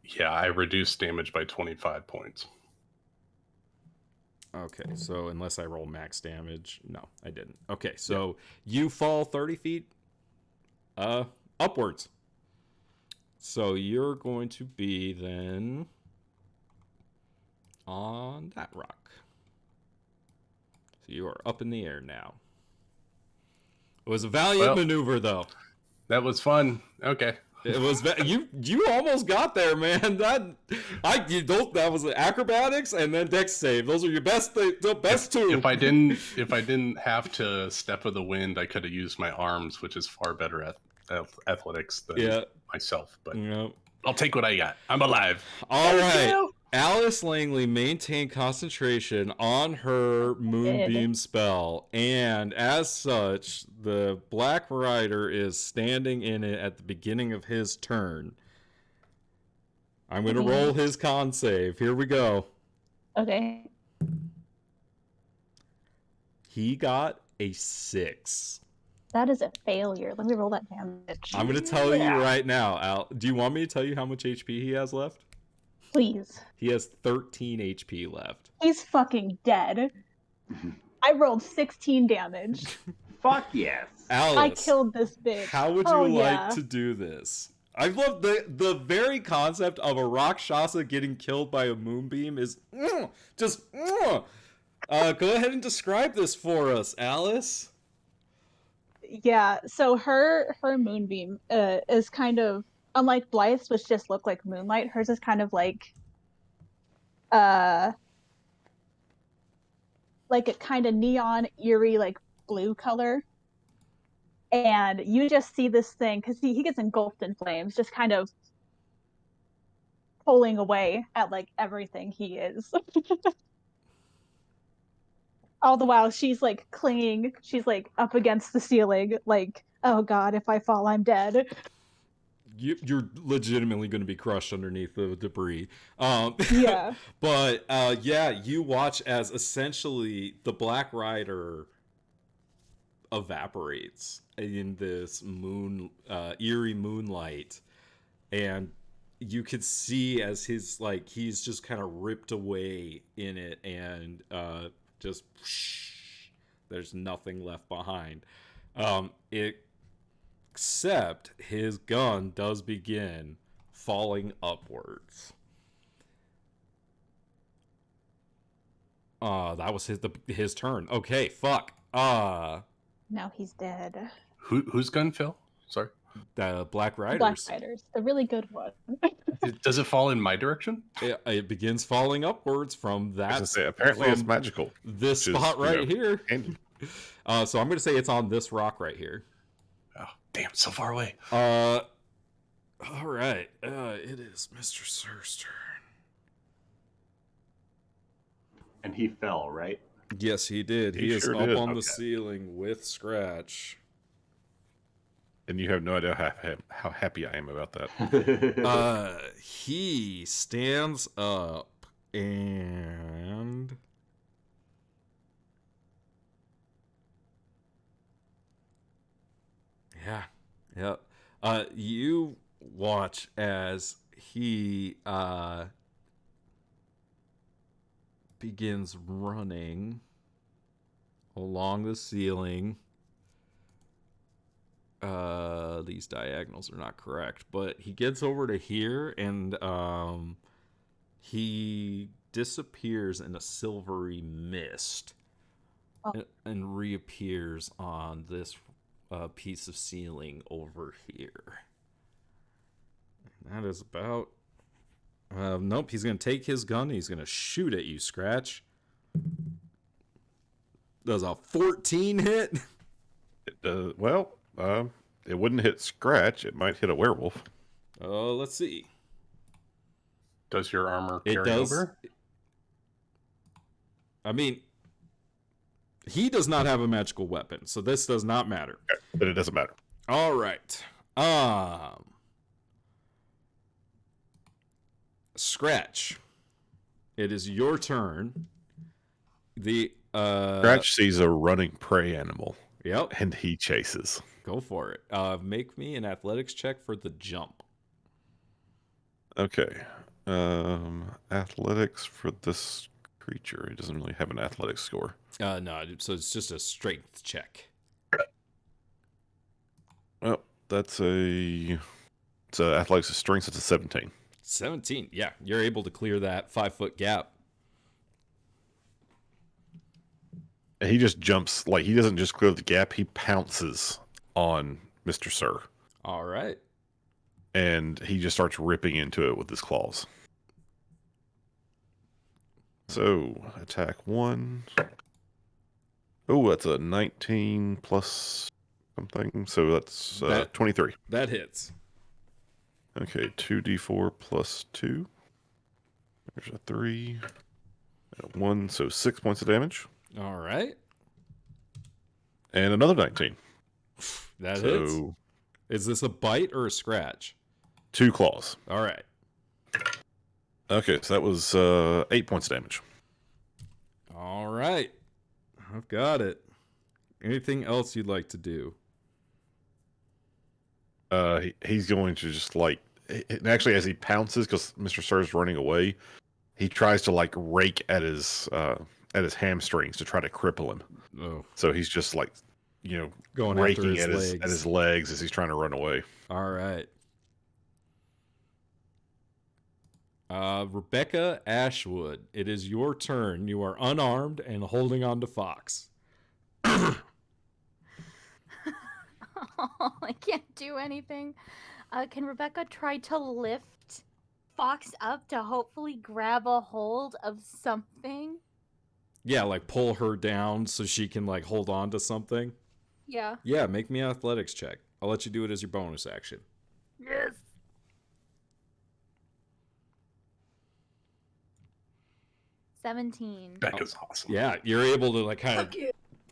S9: Yeah, I reduced damage by 25 points.
S2: Okay, so unless I roll max damage, no, I didn't. Okay, so you fall 30 feet upwards. So you're going to be then on that rock. So you are up in the air now. was a valiant maneuver, though.
S9: That was fun. Okay.
S2: It was you almost got there, man. That was acrobatics and then dex save. Those are your best two.
S9: If I didn't have to step of the wind, I could have used my arms, which is far better at athletics than myself. But I'll take what I got. I'm alive.
S2: All right. Alice Langley maintained concentration on her moonbeam spell, and as such, the Black Rider is standing in it at the beginning of his turn. I'm going to roll his con save. Here we go.
S4: Okay.
S2: He got a 6.
S4: That is a failure. Let me roll that damage.
S2: I'm going to tell you right now, Al. Do you want me to tell you how much HP he has left?
S4: Please.
S2: He has 13 HP left.
S4: He's fucking dead. I rolled 16 damage.
S10: Fuck yes.
S2: Alice,
S4: I killed this bitch.
S2: How would you like to do this? I love the very concept of a Rakshasa getting killed by a moonbeam is just go ahead and describe this for us, Alice.
S4: Yeah, so her moonbeam is kind of, unlike Blythe's, which just look like moonlight, hers is kind of like a kind of neon, eerie, like blue color. And you just see this thing, because he gets engulfed in flames, just kind of pulling away at like everything he is. All the while she's like clinging, she's like up against the ceiling, like, oh god, if I fall, I'm dead.
S2: You're legitimately going to be crushed underneath the debris.
S4: Yeah.
S2: But you watch as essentially the Black Rider evaporates in this eerie moonlight, and you could see as he's just kind of ripped away in it, and just there's nothing left behind. Except his gun does begin falling upwards. That was his turn. Okay, fuck.
S4: Now he's dead.
S9: Whose gun fell? Sorry.
S2: The Black Riders.
S4: Black Riders, the really good one.
S9: Does it fall in my direction?
S2: It begins falling upwards from that.
S1: Apparently, it's magical.
S2: This spot right here. So I'm going to say it's on this rock right here.
S9: Oh, damn! So far away.
S2: All right. It is Mr. Sir's turn.
S10: And he fell, right?
S2: Yes, he did. He is
S1: sure
S2: up
S1: did.
S2: on the ceiling with Scratch.
S1: And you have no idea how happy I am about that.
S2: He stands up and you watch as he begins running along the ceiling. These diagonals are not correct, but he gets over to here and he disappears in a silvery mist and reappears on this piece of ceiling over here. And that is about nope, he's gonna take his gun and he's gonna shoot at you, Scratch. Does a 14 hit?
S1: It wouldn't hit Scratch. It might hit a werewolf.
S2: Let's see.
S9: Does your armor carry over?
S2: I mean, he does not have a magical weapon, so this does not matter.
S1: Okay, but it doesn't matter.
S2: All right. Scratch. It is your turn.
S1: Scratch sees a running prey animal.
S2: Yep.
S1: And he chases.
S2: Go for it. Make me an athletics check for the jump.
S1: Okay. Athletics for this creature. He doesn't really have an athletics score.
S2: No, so it's just a strength check.
S1: Well, it's athletics strength. It's a 17.
S2: 17. Yeah, you're able to clear that 5-foot gap.
S1: And he just jumps, like, he doesn't just clear the gap, he pounces on Mr. Sir.
S2: All right.
S1: And he just starts ripping into it with his claws. So, attack 1. Oh, that's a 19 plus something. So that's 23.
S2: That hits.
S1: Okay, 2d4 plus 2. There's a 3. And a 1, so 6 points of damage.
S2: All right.
S1: And another 19.
S2: That hits. Is this a bite or a scratch?
S1: 2 claws.
S2: All right.
S1: Okay, so that was 8 points of damage.
S2: All right. I've got it. Anything else you'd like to do?
S1: He's going to just like, and actually as he pounces, because Mr. Sir's running away, he tries to like rake at his hamstrings to try to cripple him.
S2: Oh.
S1: So he's just like,
S2: going
S1: raking
S2: after
S1: at his legs as he's trying to run away.
S2: All right. Rebecca Ashwood, it is your turn. You are unarmed and holding on to Fox.
S5: I can't do anything. Can Rebecca try to lift Fox up to hopefully grab a hold of something?
S2: Yeah, like pull her down so she can like hold on to something.
S5: Yeah.
S2: Yeah, make me an athletics check. I'll let you do it as your bonus action.
S5: Yes. 17.
S9: Becca's awesome.
S2: Yeah, you're able to like kind of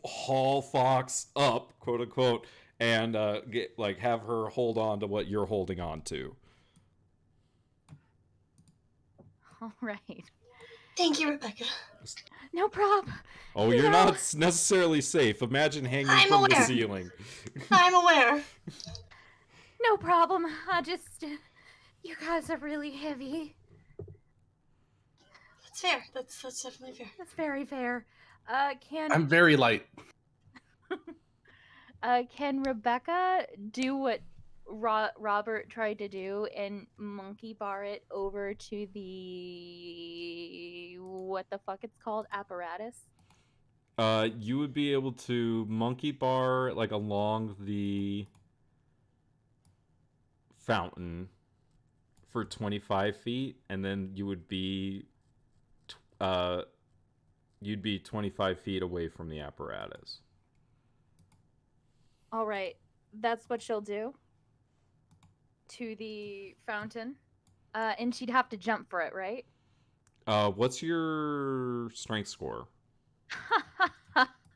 S2: haul Fox up, quote unquote, and get like have her hold on to what you're holding on to.
S5: All right.
S6: Thank you, Rebecca.
S5: No problem.
S2: Oh, you're not necessarily safe. Imagine hanging from the ceiling.
S6: I'm aware.
S5: No problem. You guys are really heavy.
S6: That's fair. That's definitely fair.
S5: That's very fair.
S9: I'm very light.
S5: Can Rebecca do what Robert tried to do and monkey bar it over to the what the fuck it's called apparatus?
S2: You would be able to monkey bar like along the fountain for 25 feet, and then you would be you'd be 25 feet away from the apparatus.
S5: All right, that's what she'll do to the fountain, and she'd have to jump for it, right?
S2: What's your strength score?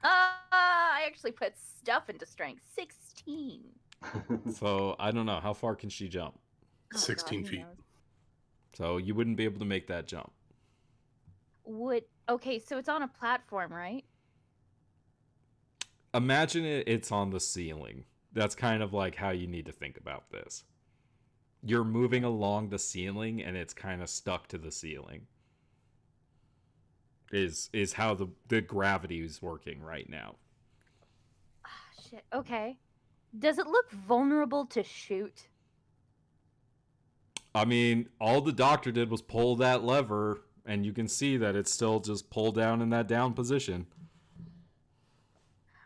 S5: I actually put stuff into strength. 16.
S2: So I don't know, how far can she jump?
S9: 16 feet.
S5: Knows?
S2: So you wouldn't be able to make that jump.
S5: Okay, so it's on a platform, right?
S2: Imagine it's on the ceiling. That's kind of like how you need to think about this. You're moving along the ceiling and it's kind of stuck to the ceiling. Is how the gravity is working right now.
S5: Ah, shit. Okay. Does it look vulnerable to shoot?
S2: I mean, all the doctor did was pull that lever, and you can see that it's still just pulled down in that down position.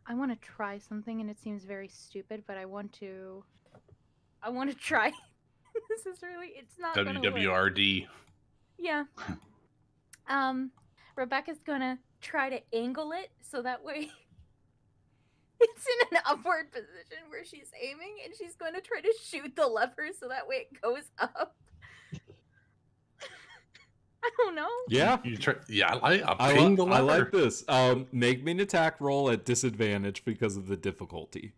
S5: I want to try something, and it seems very stupid, but I want to try. This is really, it's not gonna work.
S9: WWRD.
S5: Yeah. Rebecca's gonna try to angle it so that way it's in an upward position where she's aiming, and she's going to try to shoot the lever so that way it goes up. I don't know.
S2: Yeah.
S9: You try. Yeah, I ping the lever.
S2: I like this. Make me an attack roll at disadvantage because of the difficulty.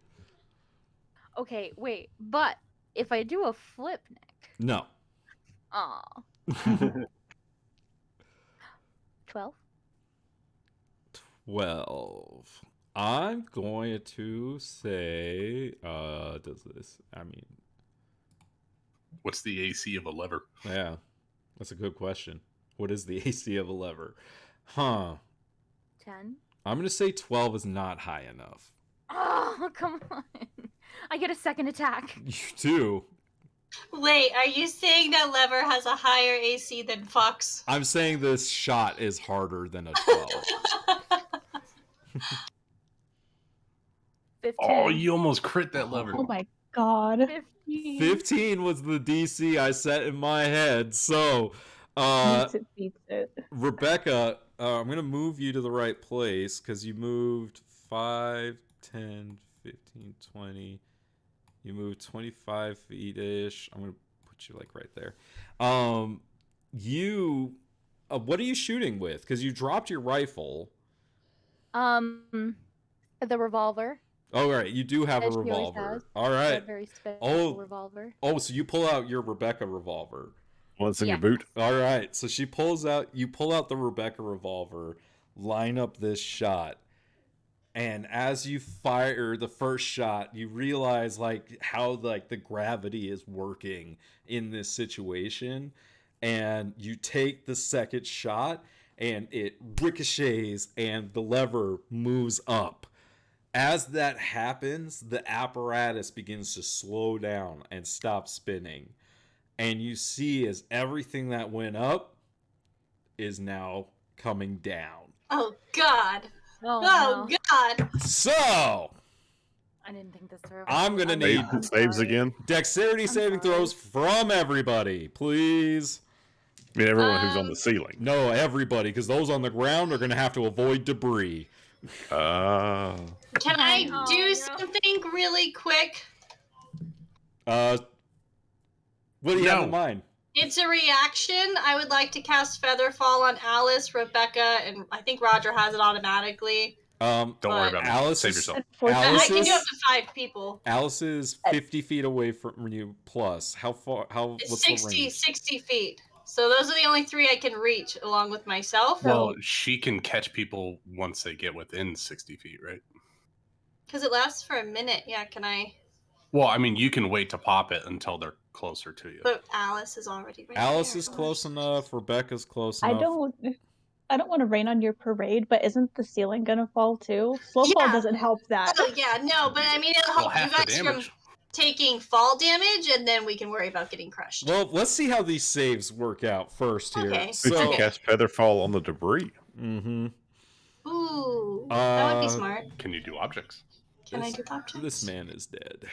S5: Okay, wait, but if I do a flip, Nick.
S2: No.
S5: Aw. 12?
S2: 12. I'm going to say, does this, I mean...
S9: What's the AC of a lever?
S2: Yeah, that's a good question. What is the AC of a lever? Huh.
S5: 10?
S2: I'm going to say 12 is not high enough.
S5: Oh, come on. I get a second attack.
S2: You do.
S6: Wait, are you saying that lever has a higher AC than Fox?
S2: I'm saying this shot is harder than a 12.
S8: 15.
S9: Oh, you almost crit that lever.
S4: Oh my god.
S8: 15.
S2: 15 was the DC I set in my head. So,
S4: Beats it.
S2: Rebecca, I'm going to move you to the right place because you moved 5, 10, 15, 20. You moved 25 feet-ish. I'm going to put you like right there. What are you shooting with? Because you dropped your rifle.
S8: The revolver.
S2: Oh, right. You do have a
S8: As she always
S2: revolver.
S8: has.
S2: All
S8: That
S2: right.
S8: very special
S2: Oh.
S8: revolver.
S2: Oh, so you pull out your Rebecca revolver.
S1: One's in
S8: Yeah.
S1: your boot.
S2: All right. So you pull out the Rebecca revolver, line up this shot. And as you fire the first shot, you realize how the gravity is working in this situation. And you take the second shot and it ricochets and the lever moves up. As that happens, the apparatus begins to slow down and stop spinning. And you see as everything that went up is now coming down.
S6: Oh God.
S8: Oh,
S6: Oh
S8: no.
S6: God.
S2: So,
S8: I didn't think this through.
S2: I'm going to
S8: I'm
S2: need
S8: sorry.
S1: Saves again.
S2: dexterity saving
S8: sorry.
S2: throws from everybody, please.
S1: I mean, everyone who's on the ceiling.
S2: No, everybody, because those on the ground are going to have to avoid debris.
S6: Can I
S8: Oh,
S6: do
S8: no.
S6: something really quick?
S2: What do you have in
S9: No.
S2: mind?
S6: It's a reaction. I would like to cast Featherfall on Alice, Rebecca, and I think Roger has it automatically.
S9: Don't worry
S6: But
S9: about me.
S2: Alice
S9: Save
S2: is-
S9: yourself.
S6: I can do
S2: Alice's-
S6: up to 5 people.
S2: Alice is 50 feet away from you plus. How far?
S6: It's
S2: What's
S6: 60,
S2: the range?
S6: 60 feet. So those are the only 3 I can reach along with myself.
S9: Well, she can catch people once they get within 60 feet, right?
S6: Because it lasts for a minute. Yeah, can I?
S9: Well, I mean, you can wait to pop it until they're closer to you.
S6: But Alice is already right
S2: Alice
S6: there.
S2: is close enough. Rebecca's close
S4: I
S2: enough.
S4: don't want to rain on your parade, but isn't the ceiling gonna fall too? Slowfall
S6: Yeah.
S4: doesn't help that.
S6: Oh, yeah, no, but I mean, it'll
S9: Well,
S6: help you
S9: half the
S6: guys from
S9: damage.
S6: taking fall damage, and then we can worry about getting crushed.
S2: Well, let's see how these saves work out first here.
S6: Okay.
S1: We
S2: So,
S1: can cast Featherfall on the debris.
S2: mm-hmm.
S6: Ooh, that would be smart.
S9: Can you do objects?
S6: Can I do objects?
S2: This man is dead.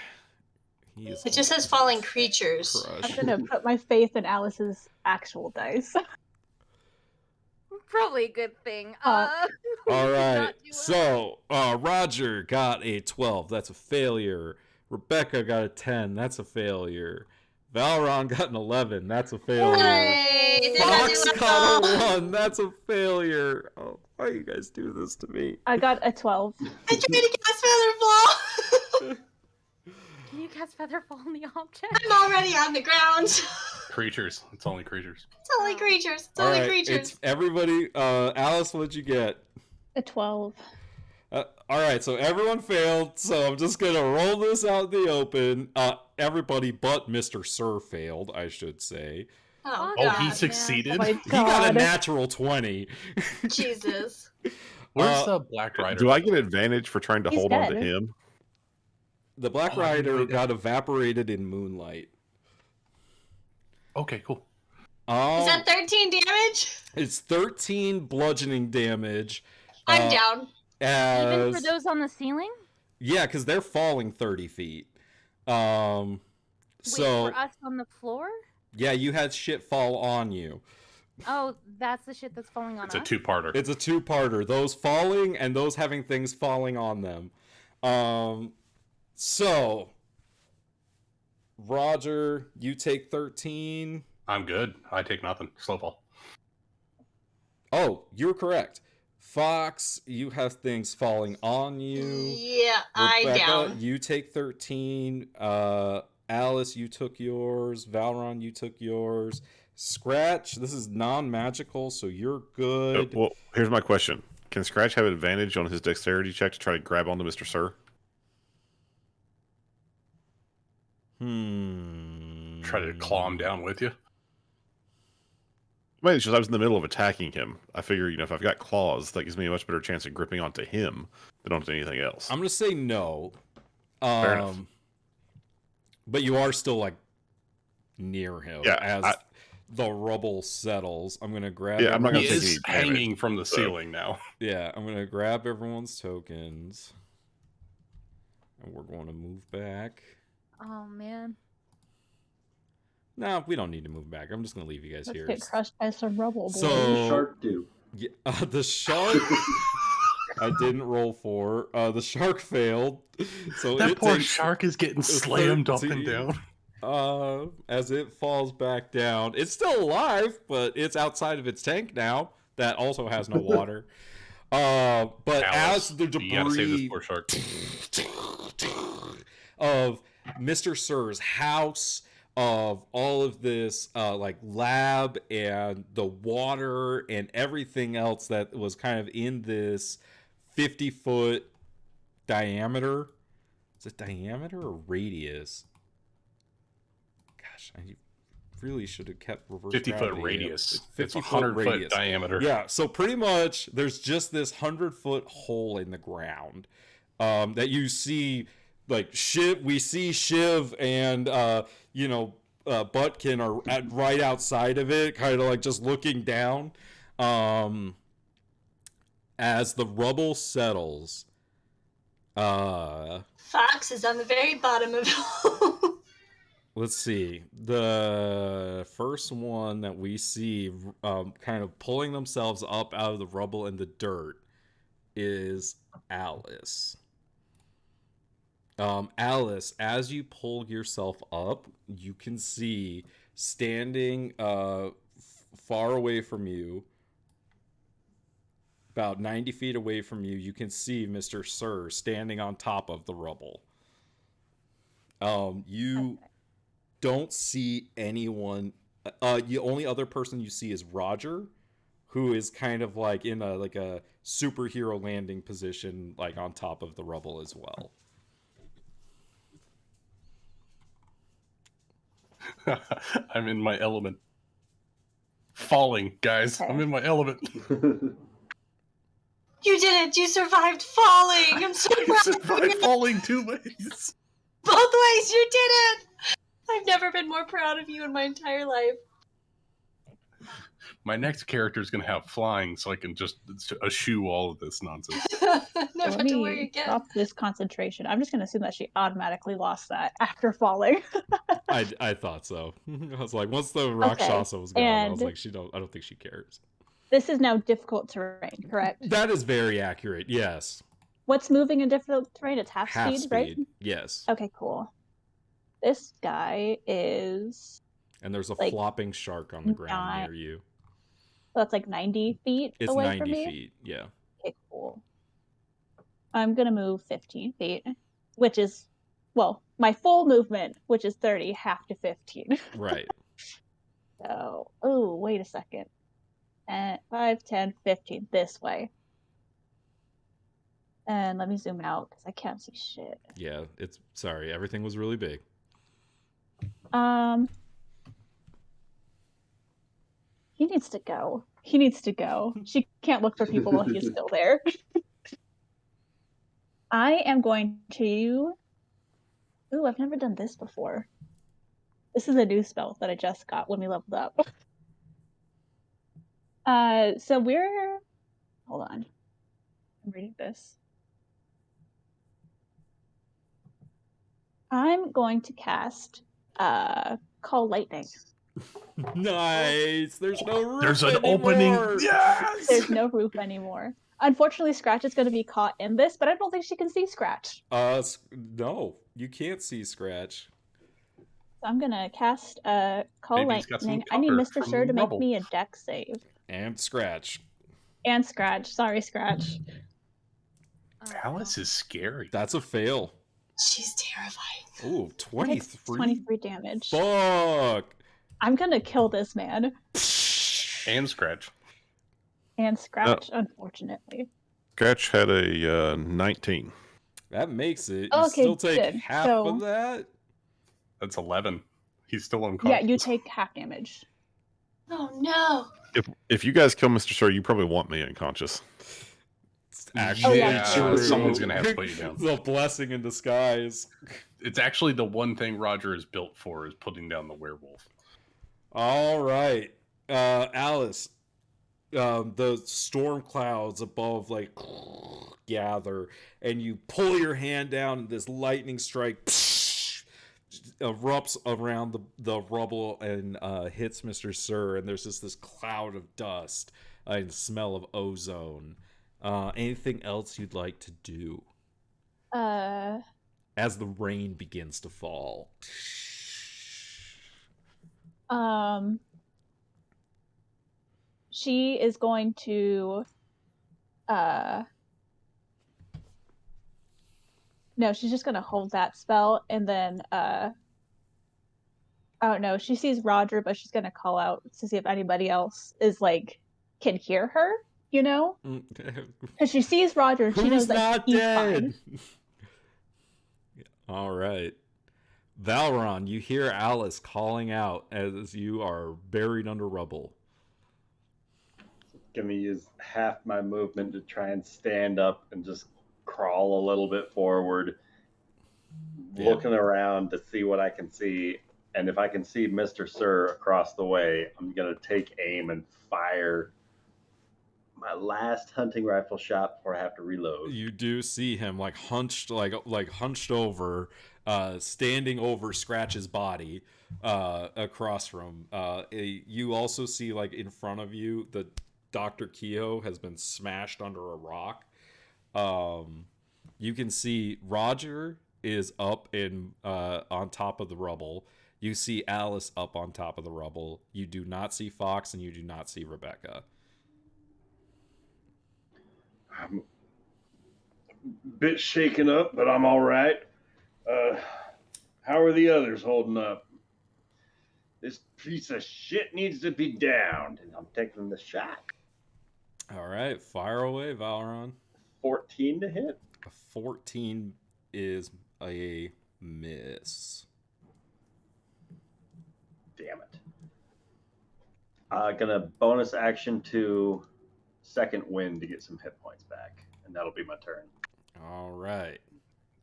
S2: He is
S6: It just says falling creatures.
S2: crushed.
S4: I'm gonna put my faith in Alice's actual dice.
S8: Probably a good thing.
S2: All right.
S8: not do well.
S2: So, Roger got a 12. That's a failure. Rebecca got a 10. That's a failure. Valron got an 11. That's a failure.
S6: Hooray! Did I
S2: Fox
S6: do
S2: got a
S6: well?
S2: 1. That's a failure. Oh, why you guys do this to me?
S4: I got a 12.
S6: I tried to cast Featherfall.
S8: Can you cast Featherfall on the object?
S6: I'm already on the ground.
S9: Creatures. It's only creatures.
S6: It's only creatures. It's
S2: All
S6: only
S2: right,
S6: creatures.
S2: it's everybody. Alice, what'd you get?
S4: A 12.
S2: All right, so everyone failed, so I'm just gonna roll this out in the open. Everybody but Mr. Sir failed, I should say.
S6: Oh,
S9: Oh,
S6: God.
S9: he
S4: Oh
S9: succeeded?
S4: my
S2: He got a
S4: god.
S2: natural 20.
S6: Jesus.
S9: Where's the Black Rider?
S1: Do I get advantage for trying to
S4: He's
S1: hold on to
S4: dead.
S1: him?
S2: The Black
S9: Oh, I didn't know
S2: Rider
S9: he did.
S2: got evaporated in moonlight.
S9: Okay, cool.
S2: Oh,
S6: Is that 13 damage?
S2: it's 13 bludgeoning damage.
S6: I'm down.
S8: Even for
S2: As
S8: those on the ceiling?
S2: yeah, because they're falling 30 feet.
S8: Wait,
S2: So
S8: for us on the floor?
S2: yeah, you had shit fall on you.
S8: Oh, that's the shit that's falling on
S9: It's a
S8: us?
S9: two-parter.
S2: It's a two-parter. Those falling and those having things falling on them. So Roger, you take 13.
S9: I'm good. I take nothing. Slow fall.
S2: Oh, you're correct. Fox, you have things falling on you.
S6: Yeah, I
S2: Rebecca,
S6: down.
S2: you take 13. Alice, you took yours. Valron, you took yours. Scratch, this is non-magical, so you're good.
S1: Well, here's my question: can Scratch have advantage on his dexterity check to try to grab onto Mr. Sir?
S9: Try to claw him down with you.
S1: I mean, it's just I was in the middle of attacking him. I figure, if I've got claws, that gives me a much better chance of gripping onto him than onto anything else.
S2: I'm gonna say no.
S1: Fair enough.
S2: But you are still near him.
S1: Yeah,
S2: the rubble settles, I'm gonna grab.
S1: Yeah, I'm not gonna
S9: He
S1: take
S9: is
S1: any damage,
S9: hanging from the
S1: so.
S9: ceiling now.
S2: Yeah, I'm gonna grab everyone's tokens, and we're going to move back.
S8: Oh man.
S2: No, we don't need to move back. I'm just gonna leave you guys
S4: Let's
S2: here.
S4: get crushed by some rubble, boys.
S3: What did the
S2: So
S3: shark do?
S2: yeah, the shark. I didn't roll for. The shark failed. So
S9: That
S2: it
S9: poor
S2: takes
S9: shark is getting slammed up and
S2: 13.
S9: down.
S2: As it falls back down, it's still alive, but it's outside of its tank now. That also has no water. But
S9: Alice,
S2: as the
S9: you gotta save this
S2: debris
S9: poor shark.
S2: of Mr. Sir's house, of all of this like lab and the water and everything else that was kind of in this 50-foot diameter. Is it diameter or radius? Gosh, I really should have kept reverse
S9: 50-foot
S2: gravity.
S9: radius. It's
S2: 50-foot
S9: 100-foot
S2: radius.
S9: diameter.
S2: Yeah, so pretty much there's just this 100-foot hole in the ground that you see. Like Shiv, we see Shiv and Buttkin are right outside of it, kind of like just looking down. As the rubble settles,
S6: Fox is on the very bottom of it.
S2: let's see. The first one that we see, kind of pulling themselves up out of the rubble and the dirt, is Alice. Alice, as you pull yourself up, you can see standing far away from you, about 90 feet away from you, you can see Mr. Sir standing on top of the rubble. You don't see anyone. The only other person you see is Roger, who is kind of like in a superhero landing position, like on top of the rubble as well.
S9: I'm in my element. Falling, guys.
S4: Okay.
S9: I'm in my element.
S6: You did it! You survived falling! I'm so
S9: I
S6: proud of
S9: survived
S6: you!
S9: falling 2 ways.
S6: Both ways, you did it! I've never been more proud of you in my entire life.
S9: My next character is going to have flying, so I can just eschew all of this nonsense.
S6: Never
S4: Let
S6: to worry
S4: me
S6: again.
S4: drop this concentration. I'm just going to assume that she automatically lost that after falling.
S2: I thought so. I was like, once the Rakshasa was gone, I was
S4: and-
S2: like, I don't think she cares.
S4: This is now difficult terrain, correct?
S2: That is very accurate. Yes.
S4: What's moving in difficult terrain? It's half speed, right?
S2: Yes.
S4: Okay, cool. This guy is...
S2: And there's a
S4: like,
S2: flopping shark on the ground
S4: not-
S2: near you.
S4: So that's like 90 feet
S2: It's
S4: away
S2: 90
S4: from me?
S2: feet. Yeah.
S4: Okay, cool. I'm going to move 15 feet, which is, well, my full movement, which is 30, half to 15.
S2: Right.
S4: So, oh, wait a second. 5, 10, 15, this way. And let me zoom out because I can't see shit.
S2: Yeah. Sorry. Everything was really big.
S4: He needs to go. He needs to go. She can't look for people while he's still there. I am going to... Ooh, I've never done this before. This is a new spell that I just got when we leveled up. So we're... Hold on. I'm reading this. I'm going to cast Call Lightning.
S2: Nice. There's no roof
S9: There's an
S2: anymore.
S9: opening. Yes!
S4: There's no roof anymore. Unfortunately, Scratch is going to be caught in this, but I don't think she can see Scratch.
S2: No, you can't see Scratch.
S4: So I'm going to cast Call
S9: Maybe he's got some
S4: Lightning. I need
S9: cover
S4: Mr.
S9: from
S4: Sir to make
S9: rubble.
S4: me a deck save.
S2: And Scratch.
S4: And Scratch. Sorry, Scratch.
S9: Alice is scary.
S2: That's a fail.
S6: She's terrifying.
S2: Ooh,
S4: That takes
S2: 23?
S4: 23 damage.
S2: Fuck.
S4: I'm going to kill this man.
S9: And Scratch.
S4: And Scratch, unfortunately.
S1: Scratch had a 19.
S2: That makes it. You
S4: Okay,
S2: still take
S4: good.
S2: half
S4: So-
S2: of that?
S9: That's 11. He's still unconscious.
S4: Yeah, you take half damage.
S6: Oh no.
S1: If you guys kill Mr. Sir, you probably want me unconscious.
S2: It's actually
S4: yeah,
S2: true.
S9: someone's gonna have to put you down.
S2: It's a blessing in disguise.
S9: It's actually the one thing Roger is built for is putting down the werewolf.
S2: All right, Alice. The storm clouds above like gather, and you pull your hand down, and this lightning strike erupts around the rubble and hits Mr. Sir, and there's just this cloud of dust and smell of ozone. Anything else you'd like to do as the rain begins to fall?
S4: She is going to no, she's just gonna hold that spell, and then oh no, she sees Roger, but she's gonna call out to see if anybody else is like can hear her, you know? Because she sees Roger and she knows that he's fine.
S2: All right. Valron, you hear Alice calling out as you are buried under rubble.
S3: Gonna use half my movement to try and stand up and just crawl a little bit forward, looking around to see what I can see. And if I can see Mr. Sir across the way, I'm gonna take aim and fire my last hunting rifle shot before I have to reload.
S2: You do see him like hunched over, standing over Scratch's body across from. You also see like in front of you the Dr. Keogh has been smashed under a rock. You can see Roger is up in on top of the rubble. You see Alice up on top of the rubble. You do not see Fox, and you do not see Rebecca.
S3: I'm a bit shaken up, but I'm all right. How are the others holding up? This piece of shit needs to be downed, and I'm taking the shot.
S2: All right, fire away, Valron.
S3: 14 to hit.
S2: A 14 is a miss.
S3: Damn it. Gonna bonus action to second wind to get some hit points back, and that'll be my turn.
S2: All right.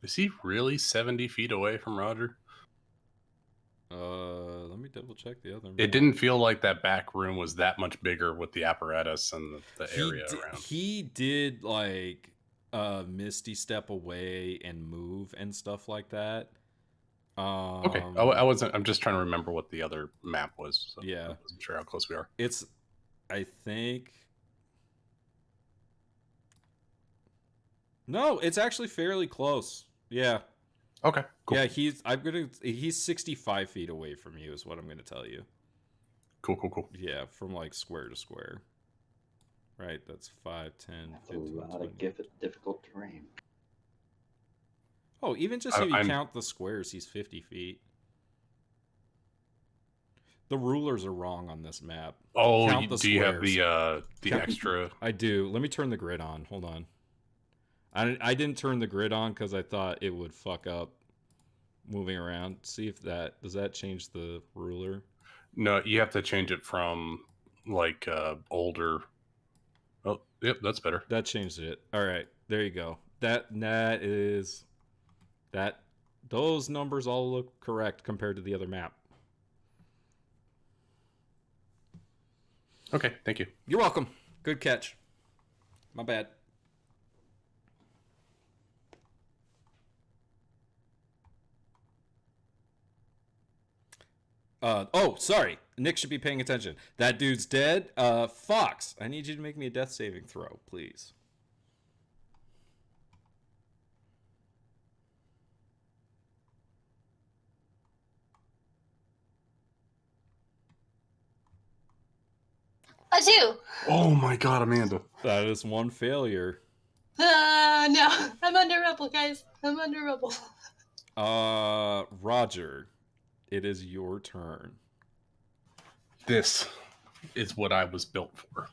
S9: Is he really 70 feet away from Roger?
S2: Let me double check the other.
S9: It didn't feel like that back room was that much bigger with the apparatus and the area around.
S2: He did like misty step away and move and stuff like that.
S9: Okay, I wasn't. I'm just trying to remember what the other map was. So
S2: yeah,
S9: I wasn't sure how close we are.
S2: It's, I think. No, it's actually fairly close. Yeah.
S9: Okay. Cool.
S2: Yeah, he's 65 feet away from you is what I'm gonna tell you.
S9: Cool.
S2: Yeah, from like square to square. Right, that's 5, 10, 15,
S3: a lot of difficult terrain.
S2: Oh, even just if you count the squares, he's 50 feet. The rulers are wrong on this map.
S9: Oh, do you have the extra?
S2: I do. Let me turn the grid on. Hold on. I didn't turn the grid on because I thought it would fuck up moving around. See if does that change the ruler?
S9: No, you have to change it from like older. Oh, yep, that's better.
S2: That changed it. All right, there you go. Those numbers all look correct compared to the other map.
S9: Okay, thank you.
S2: You're welcome. Good catch. My bad. Sorry. Nick should be paying attention. That dude's dead. Fox, I need you to make me a death saving throw, please.
S6: A 2.
S9: Oh my god, Amanda.
S2: That is one failure.
S6: No. I'm under rubble, guys. I'm under rubble.
S2: Roger, it is your turn.
S9: This is what I was built for.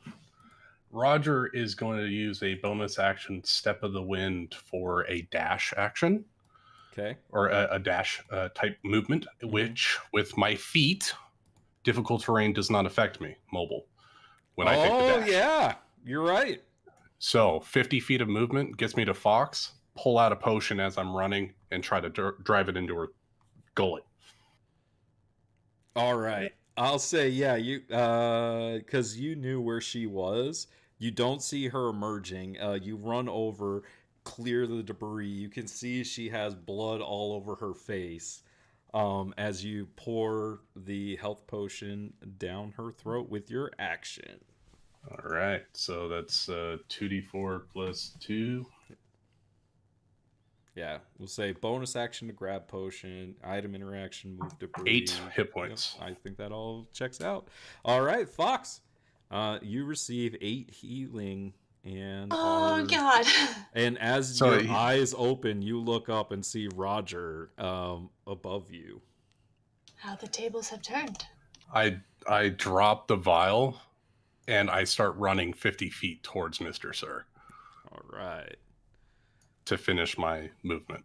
S9: Roger is going to use a bonus action Step of the Wind for a dash action.
S2: Okay.
S9: Or a dash type movement, which with my feet, difficult terrain does not affect me, mobile. When I take the dash.
S2: Oh, yeah. You're right.
S9: So 50 feet of movement gets me to Fox, pull out a potion as I'm running, and try to drive it into her gullet.
S2: All right. I'll say, yeah, because you knew where she was. You don't see her emerging. You run over, clear the debris. You can see she has blood all over her face. As you pour the health potion down her throat with your action.
S9: All right, so that's 2d4 plus 2.
S2: Yeah, we'll say bonus action to grab potion, item interaction, move debris.
S9: 8 hit points.
S2: Yep, I think that all checks out. All right, Fox, you receive 8 healing, and
S6: Oh God.
S2: and as
S9: So
S2: your eyes open, you look up and see Roger above you.
S6: How the tables have turned.
S9: I drop the vial, and I start running 50 feet towards Mr. Sir.
S2: All right.
S9: To finish my movement.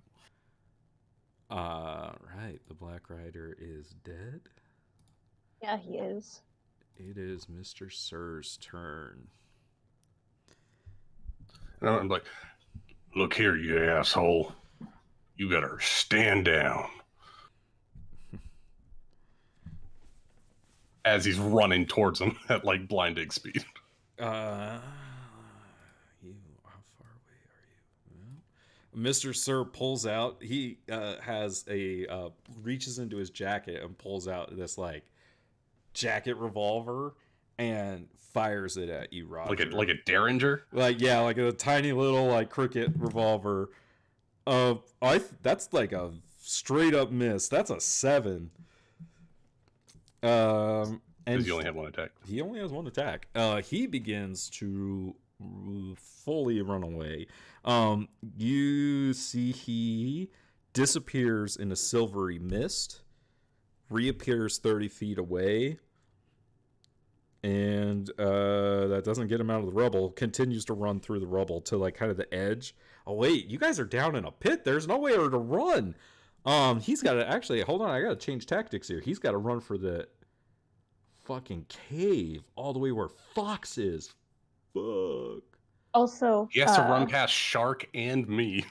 S2: Right. The Black Rider is dead.
S4: Yeah, he is.
S2: It is Mr. Sir's turn.
S9: And I'm like, look here, you asshole. You better stand down. As he's running towards him at like blinding speed.
S2: How far away are you? Well, Mr. Sir pulls out. He has reaches into his jacket and pulls out this like jacket revolver and fires it at you, Roger.
S9: Like a Derringer?
S2: Like a tiny little like cricket revolver. That's like a straight up miss. That's a 7. And
S9: Does he only have one attack?
S2: He only has one attack. He begins to fully run away. You see he disappears in a silvery mist, reappears 30 feet away, and that doesn't get him out of the rubble. Continues to run through the rubble to like kind of the edge. Oh wait, you guys are down in a pit. There's nowhere to run. He's got to actually hold on. I got to change tactics here. He's got to run for the fucking cave all the way where Fox is. Fuck.
S4: Also,
S9: he has to run past Shark and me.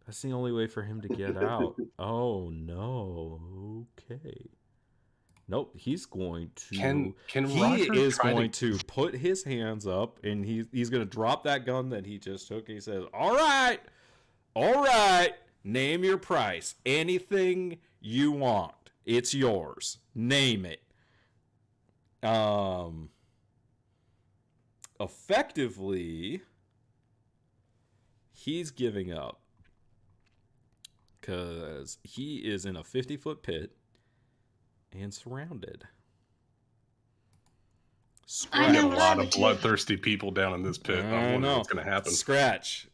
S2: That's the only way for him to get out. Oh no. Okay. Nope. He's going to. He is going to put his hands up, and he's going to drop that gun that he just took. He says, all right. Name your price. Anything you want. It's yours. Name it. Effectively, he's giving up because he is in a 50-foot pit and surrounded.
S6: I know
S9: a lot of bloodthirsty people down in this pit. I don't know what's going to happen.
S2: Scratch.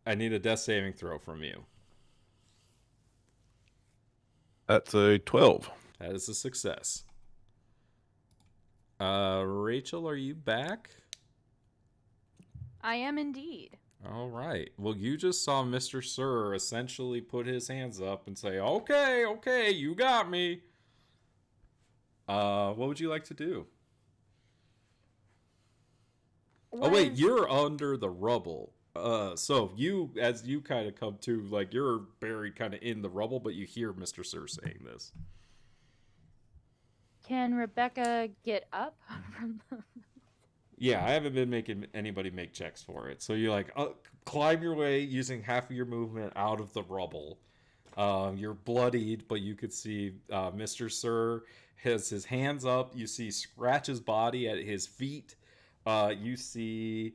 S2: I need a death saving throw from you.
S1: That's a 12.
S2: That is a success. Rachel, are you back?
S5: I am indeed.
S2: All right. Well, you just saw Mr. Sir essentially put his hands up and say, okay, you got me. What would you like to do? Oh, wait, you're under the rubble. So as you kind of come to, like, you're buried kind of in the rubble, but you hear Mr. Sir saying this.
S5: Can Rebecca get up from the...
S2: Yeah, I haven't been making anybody make checks for it. So you're like, climb your way using half of your movement out of the rubble. You're bloodied, but you could see Mr. Sir has his hands up. You see Scratch's body at his feet. You see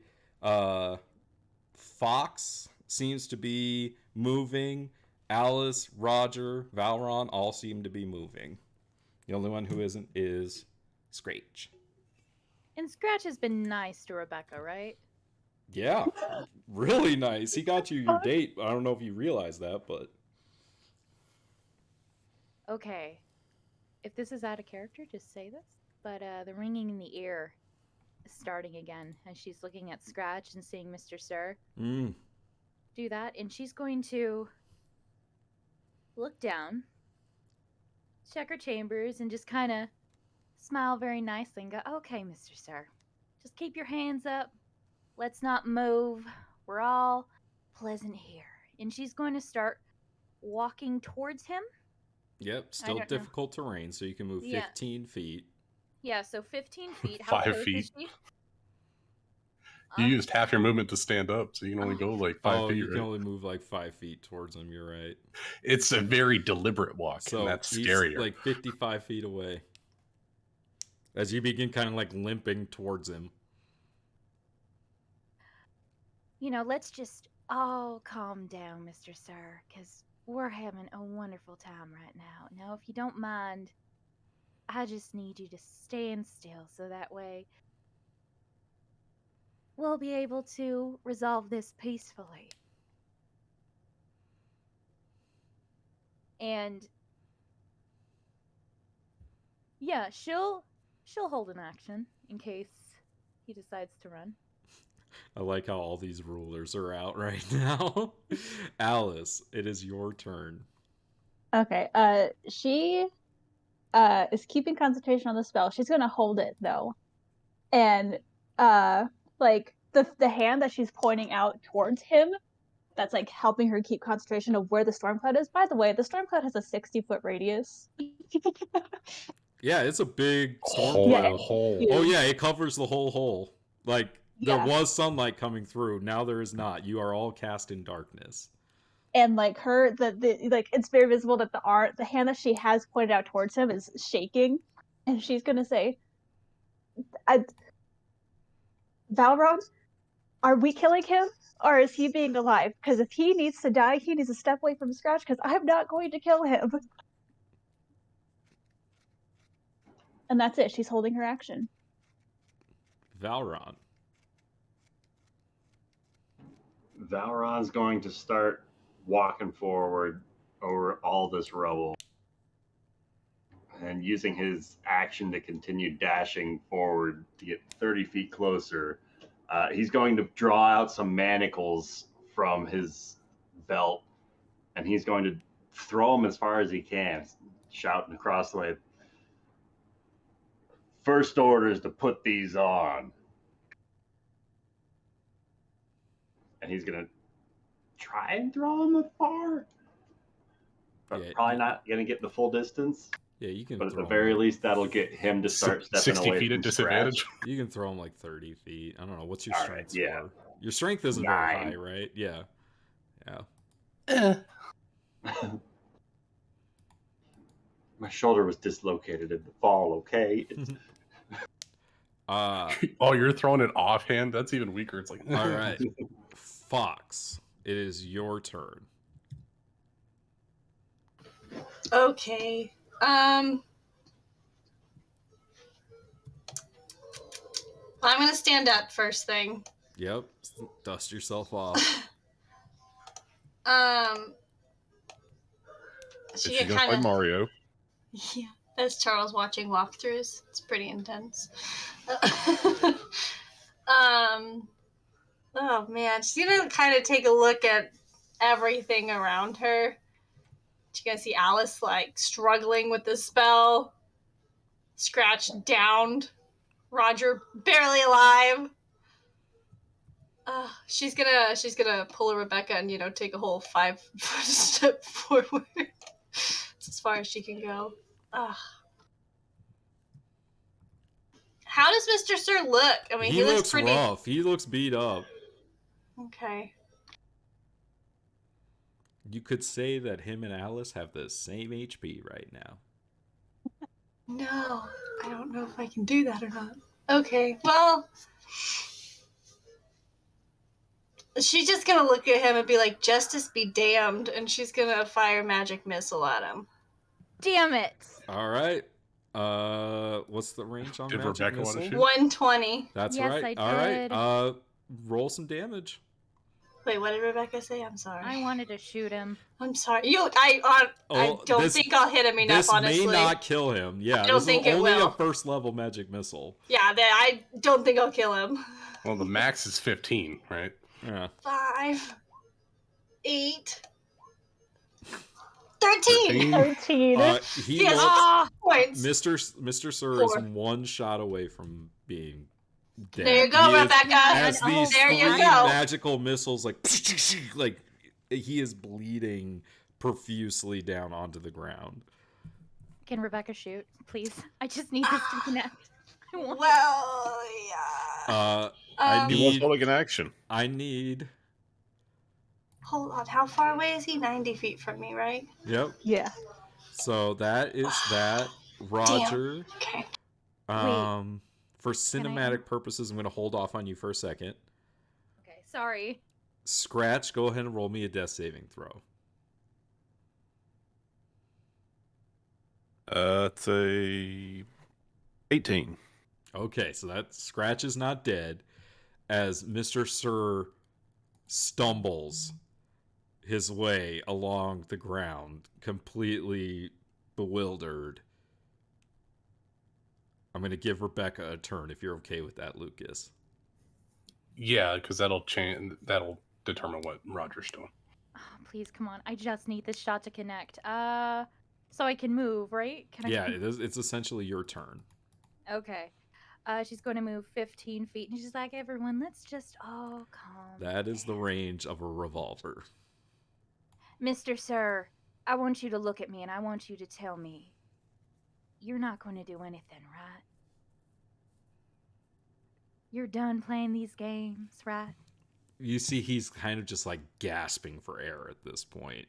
S2: Fox seems to be moving. Alice, Roger, Valron all seem to be moving. The only one who isn't is Scratch.
S5: And Scratch has been nice to Rebecca, right?
S2: Yeah, really nice. He got you your date. I don't know if you realize that, but...
S5: Okay. If this is out of character, just say this. But the ringing in the ear is starting again as she's looking at Scratch and seeing Mr. Sir. Do that, and she's going to look down, check her chambers, and just kind of smile very nicely and go, okay, Mr. Sir, just keep your hands up. Let's not move. We're all pleasant here. And she's going to start walking towards him.
S2: Yep, still difficult terrain, so you can move 15 feet.
S5: Yeah, so 15 feet. How
S9: 5
S5: close
S9: feet.
S5: is she?
S9: You used half your movement to stand up, so you can only go like 5
S2: Oh,
S9: feet,
S2: you
S9: right?
S2: can only move like 5 feet towards him. You're right.
S9: It's a very deliberate walk,
S2: So
S9: and that's
S2: he's
S9: scarier.
S2: like 55 feet away. As you begin kind of like limping towards him.
S5: You know, let's just all calm down, Mr. Sir, because we're having a wonderful time right now. Now, if you don't mind, I just need you to stand still so that way we'll be able to resolve this peacefully. And yeah, she'll hold an action in case he decides to run.
S2: I like how all these rulers are out right now. Alice, it is your turn.
S4: Okay. She is keeping concentration on the spell. She's gonna hold it though, and like the hand that she's pointing out towards him, that's like helping her keep concentration of where the storm cloud is. By the way, the storm cloud has a 60-foot radius.
S2: Yeah, it's a big storm
S9: Whole
S2: cloud.
S9: hole.
S2: Oh yeah, it covers the whole hole. Like there
S4: Yeah.
S2: was sunlight coming through. Now there is not. You are all cast in darkness.
S4: And like her, the like it's very visible that the hand that she has pointed out towards him is shaking, and she's gonna say, Valron, are we killing him? Or is he being alive? Because if he needs to die, he needs to step away from scratch, because I'm not going to kill him. And that's it. She's holding her action.
S2: Valron.
S3: Valron's going to start walking forward over all this rubble and using his action to continue dashing forward to get 30 feet closer. He's going to draw out some manacles from his belt, and he's going to throw them as far as he can, shouting across the way, "First order is to put these on." And he's going to try and throw them afar, but
S2: Yeah,
S3: probably not going to get the full distance.
S2: Yeah, you can.
S3: But at
S2: throw
S3: the very
S2: him,
S3: least, that'll get him to start stepping
S9: 60
S3: away
S9: feet
S3: from
S9: at disadvantage.
S3: scratch.
S2: you can throw him like 30 feet. I don't know. What's your
S3: All
S2: strength
S3: right, yeah.
S2: for? Your strength isn't
S3: 9.
S2: very high, right? Yeah. Yeah.
S3: My shoulder was dislocated in the fall, okay?
S2: Uh,
S9: Oh, you're throwing it offhand? That's even weaker. It's like,
S2: all right. Fox, it is your turn.
S6: Okay. I'm gonna stand up first thing.
S2: Yep. Dust yourself off.
S1: If
S6: She
S1: she's gonna
S6: kind
S1: play
S6: of
S1: Mario,
S6: yeah. That's Charles watching walkthroughs. It's pretty intense. Oh man, she's gonna kind of take a look at everything around her. She's gonna see Alice like struggling with the spell, Scratch downed, Roger barely alive. She's gonna pull a Rebecca and take a whole 5 step forward. It's as far as she can go. How does Mr. Sir look? I mean,
S2: He
S6: looks
S2: looks
S6: pretty
S2: rough. He looks beat up.
S6: Okay.
S2: You could say that him and Alice have the same HP right now.
S6: No, I don't know if I can do that or not. Okay, well, she's just gonna look at him and be like, "Justice be damned," and she's gonna fire magic missile at him.
S5: Damn it!
S2: All right. What's the range on
S9: Did
S2: magic
S9: Rebecca wanna
S2: missile?
S9: shoot?
S6: 120.
S2: That's
S5: Yes,
S2: right.
S5: I
S2: All
S5: did.
S2: right. Roll some damage.
S6: Wait, what did Rebecca say? I'm sorry.
S5: I wanted to shoot him.
S6: I'm sorry. I don't think I'll hit him enough.
S2: This
S6: Honestly,
S2: may not kill him. Yeah,
S6: I don't
S2: this
S6: think
S2: is
S6: it
S2: only
S6: will.
S2: a first level magic missile.
S6: Yeah, I don't think I'll kill him.
S9: well, the max is 15, right?
S2: Yeah.
S6: 5, 8, 13.
S4: 13.
S2: He
S6: Yes.
S2: looks,
S6: Points.
S2: Mr. Sir is 1 shot away from being dead.
S6: There you go,
S2: He is-
S6: Rebecca.
S2: Has
S5: Oh,
S2: these
S6: there you
S2: 3
S6: go.
S2: magical missiles like he is bleeding profusely down onto the ground.
S5: Can Rebecca shoot, please? I just need this to connect.
S6: Well, yeah.
S2: I
S1: He was
S2: need.
S1: holding an action.
S2: I need.
S6: Hold on. How far away is he? 90 feet from me, right?
S2: Yep.
S4: Yeah.
S2: So that is that. Roger.
S6: Okay.
S2: For cinematic purposes, I'm going to hold off on you for a second.
S8: Okay, sorry.
S2: Scratch, go ahead and roll me a death saving throw.
S1: It's a 18.
S2: Okay, so that Scratch is not dead as Mr. Sir stumbles his way along the ground, completely bewildered. I'm going to give Rebecca a turn if you're okay with that, Lucas.
S9: Yeah, because that'll change. That'll determine what Roger's doing.
S8: Oh, please, come on. I just need this shot to connect. So I can move, right? Can I?
S2: Yeah, it's essentially your turn.
S8: Okay. She's going to move 15 feet, and she's like, "Everyone, let's just all calm."
S2: That is the range of a revolver.
S8: Mr. Sir, I want you to look at me, and I want you to tell me, you're not going to do anything, right? You're done playing these games, right?
S2: You see he's kind of just like gasping for air at this point.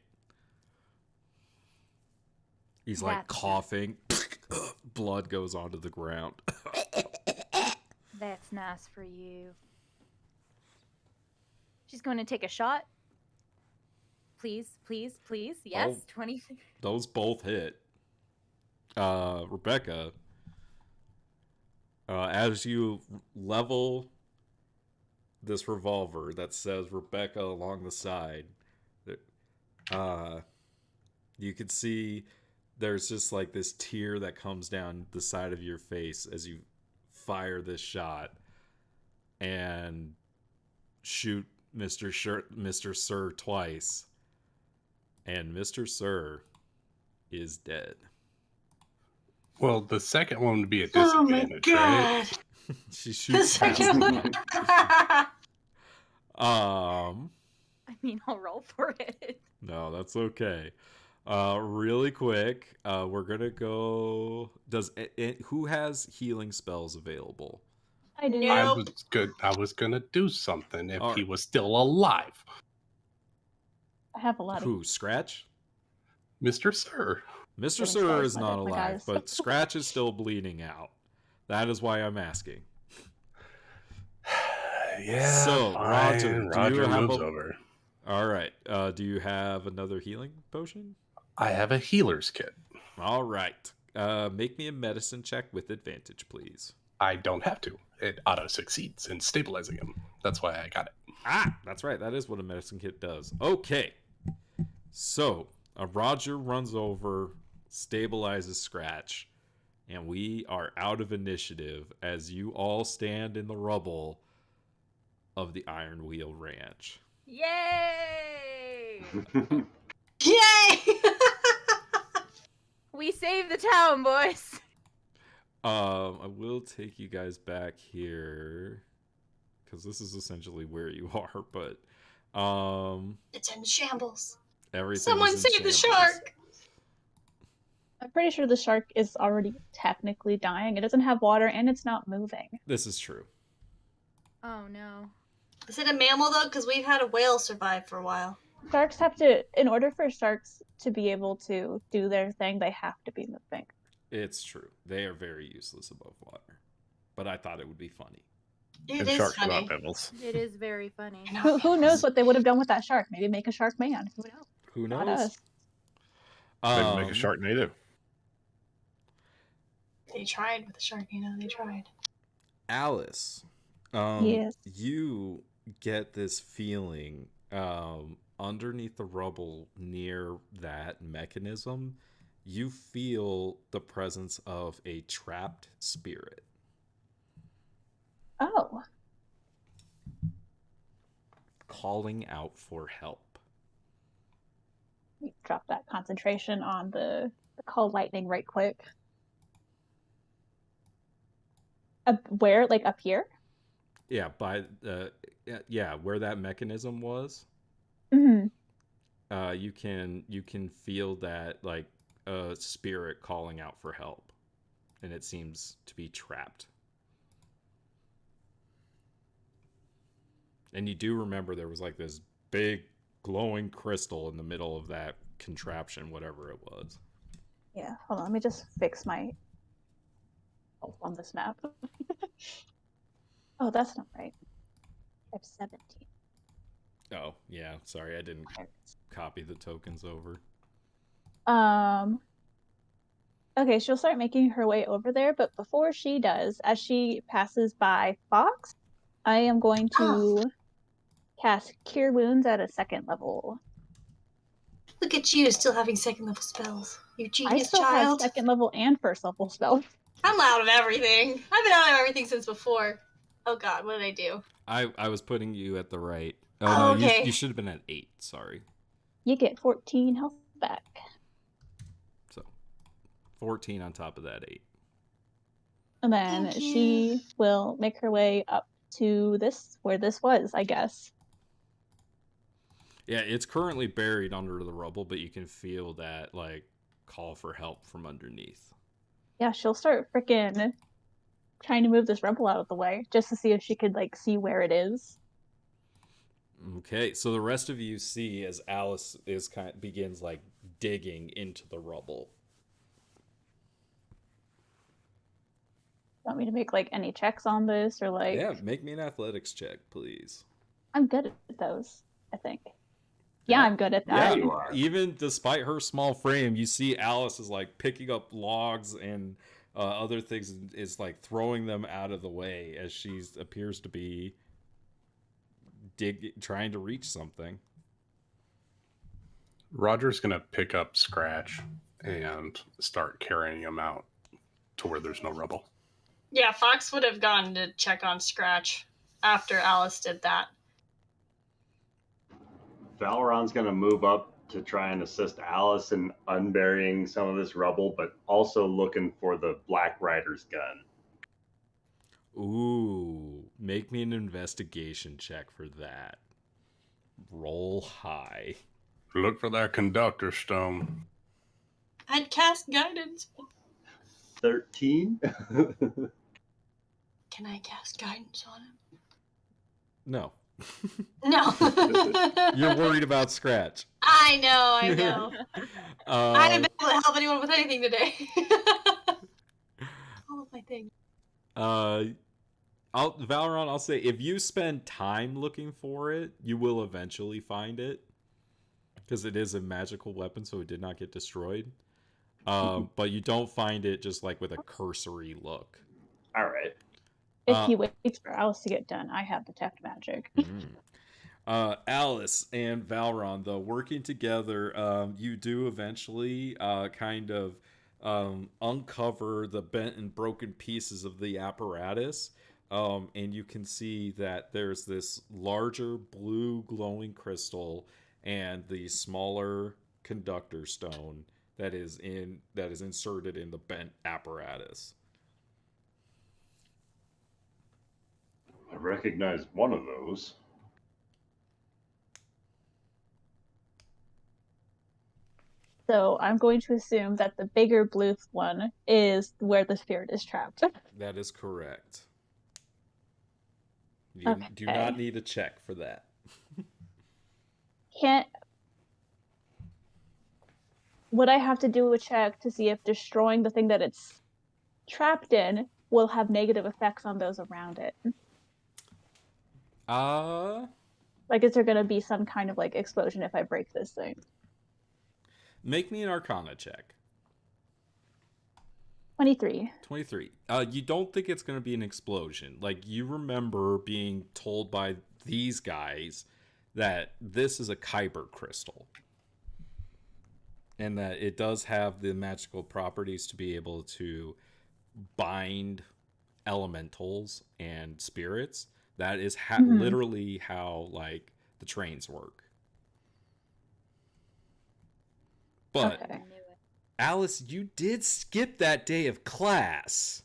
S2: He's like
S8: That's
S2: coughing. Blood goes onto the ground.
S8: That's nice for you. She's going to take a shot. Please, please, please. Yes,
S2: Oh.
S8: 20.
S2: Those both hit. Rebecca, as you level this revolver that says Rebecca along the side, you can see there's just like this tear that comes down the side of your face as you fire this shot and shoot Mr. Sir twice. And Mr. Sir is dead.
S9: Well, the second one would be a
S6: Oh my
S9: disadvantage,
S6: god.
S9: right?
S2: She
S6: The
S2: shoots past
S6: second
S2: him.
S6: one.
S8: I mean, I'll roll for it.
S2: No, that's okay. Really quick, we're gonna go. Who has healing spells available?
S4: I do.
S9: I
S6: Nope.
S9: was good. I was gonna do something if
S2: All
S9: he
S2: right.
S9: was still alive,
S4: I have a lot of
S2: Who? Scratch?
S9: Mr. Sir.
S2: Mr.
S4: Healing
S2: Sir
S4: spells,
S2: is
S4: my
S2: not
S4: God, my
S2: alive,
S4: guys.
S2: but Scratch is still bleeding out. That is why I'm asking.
S9: Yeah.
S2: So,
S9: fine.
S2: Roger, do you have
S9: moves
S2: a-
S9: over.
S2: All right. Do you have another healing potion?
S9: I have a healer's kit.
S2: All right. Make me a medicine check with advantage, please.
S9: I don't have to. It auto succeeds in stabilizing him. That's why I got it.
S2: Ah, that's right. That is what a medicine kit does. Okay. So, Roger runs over, stabilizes Scratch, and we are out of initiative as you all stand in the rubble of the Ironwheel Ranch.
S8: Yay!
S6: Yay!
S8: We saved the town, boys.
S2: I will take you guys back here because this is essentially where you are, but
S6: It's in shambles.
S2: everything
S6: Someone
S2: is in
S6: save the
S2: shambles.
S6: shark.
S4: I'm pretty sure the shark is already technically dying. It doesn't have water and it's not moving.
S2: This is true.
S8: Oh no.
S6: Is it a mammal though? Because we've had a whale survive for a while.
S4: Sharks have to, in order for sharks to be able to do their thing, they have to be moving.
S2: It's true. They are very useless above water, but I thought it would be funny.
S6: It
S1: And
S6: is
S1: sharks are
S6: funny.
S1: not mammals.
S8: It is very funny.
S4: Who knows what they would have done with that shark? Maybe make a shark man. Who knows?
S2: Who
S4: Not
S2: knows?
S4: us.
S1: Maybe make a Sharknado.
S6: They tried with the shark, they tried.
S2: Alice,
S4: Yes.
S2: you get this feeling underneath the rubble near that mechanism. You feel the presence of a trapped spirit.
S4: Oh.
S2: Calling out for help.
S4: Drop that concentration on the call lightning right quick. Where? Like up here?
S2: Yeah, by where that mechanism was.
S4: Mm-hmm.
S2: You can feel that spirit calling out for help, and it seems to be trapped And you do remember there was like this big glowing crystal in the middle of that contraption, whatever it was.
S4: Yeah, hold on. Let me just fix my on this map. Oh, that's not right. I have 17.
S2: Oh, yeah. Sorry, I didn't copy the tokens over.
S4: Okay, she'll start making her way over there, but before she does, as she passes by Fox, I am going to cast Cure Wounds at a 2nd level.
S6: Look at you, still having 2nd level spells. You
S4: I
S6: genius
S4: still
S6: child.
S4: have 2nd level and 1st level spells.
S6: I'm out of everything. I've been out of everything since before. Oh god, what did I do?
S2: I was putting you at the right. Oh,
S6: Oh,
S2: no,
S6: okay.
S2: you should have been at 8. Sorry.
S4: You get 14 health back.
S2: So 14 on top of that 8.
S4: And then
S6: Thank you.
S4: she will make her way up to where this was, I guess.
S2: Yeah, it's currently buried under the rubble, but you can feel that, like, call for help from underneath.
S4: Yeah, she'll start freaking trying to move this rubble out of the way just to see if she could, like, see where it is.
S2: Okay, so the rest of you see as Alice begins, like, digging into the rubble.
S4: Want me to make, like, any checks on this, or, like...
S2: Yeah, make me an athletics check, please.
S4: I'm good at those, I think. Yeah, I'm good at
S2: Yeah,
S4: that.
S3: you are.
S2: even despite her small frame, you see Alice is, like, picking up logs and other things, and is, like, throwing them out of the way as she appears to be trying to reach something.
S9: Roger's gonna pick up Scratch and start carrying him out to where there's no rubble.
S6: Yeah, Fox would have gone to check on Scratch after Alice did that.
S3: Valron's going to move up to try and assist Alice in unburying some of this rubble, but also looking for the Black Rider's gun.
S2: Ooh, make me an investigation check for that. Roll high.
S9: Look for that conductor stone.
S6: I'd cast guidance.
S3: 13?
S6: Can I cast guidance on him?
S2: No.
S6: No.
S2: You're worried about Scratch.
S6: I know. I haven't been able to help anyone with anything today. All of my things.
S2: Valron, I'll say, if you spend time looking for it, you will eventually find it. Because it is a magical weapon, so it did not get destroyed. But you don't find it just, like, with a cursory look.
S3: All right.
S4: If he waits for Alice to get done, I have Detect Magic.
S2: Alice and Valron, though, working together, you do eventually kind of uncover the bent and broken pieces of the apparatus. And you can see that there's this larger blue glowing crystal and the smaller conductor stone that is inserted in the bent apparatus.
S3: I recognize one of those.
S4: So I'm going to assume that the bigger blue one is where the spirit is trapped.
S2: That is correct. You do not need a check for that.
S4: Would I have to do a check to see if destroying the thing that it's trapped in will have negative effects on those around it? Like, is there going to be some kind of, like, explosion if I break this thing?
S2: Make me an Arcana check.
S4: 23.
S2: 23. You don't think it's going to be an explosion. Like, you remember being told by these guys that this is a Kyber crystal. And that it does have the magical properties to be able to bind elementals and spirits. That is literally how, like, the trains work. But, Alice, you did skip that day of class.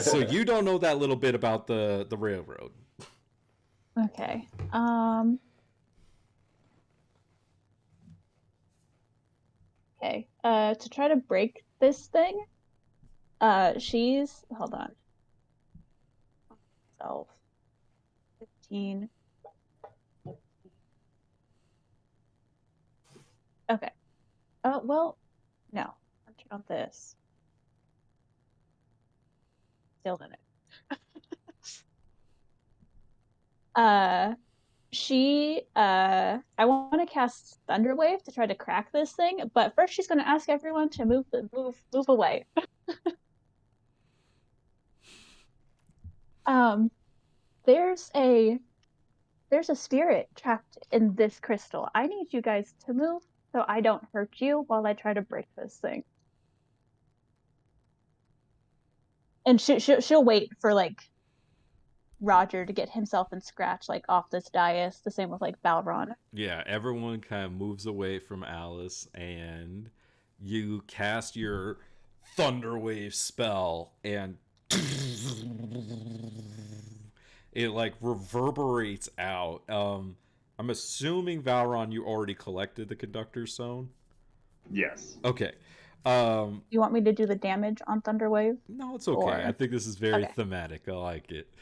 S2: So you don't know that little bit about the railroad.
S4: Okay. Okay. To try to break this thing, hold on. 12, 15, Okay. Well, no. I'll check out this. Still in it. I want to cast Thunderwave to try to crack this thing, but first she's going to ask everyone to move away. Um, there's a spirit trapped in this crystal. I need you guys to move so I don't hurt you while I try to break this thing. And she'll wait for like Roger to get himself and Scratch like off this dais. The same with like Balron.
S2: Yeah, everyone kind of moves away from Alice, and you cast your Thunderwave spell, and it like reverberates out. I'm assuming Valron, you already collected the Conductor's Stone.
S3: Yes.
S2: Okay.
S4: You want me to do the damage on Thunderwave?
S2: No, it's okay.
S4: Or...
S2: I think this is very
S4: Okay.
S2: thematic. I like it.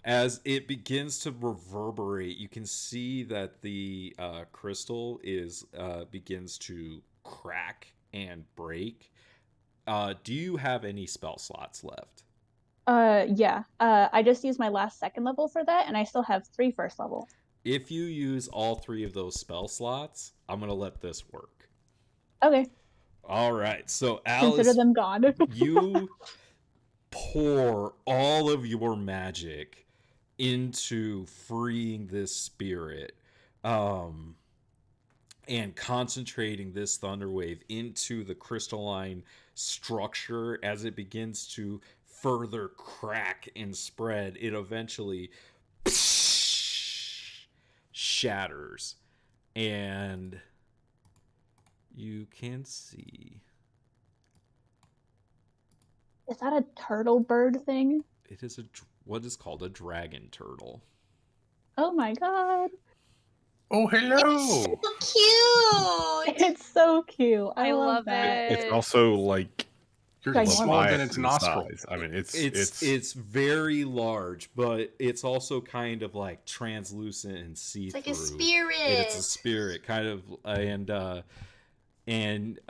S2: As it begins to reverberate, you can see that the crystal begins to crack and break. Do you have any spell slots left?
S4: Yeah. I just used my last 2nd level for that, and I still have 3 first level.
S2: If you use all 3 of those spell slots, I'm gonna let this work.
S4: Okay.
S2: All right. So
S4: Consider
S2: Alice,
S4: them gone.
S2: you pour all of your magic into freeing this spirit, and concentrating this Thunderwave into the crystalline structure. As it begins to further crack and spread, it eventually shatters, and you can see
S4: Is that a turtle bird thing?
S2: it is what is called a dragon turtle.
S4: Oh my god.
S9: Oh, hello.
S6: It's so cute.
S4: It's so cute. I love
S5: love
S4: that.
S1: It's
S5: it.
S1: also like
S9: You're
S4: Ginormous.
S9: smaller than
S1: Leviathan
S9: its nostril.
S1: size. I mean,
S2: It's very large, but it's also kind of like translucent and see-through.
S6: It's like a spirit.
S2: It's a spirit, kind of, and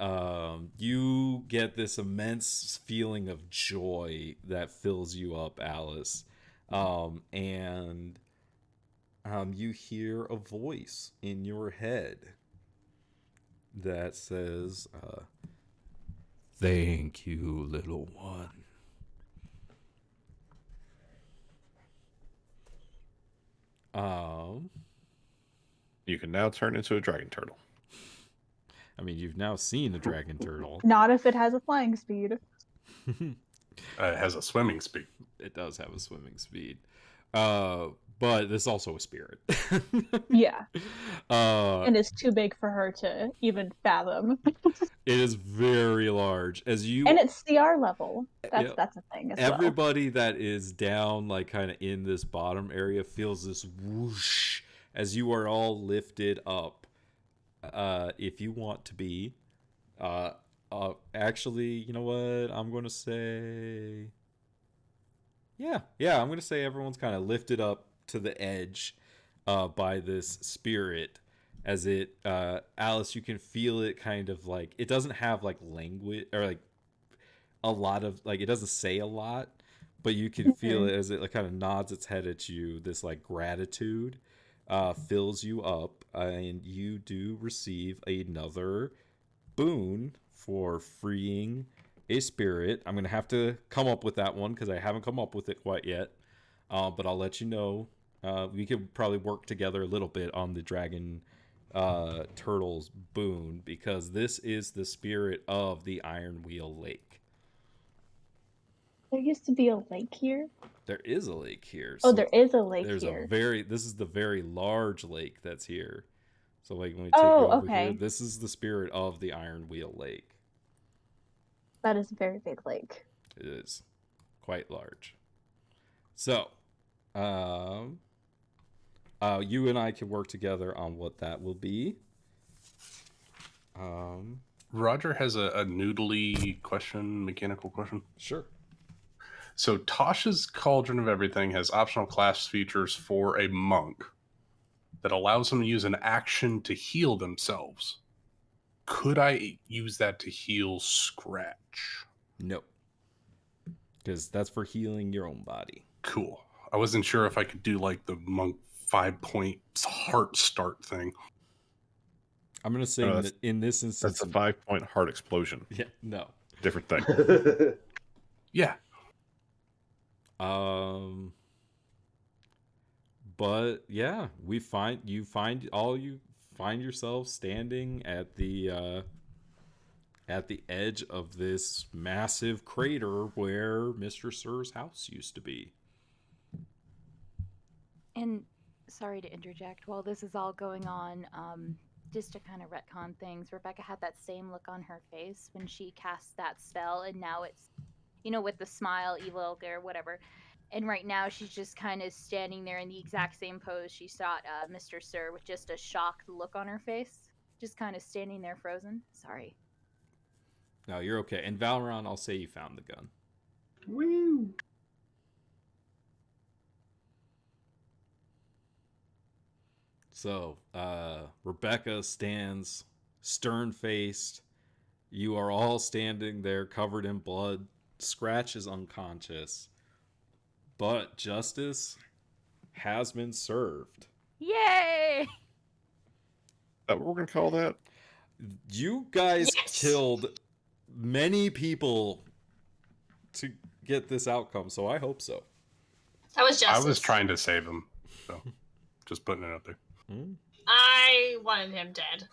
S2: you get this immense feeling of joy that fills you up, Alice, and you hear a voice in your head that says, "Thank you, little one."
S1: you can now turn into a dragon turtle.
S2: I mean, you've now seen a dragon turtle.
S4: Not if it has a flying speed.
S9: It has a swimming speed.
S2: It does have a swimming speed. But there's also a spirit.
S4: Yeah.
S2: And
S4: And it's too big for her to even fathom.
S2: it is very large. As you
S4: And it's CR level.
S2: Yeah.
S4: That's a thing as well.
S2: Everybody that is down, like kind of in this bottom area, feels this whoosh as you are all lifted up. If you want to be, actually, you know what? I'm gonna say, yeah, I'm gonna say everyone's kind of lifted up to the edge, by this spirit. As it, Alice, you can feel it kind of like it doesn't have like language or like a lot of like it doesn't say a lot, but you can feel it as it like kind of nods its head at you. This like gratitude fills you up, and you do receive another boon for freeing a spirit. I'm gonna have to come up with that one because I haven't come up with it quite yet, but I'll let you know. We could probably work together a little bit on the dragon turtles boon, because this is the spirit of the Ironwheel Lake.
S4: There used to be a lake here.
S2: There is a lake here.
S4: Oh, there is a lake
S2: there's
S4: here.
S2: This is the very large lake that's here. So like when we take you
S4: Oh,
S2: over
S4: okay.
S2: here, this is the spirit of the Ironwheel Lake.
S4: That is a very big lake.
S2: It is quite large. So, you and I can work together on what that will be.
S9: Roger has a noodly question, mechanical question.
S2: Sure.
S9: So Tasha's Cauldron of Everything has optional class features for a monk that allows them to use an action to heal themselves. Could I use that to heal Scratch?
S2: No. Because that's for healing your own body.
S9: Cool. I wasn't sure if I could do like the monk 5-point heart start thing.
S2: I'm going to say
S1: No,
S2: that in this instance...
S1: That's a 5-point heart explosion.
S2: Yeah, no.
S1: Different thing.
S9: Yeah.
S2: But yeah, you find yourself standing at the edge of this massive crater where Mr. Sir's house used to be.
S8: And sorry to interject, while this is all going on, just to kind of retcon things, Rebecca had that same look on her face when she cast that spell, and now it's, with the smile, evil, or whatever. And right now she's just kind of standing there in the exact same pose she saw Mr. Sir, with just a shocked look on her face. Just kind of standing there frozen. Sorry.
S2: No, you're okay. And Valron, I'll say you found the gun.
S10: Woo!
S2: So, Rebecca stands stern-faced. You are all standing there covered in blood. Scratch is unconscious. But justice has been served.
S8: Yay!
S1: Is that what we're going to call that?
S2: You guys
S6: Yes!
S2: killed many people to get this outcome, so I hope so.
S6: That was justice.
S9: I was trying to save him. So just putting it out there.
S6: I wanted him dead.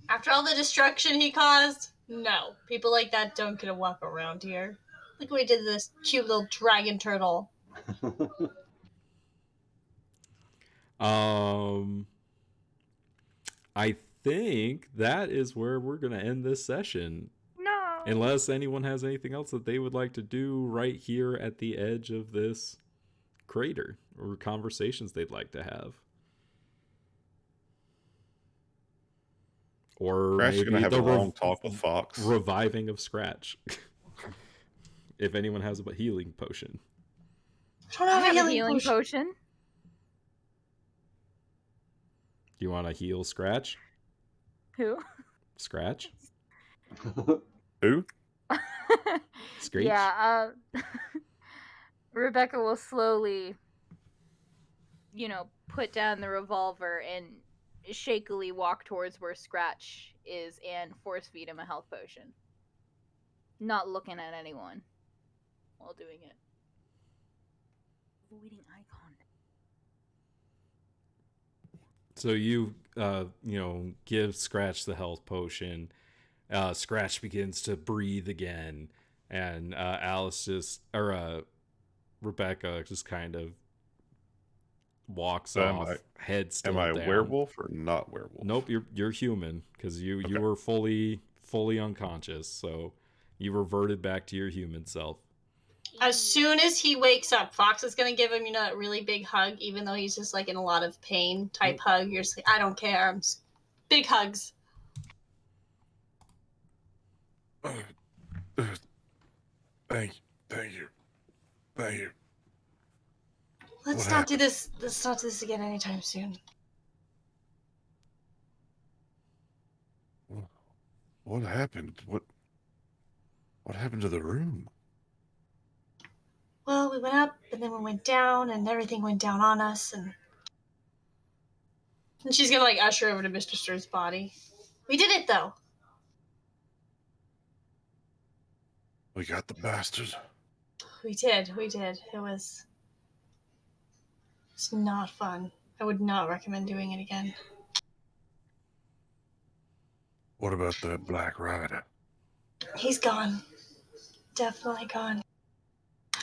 S6: After all the destruction he caused, no. People like that don't get to walk around here. Look what we did to this cute little dragon turtle.
S2: I think that is where we're going to end this session.
S8: No.
S2: Unless anyone has anything else that they would like to do right here at the edge of this crater, or conversations they'd like to have. Or
S1: Crash is
S2: maybe
S1: going to have
S2: the
S1: a long talk with Fox.
S2: reviving of Scratch. If anyone has a healing potion.
S6: I don't
S8: I
S6: have
S8: have
S6: a healing potion.
S8: potion.
S2: You want to heal Scratch?
S8: Who?
S2: Scratch?
S1: Who?
S2: Screech?
S8: Yeah, Rebecca will slowly, put down the revolver and shakily walk towards where Scratch is and force feed him a health potion. Not looking at anyone while doing it. Avoiding eye contact.
S2: So you, give Scratch the health potion. Scratch begins to breathe again, and Rebecca just kind of walks off, head still down.
S1: Am I werewolf or not werewolf?
S2: Nope, you're human, because you were fully unconscious, so you reverted back to your human self.
S6: As soon as he wakes up, Fox is gonna give him, that really big hug, even though he's just like in a lot of pain type hug. You're just like, I don't care. Big hugs.
S7: Thank you.
S6: Let's not do this. Let's not do this again anytime soon.
S7: What happened? What happened to the room?
S6: Well, we went up, and then we went down, and everything went down on us, and she's gonna usher over to Mr. Stir's body. We did it though.
S7: We got the bastard.
S6: We did. It's not fun. I would not recommend doing it again.
S7: What about that Black Rider?
S6: He's gone. Definitely gone.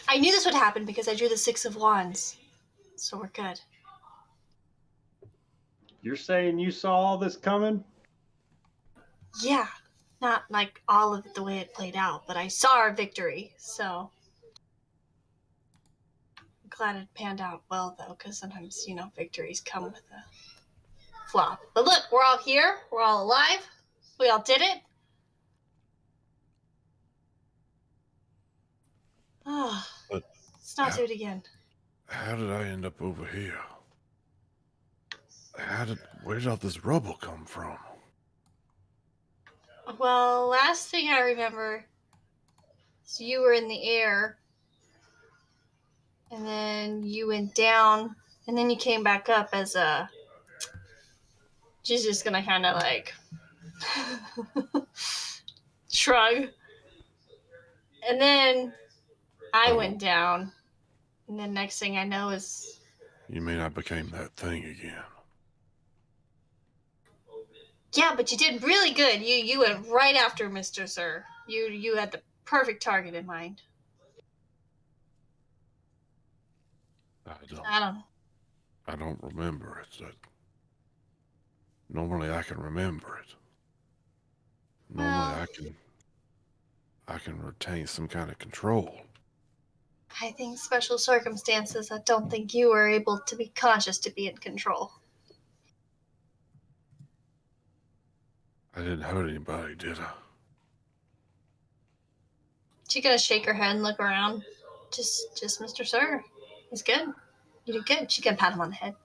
S6: I knew this would happen because I drew the 6 of Wands. So we're good.
S10: You're saying you saw all this coming?
S6: Yeah. Not all of it the way it played out, but I saw our victory, so I'm glad it panned out well, though, because sometimes, victories come with a flop. But look, we're all here. We're all alive. We all did it. Oh, let's not do it again.
S7: How did I end up over here? Where did all this rubble come from?
S6: Well, last thing I remember is you were in the air, and then you went down, and then you came back up as a. She's just gonna kind of like shrug, and then I went down, and then next thing I know is.
S7: You mean I became that thing again?
S6: Yeah, but you did really good. You went right after Mr. Sir. You had the perfect target in mind. I don't.
S7: I don't remember it. Normally I can remember it. Normally
S6: Well,
S7: I can retain some kind of control.
S6: I think special circumstances. I don't think you were able to be conscious to be in control.
S7: I didn't hurt anybody, did I?
S6: She's gonna shake her head and look around. Just Mr. Sir. He's good. You did good. She can pat him on the head.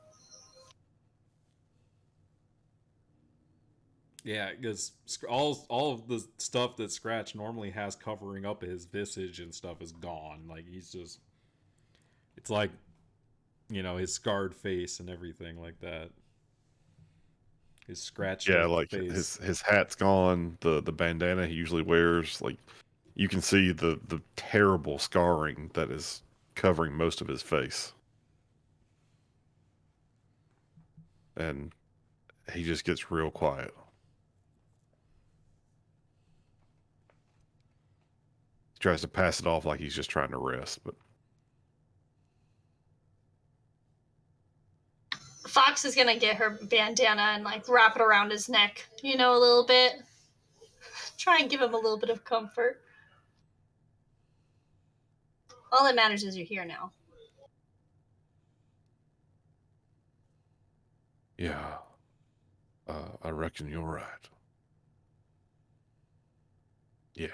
S2: Yeah, because all of the stuff that Scratch normally has covering up his visage and stuff is gone. Like he's just, it's like, his scarred face and everything like that. His scratched
S1: Yeah,
S2: up
S1: like
S2: face.
S1: his hat's gone. The bandana he usually wears, like you can see the terrible scarring that is covering most of his face, and he just gets real quiet. He tries to pass it off like he's just trying to rest, but
S6: Fox is gonna get her bandana and like wrap it around his neck, a little bit. Try and give him a little bit of comfort. All that matters is you're here now.
S7: Yeah. I reckon you're right. Yeah.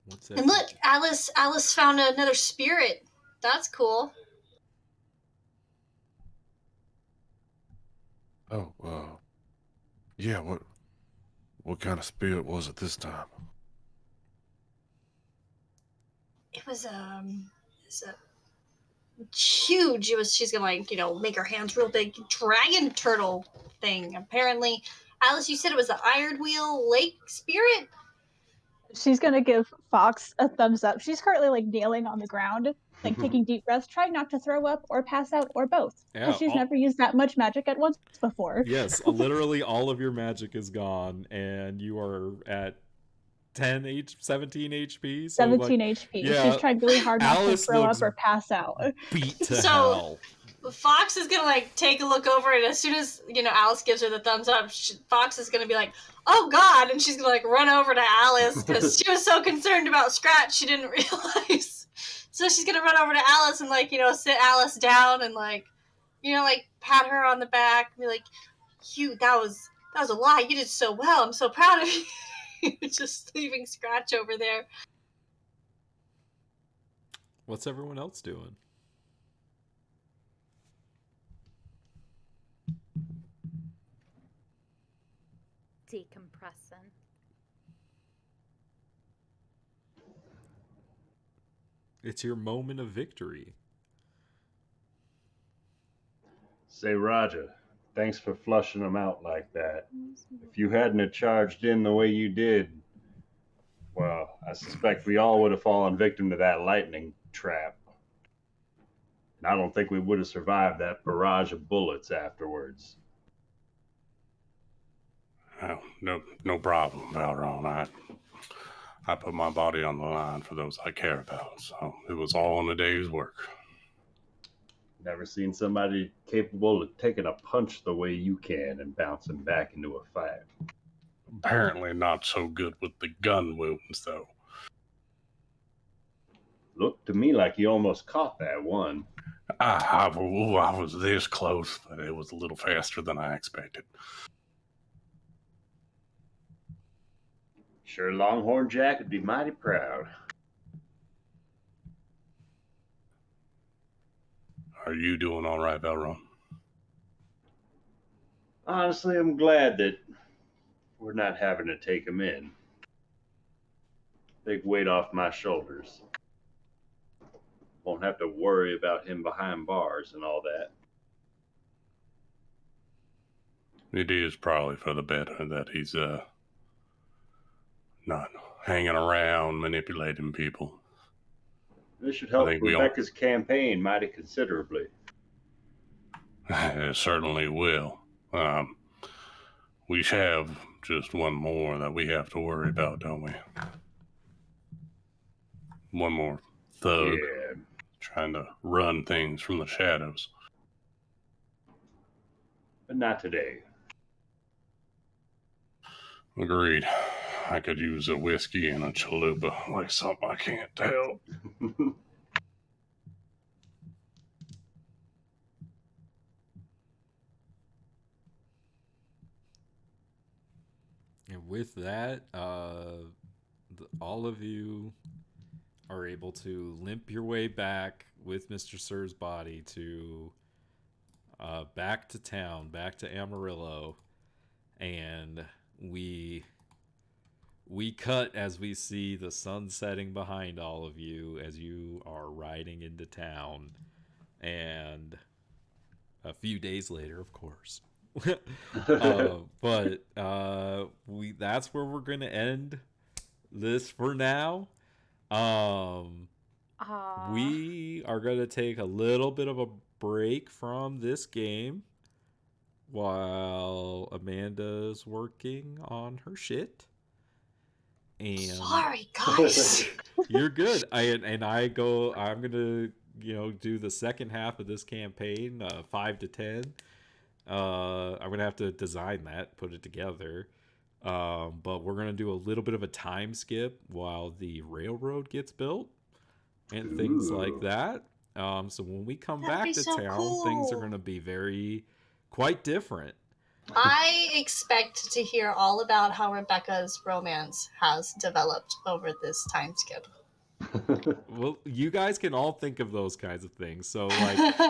S2: What's that?
S6: And look, Alice found another spirit. That's cool.
S7: Oh, yeah, what kind of spirit was it this time?
S6: It was a huge. She's gonna make her hands real big. Dragon turtle thing. Apparently, Alice, you said it was the Ironwheel Lake spirit.
S4: She's gonna give Fox a thumbs up. She's currently like kneeling on the ground, like taking deep breaths, trying not to throw up or pass out or both.
S2: Yeah,
S4: Because she's never used that much magic at once before.
S2: Yes, literally all of your magic is gone, and you are at 17 HP. So
S4: 17
S2: like,
S4: HP.
S2: yeah,
S4: She's trying really hard not
S2: Alice
S4: to throw
S2: looks
S4: up or pass out.
S2: beat to
S6: So-
S2: hell.
S6: Fox is gonna take a look over, and as soon as Alice gives her the thumbs up, Fox is gonna be like, "Oh God!" and she's gonna run over to Alice because she was so concerned about Scratch she didn't realize. So she's gonna run over to Alice and sit Alice down and pat her on the back, and be like, "You, that was a lie. You did so well. I'm so proud of you." Just leaving Scratch over there.
S2: What's everyone else doing?
S8: Decompressing.
S2: It's your moment of victory.
S10: Say, Roger, thanks for flushing them out like that. If you hadn't have charged in the way you did, well, I suspect we all would have fallen victim to that lightning trap. And I don't think we would have survived that barrage of bullets afterwards.
S9: Oh, no problem, Valron. I put my body on the line for those I care about, so it was all in a day's work.
S10: Never seen somebody capable of taking a punch the way you can and bouncing back into a fight.
S9: Apparently not so good with the gun wounds, though.
S10: Looked to me like you almost caught that one.
S9: I was this close, but it was a little faster than I expected.
S10: Sure, Longhorn Jack would be mighty proud.
S9: Are you doing all right, Valron?
S10: Honestly, I'm glad that we're not having to take him in. Big weight off my shoulders. Won't have to worry about him behind bars and all that.
S9: It is probably for the better that he's not hanging around manipulating people.
S10: This should help
S9: think we all-
S10: Rebecca's campaign mighty considerably.
S9: It certainly will. We have just one more that we have to worry about, don't we? One more thug
S10: Yeah.
S9: trying to run things from the shadows.
S10: But not today.
S9: Agreed. I could use a whiskey and a chalupa, like something I can't tell.
S2: And with that, all of you are able to limp your way back with Mr. Sir's body to back to town, back to Amarillo, and we cut as we see the sun setting behind all of you as you are riding into town. And a few days later, of course. But that's where we're gonna end this for now. We are gonna take a little bit of a break from this game while Amanda's working on her shit. And
S6: Sorry, guys.
S2: you're good. I'm gonna do the second half of this campaign, 5 to 10. I'm gonna have to design that, put it together. But we're gonna do a little bit of a time skip while the railroad gets built and things like that. So when we come
S6: That'd
S2: back
S6: be
S2: to
S6: so
S2: town, things are
S6: cool.
S2: gonna be quite different.
S6: I expect to hear all about how Rebecca's romance has developed over this time skip.
S2: Well, you guys can all think of those kinds of things. So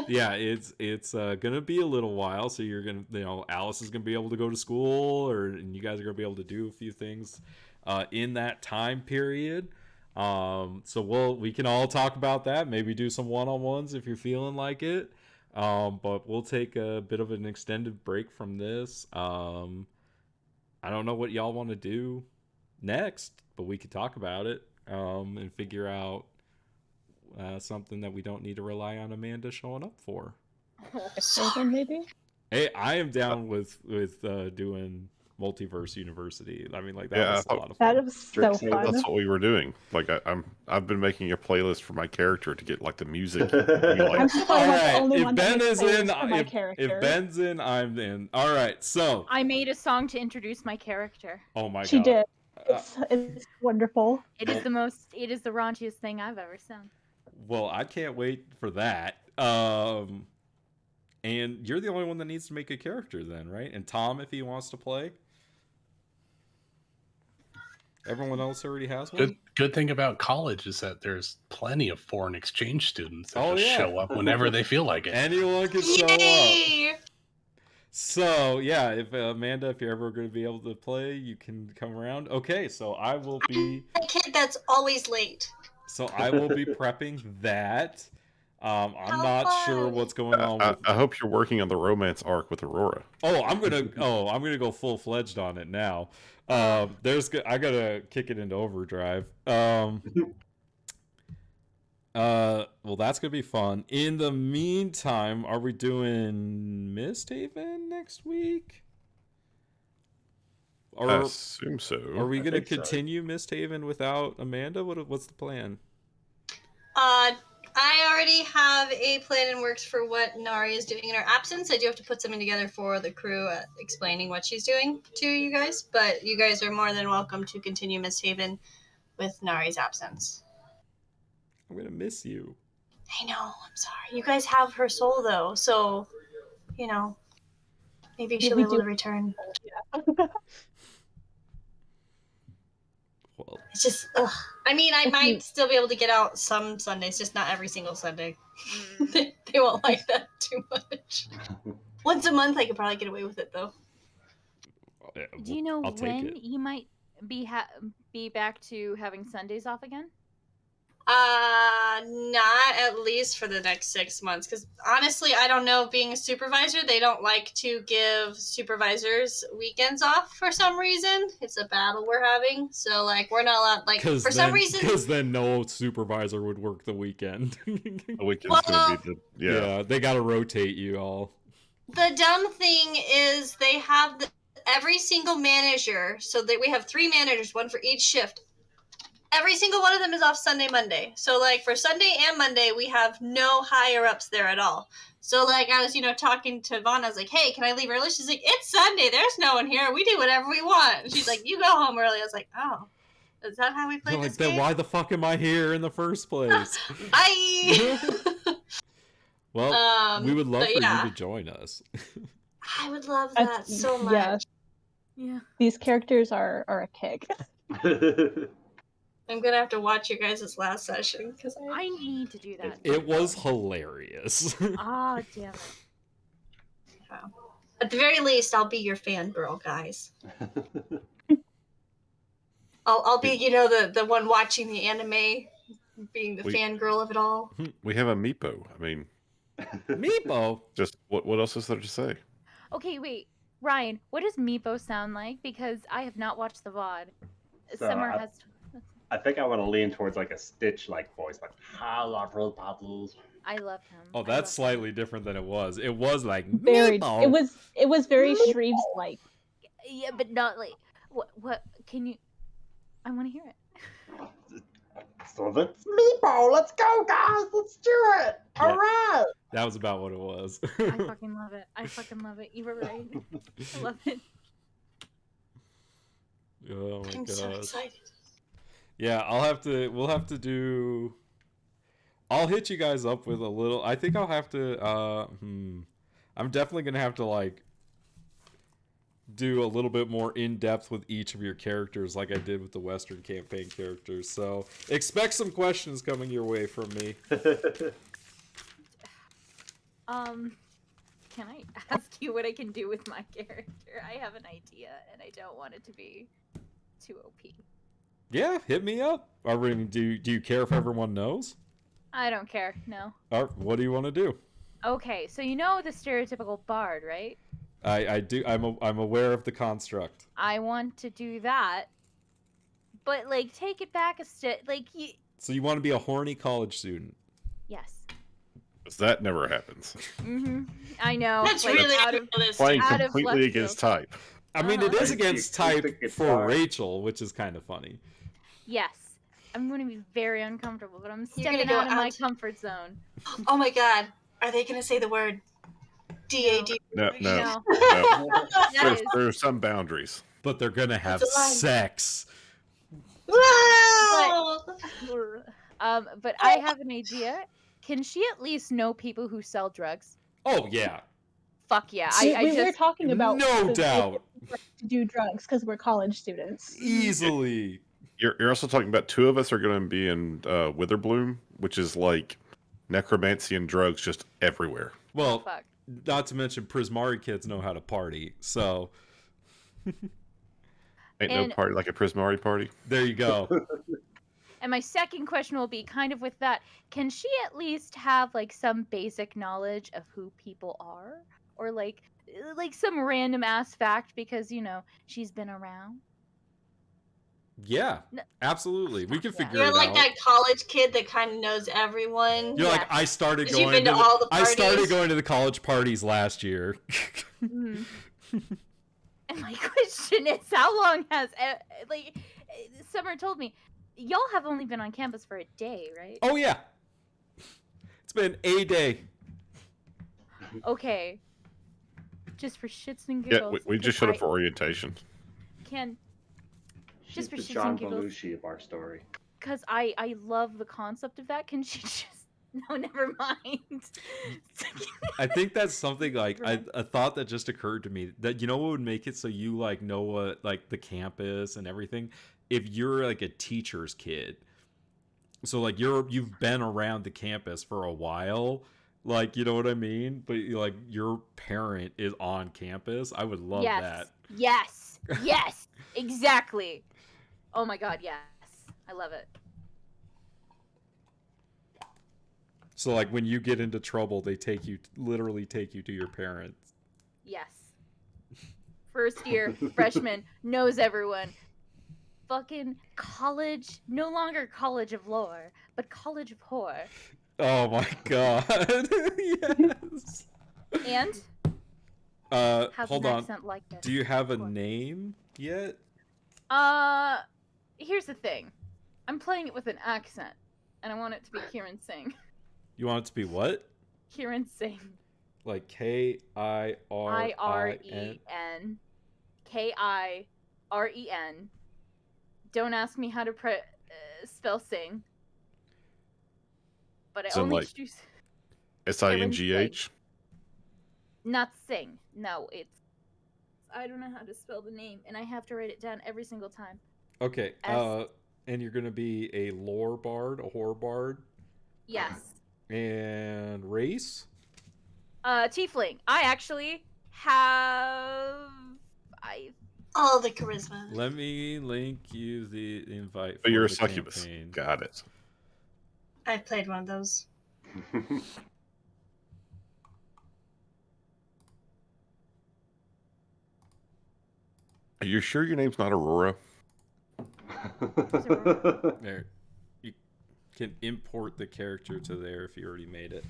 S2: yeah, it's gonna be a little while. So you're gonna, Alice is gonna be able to go to school, and you guys are gonna be able to do a few things in that time period. So we can all talk about that. Maybe do some one-on-ones if you're feeling like it. But we'll take a bit of an extended break from this. I don't know what y'all want to do next, but we could talk about it and figure out something that we don't need to rely on Amanda showing up for.
S4: Maybe.
S2: Hey, I am down with doing Multiverse University. I mean, that
S1: Yeah,
S2: was a
S1: I
S2: lot of
S4: That
S2: fun.
S4: was so fun.
S1: That's what we were doing. I've been making a playlist for my character to get the music. Be
S4: I'm so glad I'm not the only
S2: if
S4: one that
S2: Ben
S4: makes
S2: is in,
S4: playlists for my
S2: if
S4: character.
S2: Ben's in, I'm in. All right, so
S8: I made a song to introduce my character.
S2: oh my
S4: She
S2: god,
S4: did. It's wonderful.
S8: It is the raunchiest thing I've ever sung.
S2: well, I can't wait for that. And you're the only one that needs to make a character then, right? And Tom, if he wants to play. Everyone else already has one.
S9: Good thing about college is that there's plenty of foreign exchange students that just
S2: yeah.
S9: show up whenever they feel like it.
S2: Anyone can show up.
S6: Yay!
S2: So yeah, if Amanda, if you're ever going to be able to play, you can come around. Okay, so I will be
S6: The kid that's always late.
S2: So I will be prepping that. I'm
S6: How
S2: not sure
S6: fun.
S2: what's going on with.
S1: I hope you're working on the romance arc with Aurora.
S2: I'm gonna go full fledged on it now. I gotta kick it into overdrive. Well, that's gonna be fun. In the meantime, are we doing Misthaven next week? Or
S1: I assume so.
S2: are we gonna
S10: think so.
S2: continue Misthaven without Amanda? What's the plan?
S6: I already have a plan in works for what Nari is doing in her absence. I do have to put something together for the crew explaining what she's doing to you guys, but you guys are more than welcome to continue Misthaven with Nari's absence.
S2: I'm gonna miss you.
S6: I know, I'm sorry. You guys have her soul, though, so, maybe she'll be able to return.
S2: Well,
S6: It's just, ugh. I mean, I might still be able to get out some Sundays, just not every single Sunday. They won't like that too much. Once a month, I could probably get away with it, though.
S2: yeah,
S8: Do you know
S2: I'll take
S8: when
S2: it.
S8: you might be back to having Sundays off again?
S6: Not at least for the next 6 months, because honestly, I don't know. Being a supervisor, they don't like to give supervisors weekends off for some reason. It's a battle we're having, so like we're not allowed. Like for some reason,
S2: Because then no supervisor would work the weekend.
S1: The weekend's going to be
S2: Yeah, they got to rotate you all.
S6: the dumb thing is they have every single manager. So that we have 3 managers, one for each shift. Every single one of them is off Sunday, Monday. So like for Sunday and Monday, we have no higher ups there at all. So like I was, talking to Vaughn, I was like, "Hey, can I leave early?" She's like, "It's Sunday. There's no one here. We do whatever we want." And she's like, "You go home early." I was like, "Oh, is that how we play
S2: You're
S6: this
S2: like, then
S6: game?"
S2: why the fuck am I here in the first place?
S6: Bye.
S2: Well, we would love
S6: but
S2: for
S6: yeah.
S2: you to join us.
S6: I would love that so much.
S4: Yeah,
S8: Yeah.
S4: these characters are a kick.
S6: I'm gonna have to watch your guys' last session because
S8: I need to do that.
S2: It was hilarious.
S8: Ah, damn it.
S6: At the very least, I'll be your fangirl, guys. I'll be, the one watching the anime, being the fangirl of it all.
S1: We have a Meepo. I mean,
S2: Meepo?
S1: Just what else is there to say?
S8: Okay, wait. Ryan, what does Meepo sound like? Because I have not watched the VOD.
S3: So
S8: Summer has...
S3: I think I want to lean towards like a Stitch-like voice, like "Hello, Bubbles."
S8: I love him.
S2: Oh, that's slightly different than it was. It was like
S4: Very.
S2: Meepo.
S4: It was very Shreves like.
S8: Yeah, but not like... What can you... I want to hear it.
S3: So that's Meepo. Let's go, guys. Let's do it.
S2: Yeah.
S3: All right.
S2: That was about what it was.
S8: I fucking love it. I fucking love it. You were right. I love it.
S2: Oh my
S6: I'm
S2: god.
S6: so excited.
S2: Yeah, we'll have to do... I'll hit you guys up with a little... I think I'll have to, I'm definitely gonna have to, like, do a little bit more in-depth with each of your characters like I did with the Western campaign characters, so expect some questions coming your way from me.
S8: Can I ask you what I can do with my character? I have an idea, and I don't want it to be too OP.
S2: Yeah, hit me up. Do you care if everyone knows?
S8: I don't care, no.
S2: What do you want to do?
S8: Okay, so you know the stereotypical bard, right?
S2: I do. I'm aware of the construct.
S8: I want to do that, but like take it back a step.
S2: So you want to be a horny college student?
S8: Yes.
S1: Because that never happens.
S8: I know.
S6: That's
S8: like,
S6: really
S8: out of
S1: Playing
S8: out of
S1: completely
S8: left
S1: against
S8: field.
S1: type.
S2: I mean, it is
S3: Like
S2: against
S3: the acoustic
S2: type for
S3: guitar.
S2: Rachel, which is kind of funny.
S8: Yes. I'm going to be very uncomfortable, but I'm
S6: You're gonna
S8: stepping
S6: go
S8: out of my
S6: out.
S8: comfort zone.
S6: Oh my god. Are they gonna say the word DAD?
S1: No.
S8: No.
S1: There's,
S8: is-
S1: there's some boundaries.
S2: But they're gonna have
S6: That's a line.
S2: sex.
S6: Wow!
S8: But I have an idea. Can she at least know people who sell drugs?
S2: Oh yeah,
S8: Fuck yeah.
S4: We were talking about
S2: no
S4: the-
S2: doubt,
S4: to do drugs because we're college students.
S2: easily.
S1: You're also talking about 2 of us are going to be in Witherbloom, which is like necromancy and drugs just everywhere.
S2: Well,
S8: Fuck.
S2: not to mention Prismari kids know how to party, so
S1: Ain't
S8: And-
S1: no party like a Prismari party.
S2: there you go.
S8: And my second question will be kind of with that. Can she at least have like some basic knowledge of who people are? Or like some random ass fact because, she's been around?
S2: Yeah,
S8: No.
S2: absolutely. We can
S8: Yeah.
S2: figure
S6: You're
S2: it
S6: like
S2: out.
S6: that college kid that kind of knows everyone.
S2: You're like,
S8: Yeah.
S2: I started
S6: 'Cause you've
S2: going
S6: been
S2: to
S6: to all the
S2: I started
S6: parties.
S2: going to the college parties last year.
S8: Mhm. And my question is, how long has Summer told me, y'all have only been on campus for a day, right?
S2: Oh yeah, it's been a day.
S8: Okay. Just for shits and
S1: Yeah,
S8: giggles.
S1: we just showed up for orientation.
S3: She's
S8: Just for
S3: the
S8: shits
S3: John
S8: and giggles.
S3: Belushi of our story.
S8: Because I love the concept of that. Can she just... No, never mind.
S2: I think that's something like
S8: Right.
S2: a thought that just occurred to me that what would make it so you like know what like the camp is and everything if you're like a teacher's kid, so like you've been around the campus for a while, like, you know what I mean? But like your parent is on campus. I would love
S8: yes.
S2: that.
S8: Yes. Yes. Exactly. Oh my god, yes. I love it.
S2: So like when you get into trouble, they literally take you to your parents.
S8: Yes. First year, freshman, knows everyone. Fucking college, no longer College of Lore, but College of Horror.
S2: Oh my god. Yes.
S8: And? How's
S2: Hold
S8: an
S2: on.
S8: accent like this?
S2: Do you have a name yet?
S8: Here's the thing. I'm playing it with an accent, and I want it to be Kieran Singh.
S2: You want it to be what?
S8: Kieran Singh.
S2: Like Kiren.
S8: Iren. Kiren. Don't ask me how to spell sing. But I
S1: Sound
S8: only
S1: like
S8: choose
S1: SINGH.
S8: not sing. No, it's I don't know how to spell the name, and I have to write it down every single time.
S2: Okay. And you're gonna be a lore bard, a horror bard.
S8: Yes.
S2: And race?
S8: Tiefling. I actually have
S6: All the charisma.
S2: Let me link you the invite.
S1: Oh, you're a
S2: the
S1: succubus.
S2: campaign.
S1: Got it.
S6: I played one of those.
S1: Are you sure your name's not Aurora?
S2: There. You can import the character to there if you already made it.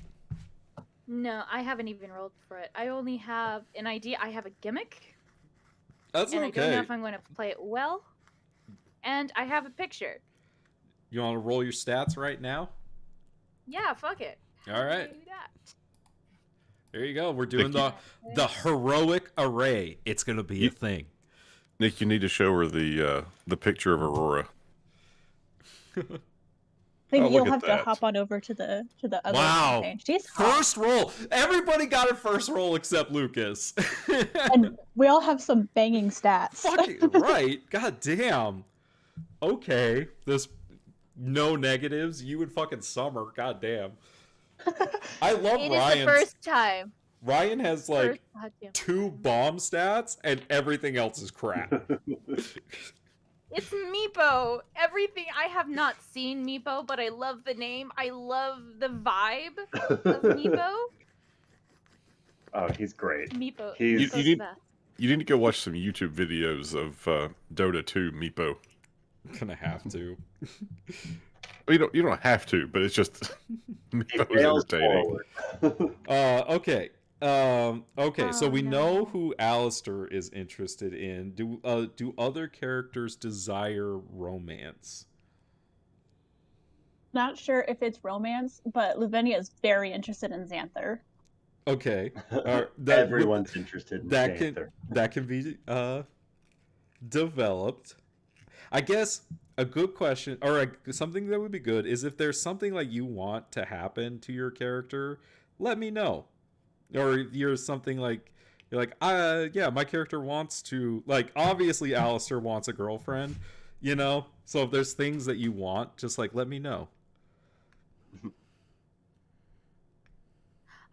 S8: No, I haven't even rolled for it. I only have an idea. I have a gimmick.
S2: That's
S8: and
S2: okay.
S8: I don't know if I'm going to play it well. And I have a picture.
S2: You want to roll your stats right now?
S8: Yeah, fuck it.
S2: All right.
S8: Do that.
S2: There you go. We're doing the heroic array. It's gonna be a thing.
S1: Nick, you need to show her the picture of Aurora.
S4: Maybe
S1: Oh,
S4: you'll
S1: look
S4: have
S1: at
S4: to
S1: that.
S4: hop on over to the other
S2: Wow.
S4: campaign. She's hot.
S2: First roll. Everybody got a first roll except Lucas.
S4: And we all have some banging stats.
S2: Fucking right. God damn. Okay. This no negatives. You and fucking Summer. God damn. I love
S8: It is
S2: Ryan's.
S8: the first time.
S2: Ryan has like
S8: Goddamn.
S2: 2 bomb stats and everything else is crap.
S8: It's Meepo. Everything. I have not seen Meepo, but I love the name. I love the vibe of Meepo.
S3: Oh, he's great.
S8: Meepo.
S3: He's-
S8: Meepo's
S1: you
S8: the best.
S1: You need to go watch some YouTube videos of Dota 2 Meepo.
S2: Gonna have to.
S1: You don't have to, but it's just
S3: He
S1: Meepo's
S3: fails
S1: entertaining.
S3: forward.
S2: Okay. Okay, so
S8: Oh,
S2: we know
S8: no.
S2: who Alistair is interested in. Do other characters desire romance?
S4: Not sure if it's romance, but Lavinia is very interested in Xanther.
S2: Okay.
S3: Everyone's interested in
S2: that
S3: Xanther.
S2: can be developed. I guess a good question or something that would be good is if there's something like you want to happen to your character, let me know. Or you're something like you're like, yeah, my character wants to, like, obviously Alistair wants a girlfriend, you know? So if there's things that you want, just like let me know.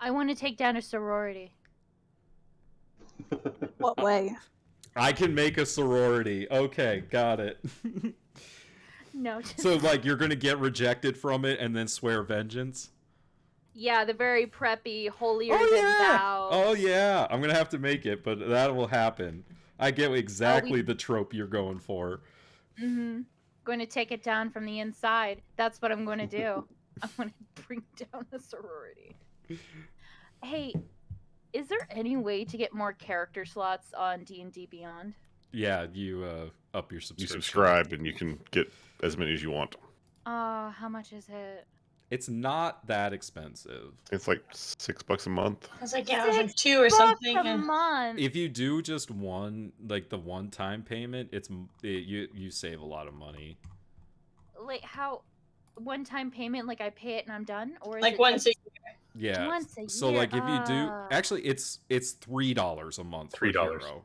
S8: I want to take down a sorority.
S4: What way?
S2: I can make a sorority. Okay, got it.
S8: No. Just...
S2: So like you're gonna get rejected from it and then swear vengeance?
S8: Yeah, the very preppy, holier
S2: Oh
S8: than
S2: yeah.
S8: thou.
S2: Oh yeah. I'm gonna have to make it, but that will happen. I get exactly the trope you're going for.
S8: Mm-hmm. Going to take it down from the inside. That's what I'm going to do. I'm going to bring down the sorority. Hey, is there any way to get more character slots on D&D Beyond?
S2: Yeah, you up your
S1: You
S2: subscription.
S1: subscribe and you can get as many as you want.
S8: How much is it?
S2: It's not that expensive.
S1: It's like $6 a month.
S6: I was like, yeah, it was like 2 or something.
S8: $6 a month.
S2: If you do just one, like the one-time payment, you save a lot of money.
S8: Like how one-time payment? Like I pay it and I'm done, or is
S6: Like
S8: it
S6: once a
S2: Yeah.
S8: Once a
S2: So
S8: year,
S2: like if you do, actually it's $3 a month. for
S9: $3.
S2: Hero.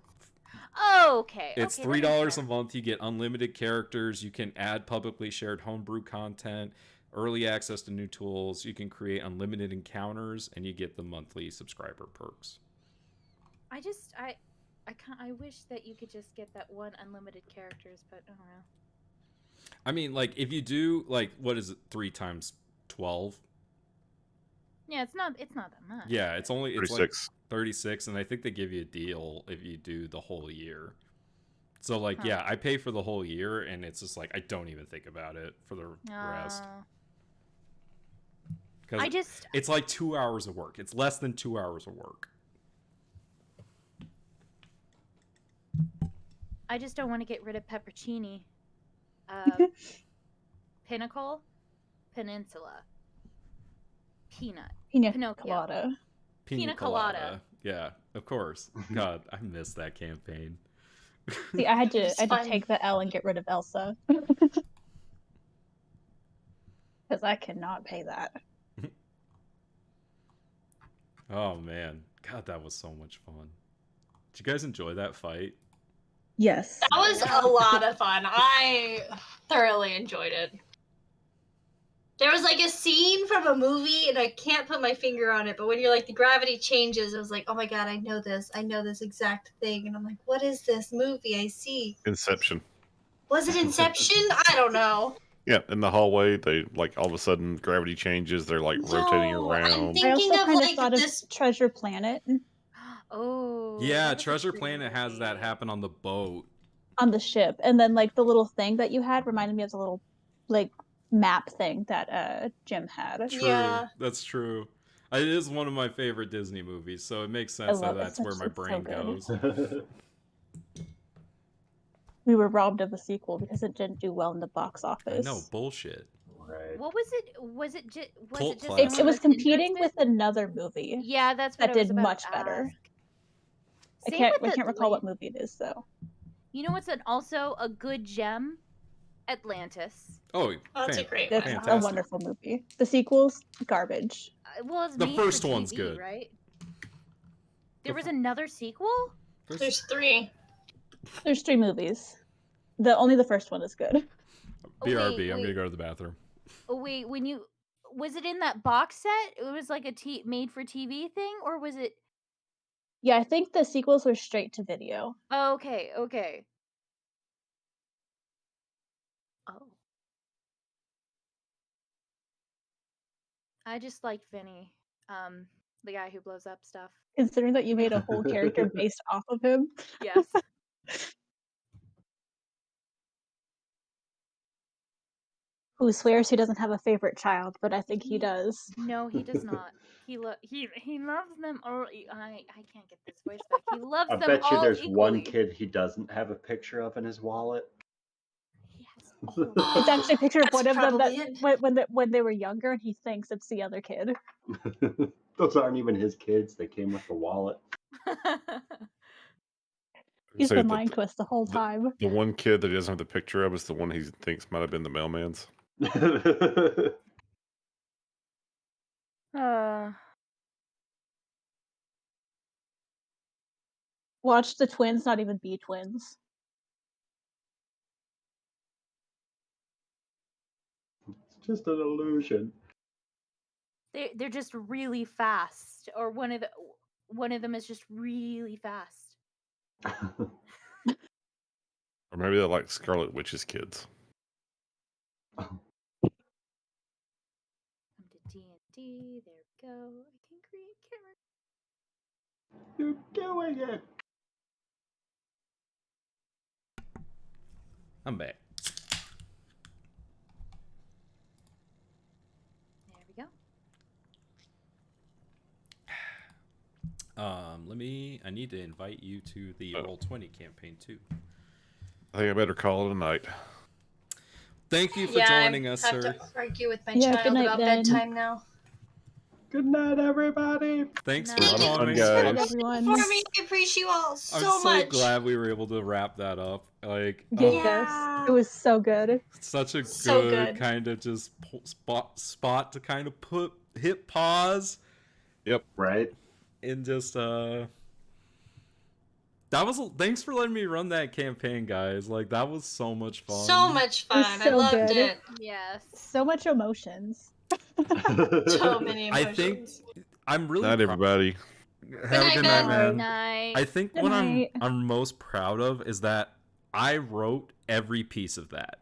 S8: Okay.
S2: It's
S8: okay,
S2: $3 a month. You get unlimited characters. You can add publicly shared homebrew content, early access to new tools. You can create unlimited encounters, and you get the monthly subscriber perks.
S8: I wish that you could just get that one unlimited characters, but I don't know.
S2: I mean, like, if you do, like, what is it, 3 times 12?
S8: Yeah, it's not that much.
S2: Yeah, it's only, it's
S1: 36.
S2: like 36, and I think they give you a deal if you do the whole year. So, like, yeah, I pay for the whole year, and it's just like, I don't even think about it for the rest. Because it's like 2 hours of work. It's less than 2 hours of work.
S8: I just don't want to get rid of peppercini. Pinnacle, Peninsula, Peanut,
S4: Pina
S8: Pinocchio.
S4: colada.
S8: Pina colada.
S2: Yeah, of course. God, I missed that campaign.
S4: See, I had to
S6: fun.
S4: take the L and get rid of Elsa. Because I cannot pay that.
S2: Oh, man. God, that was so much fun. Did you guys enjoy that fight?
S4: Yes.
S6: That was a lot of fun. I thoroughly enjoyed it. There was like a scene from a movie, and I can't put my finger on it, but when you're like, the gravity changes, it was like, oh my god, I know this exact thing. And I'm like, what is this movie I see?
S1: Inception.
S6: Was it Inception? I don't know.
S1: Yeah, in the hallway, they like all of a sudden gravity changes. They're like rotating
S6: No,
S1: around.
S6: I'm
S4: I
S6: thinking
S4: also
S6: of
S4: kind of
S6: like
S4: thought
S6: this.
S4: of Treasure Planet
S8: Oh.
S2: Yeah,
S8: that was a
S2: Treasure
S8: pretty
S2: Planet has that
S8: movie.
S2: happen on the boat.
S4: on the ship, and then like the little thing that you had reminded me of the little like map thing that Jim had.
S2: True.
S6: Yeah.
S2: That's true. It is one of my favorite Disney movies, so it makes sense that
S4: love it.
S2: that's where my
S4: It's so
S2: brain
S4: good.
S2: goes.
S4: We were robbed of a sequel because it didn't do well in the box
S2: I
S4: office.
S2: know, bullshit.
S3: Right.
S8: What was it? Was it just? Was
S2: Cult
S8: it just?
S2: classic.
S4: It was
S8: us
S4: competing
S8: interested?
S4: with another movie
S8: Yeah, that's what
S4: that
S8: I was
S4: did
S8: about
S4: much
S8: to
S4: better.
S8: ask.
S4: I
S8: Same
S4: can't
S8: with
S4: recall what movie it is though.
S8: You know what's also a good gem? Atlantis.
S2: Oh,
S6: That's a great
S4: It's
S6: one.
S4: a
S2: fantastic.
S4: wonderful movie. The sequels, garbage.
S8: Well, it's
S2: The
S8: made
S2: first
S8: for
S2: one's
S8: TV,
S2: good.
S8: right? There was another sequel?
S6: There's 3.
S4: There's 3 movies. Only the first one is good.
S2: BRB, I'm
S8: wait.
S2: gonna go to the bathroom.
S8: Oh wait, was it in that box set? It was like a made for TV thing, or was it?
S4: Yeah, I think the sequels were straight to video.
S8: Oh, okay. Oh, I just like Vinny, the guy who blows up stuff.
S4: Considering that you made a whole character based off of him.
S8: Yes.
S4: Who swears he doesn't have a favorite child, but I think he does.
S8: No, he does not. He loves them all. I can't get this voice back. He loves
S3: I
S8: them
S3: bet you
S8: all
S3: there's one
S8: equally.
S3: kid he doesn't have a picture of in his wallet.
S8: He has all of
S4: It's actually a picture of
S6: That's
S4: one of them that
S6: probably it.
S4: when they were younger, and he thinks it's the other kid.
S3: Those aren't even his kids. They came with the wallet.
S8: them.
S4: He's
S1: So
S4: been lying to us the whole time.
S1: The one kid that he doesn't have the picture of is the one he thinks might have been the mailman's.
S4: Watch the twins not even be twins.
S3: It's just an illusion.
S8: They're just really fast, or one of them is just really fast.
S1: Or maybe they're like Scarlet Witch's kids.
S8: Come to D&D. There we go. I can create characters.
S3: You're doing it.
S2: I'm back.
S8: There we go.
S2: I need to invite you to the Roll20 campaign too.
S1: I think I better call it a night.
S2: Thank you for
S6: Yeah,
S2: joining us,
S6: I have
S2: sir.
S6: to argue with my
S4: Yeah, good
S6: child
S4: night,
S6: about
S4: then.
S6: bedtime now.
S3: Good night, everybody.
S2: Thanks
S8: No.
S2: for
S1: A lot of fun,
S2: coming.
S1: guys.
S4: Good night, everyone.
S6: For me, I appreciate you all
S2: I'm
S6: so
S2: so
S6: much.
S2: glad we were able to wrap that up. Like,
S4: Yes,
S6: Yeah.
S4: it was so good.
S2: such a
S6: So
S2: good
S6: good.
S2: kind of just spot to kind of hit pause
S3: Right?
S2: and just That was thanks for letting me run that campaign, guys. Like that was so much fun.
S6: So much
S4: It was
S6: fun. I
S4: so
S6: loved
S4: good.
S6: it.
S8: Yes.
S4: So much emotions.
S6: So many
S2: I think
S6: emotions.
S2: I'm really
S1: Not
S2: proud.
S1: everybody.
S2: Have a
S6: night,
S2: good
S6: Ben.
S2: night, man.
S8: Night.
S2: I think
S4: Good
S2: what
S4: night.
S2: I'm most proud of is that I wrote every piece of that.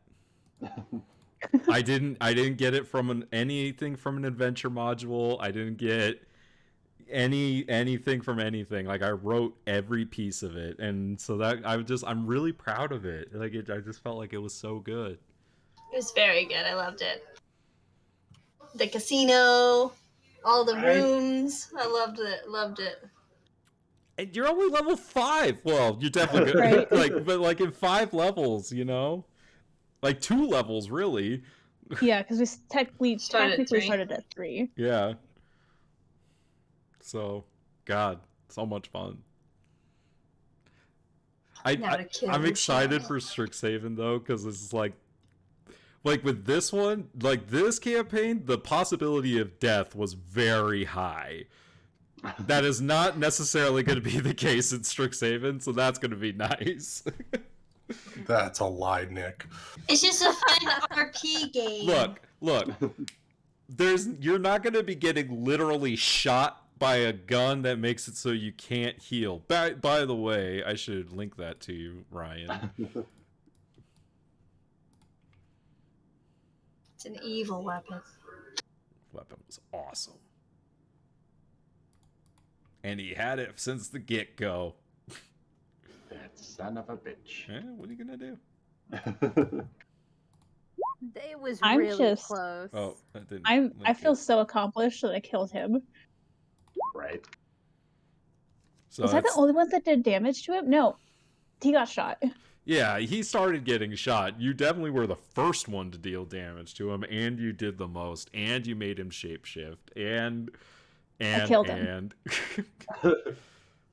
S2: I didn't get it from anything from an adventure module. I didn't get anything from anything. Like I wrote every piece of it, and so that I'm really proud of it. Like I just felt like it was so good.
S6: It was very good. I loved it. The casino, all the rooms. I loved it. Loved it.
S2: And you're only level 5. Well, you're definitely good.
S4: Right.
S2: But like in 5 levels, you know, like 2 levels really.
S4: Yeah, because we technically
S6: Started at 3.
S4: started at 3.
S2: Yeah. So, God, so much fun.
S6: Now to kill
S2: I'm excited
S6: Luciano.
S2: for Strixhaven though, because it's like with this one, like this campaign, the possibility of death was very high. That is not necessarily going to be the case in Strixhaven, so that's going to be nice.
S9: That's a lie, Nick.
S6: It's just a fun RP game.
S2: Look. You're not going to be getting literally shot by a gun that makes it so you can't heal. By the way, I should link that to you, Ryan.
S6: It's an evil weapon.
S2: Weapon was awesome. And he had it since the get-go.
S3: That son of a bitch.
S2: What are you going to do?
S8: It was
S4: I'm
S8: really
S4: just-
S8: close.
S2: Oh, that didn't.
S4: I feel so accomplished that I killed him.
S3: Right.
S2: So
S4: Was I the
S2: that's-
S4: only one that did damage to him? No, he got shot.
S2: Yeah, he started getting shot. You definitely were the first one to deal damage to him, and you did the most, and you made him shapeshift, and
S4: I killed him.
S2: and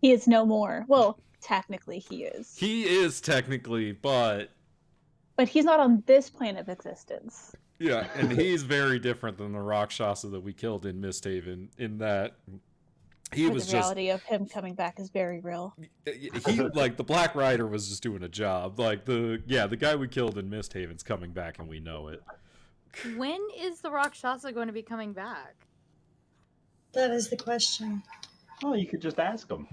S4: He is no more. Well, technically he is.
S2: he is technically, but
S4: But he's not on this plane of existence.
S2: yeah, and he's very different than the Rakshasa that we killed in Misthaven. In that he
S4: But
S2: was
S4: the
S2: just
S4: reality of him coming back is very real.
S2: he like the Black Rider was just doing a job. Like the guy we killed in Misthaven's coming back, and we know it.
S8: When is the Rakshasa going to be coming back?
S6: That is the question.
S3: Oh, you could just ask him.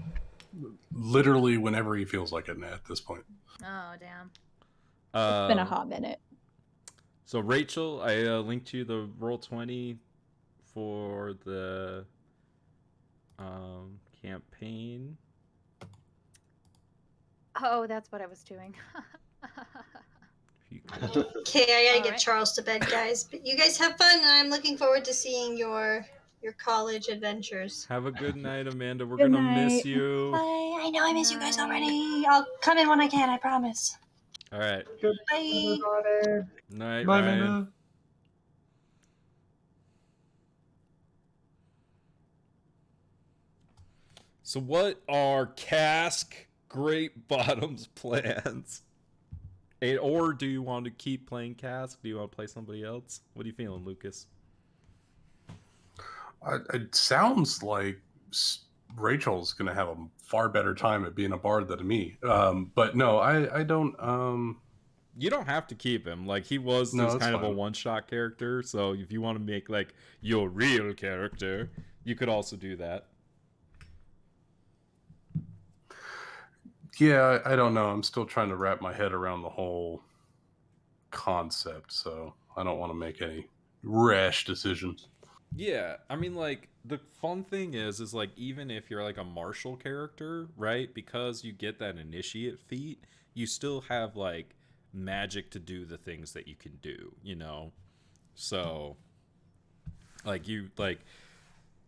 S9: Literally whenever he feels like it at this point.
S8: Oh, damn.
S4: It's been a hot minute.
S2: So Rachel, I linked you the Roll20 for the campaign.
S8: Oh, that's what I was doing.
S6: Okay, I gotta
S8: All
S6: get
S8: right.
S6: Charles to bed, guys. But you guys have fun, and I'm looking forward to seeing your college adventures.
S2: Have a good night, Amanda. We're
S4: Good
S2: gonna miss
S4: night.
S2: you.
S6: Bye. I know I miss you guys already. I'll come in when I can. I promise.
S2: All right.
S6: Bye.
S2: Night,
S9: Bye,
S2: Ryan.
S9: Amanda.
S2: So, what are Cask Great Bottom's plans? Or do you want to keep playing Cask? Do you want to play somebody else? What are you feeling, Lucas?
S9: It sounds like Rachel's going to have a far better time at being a bard than me. But no, I don't.
S2: You don't have to keep him. Like, he was
S9: No,
S2: just
S9: that's
S2: kind of a
S9: fine.
S2: one-shot character. So, if you want to make, like, your real character, you could also do that.
S9: Yeah, I don't know. I'm still trying to wrap my head around the whole concept, so I don't want to make any rash decisions.
S2: Yeah, I mean, like, the fun thing is like, even if you're like a martial character, right? Because you get that initiate feat, you still have like magic to do the things that you can do, you know? So, like,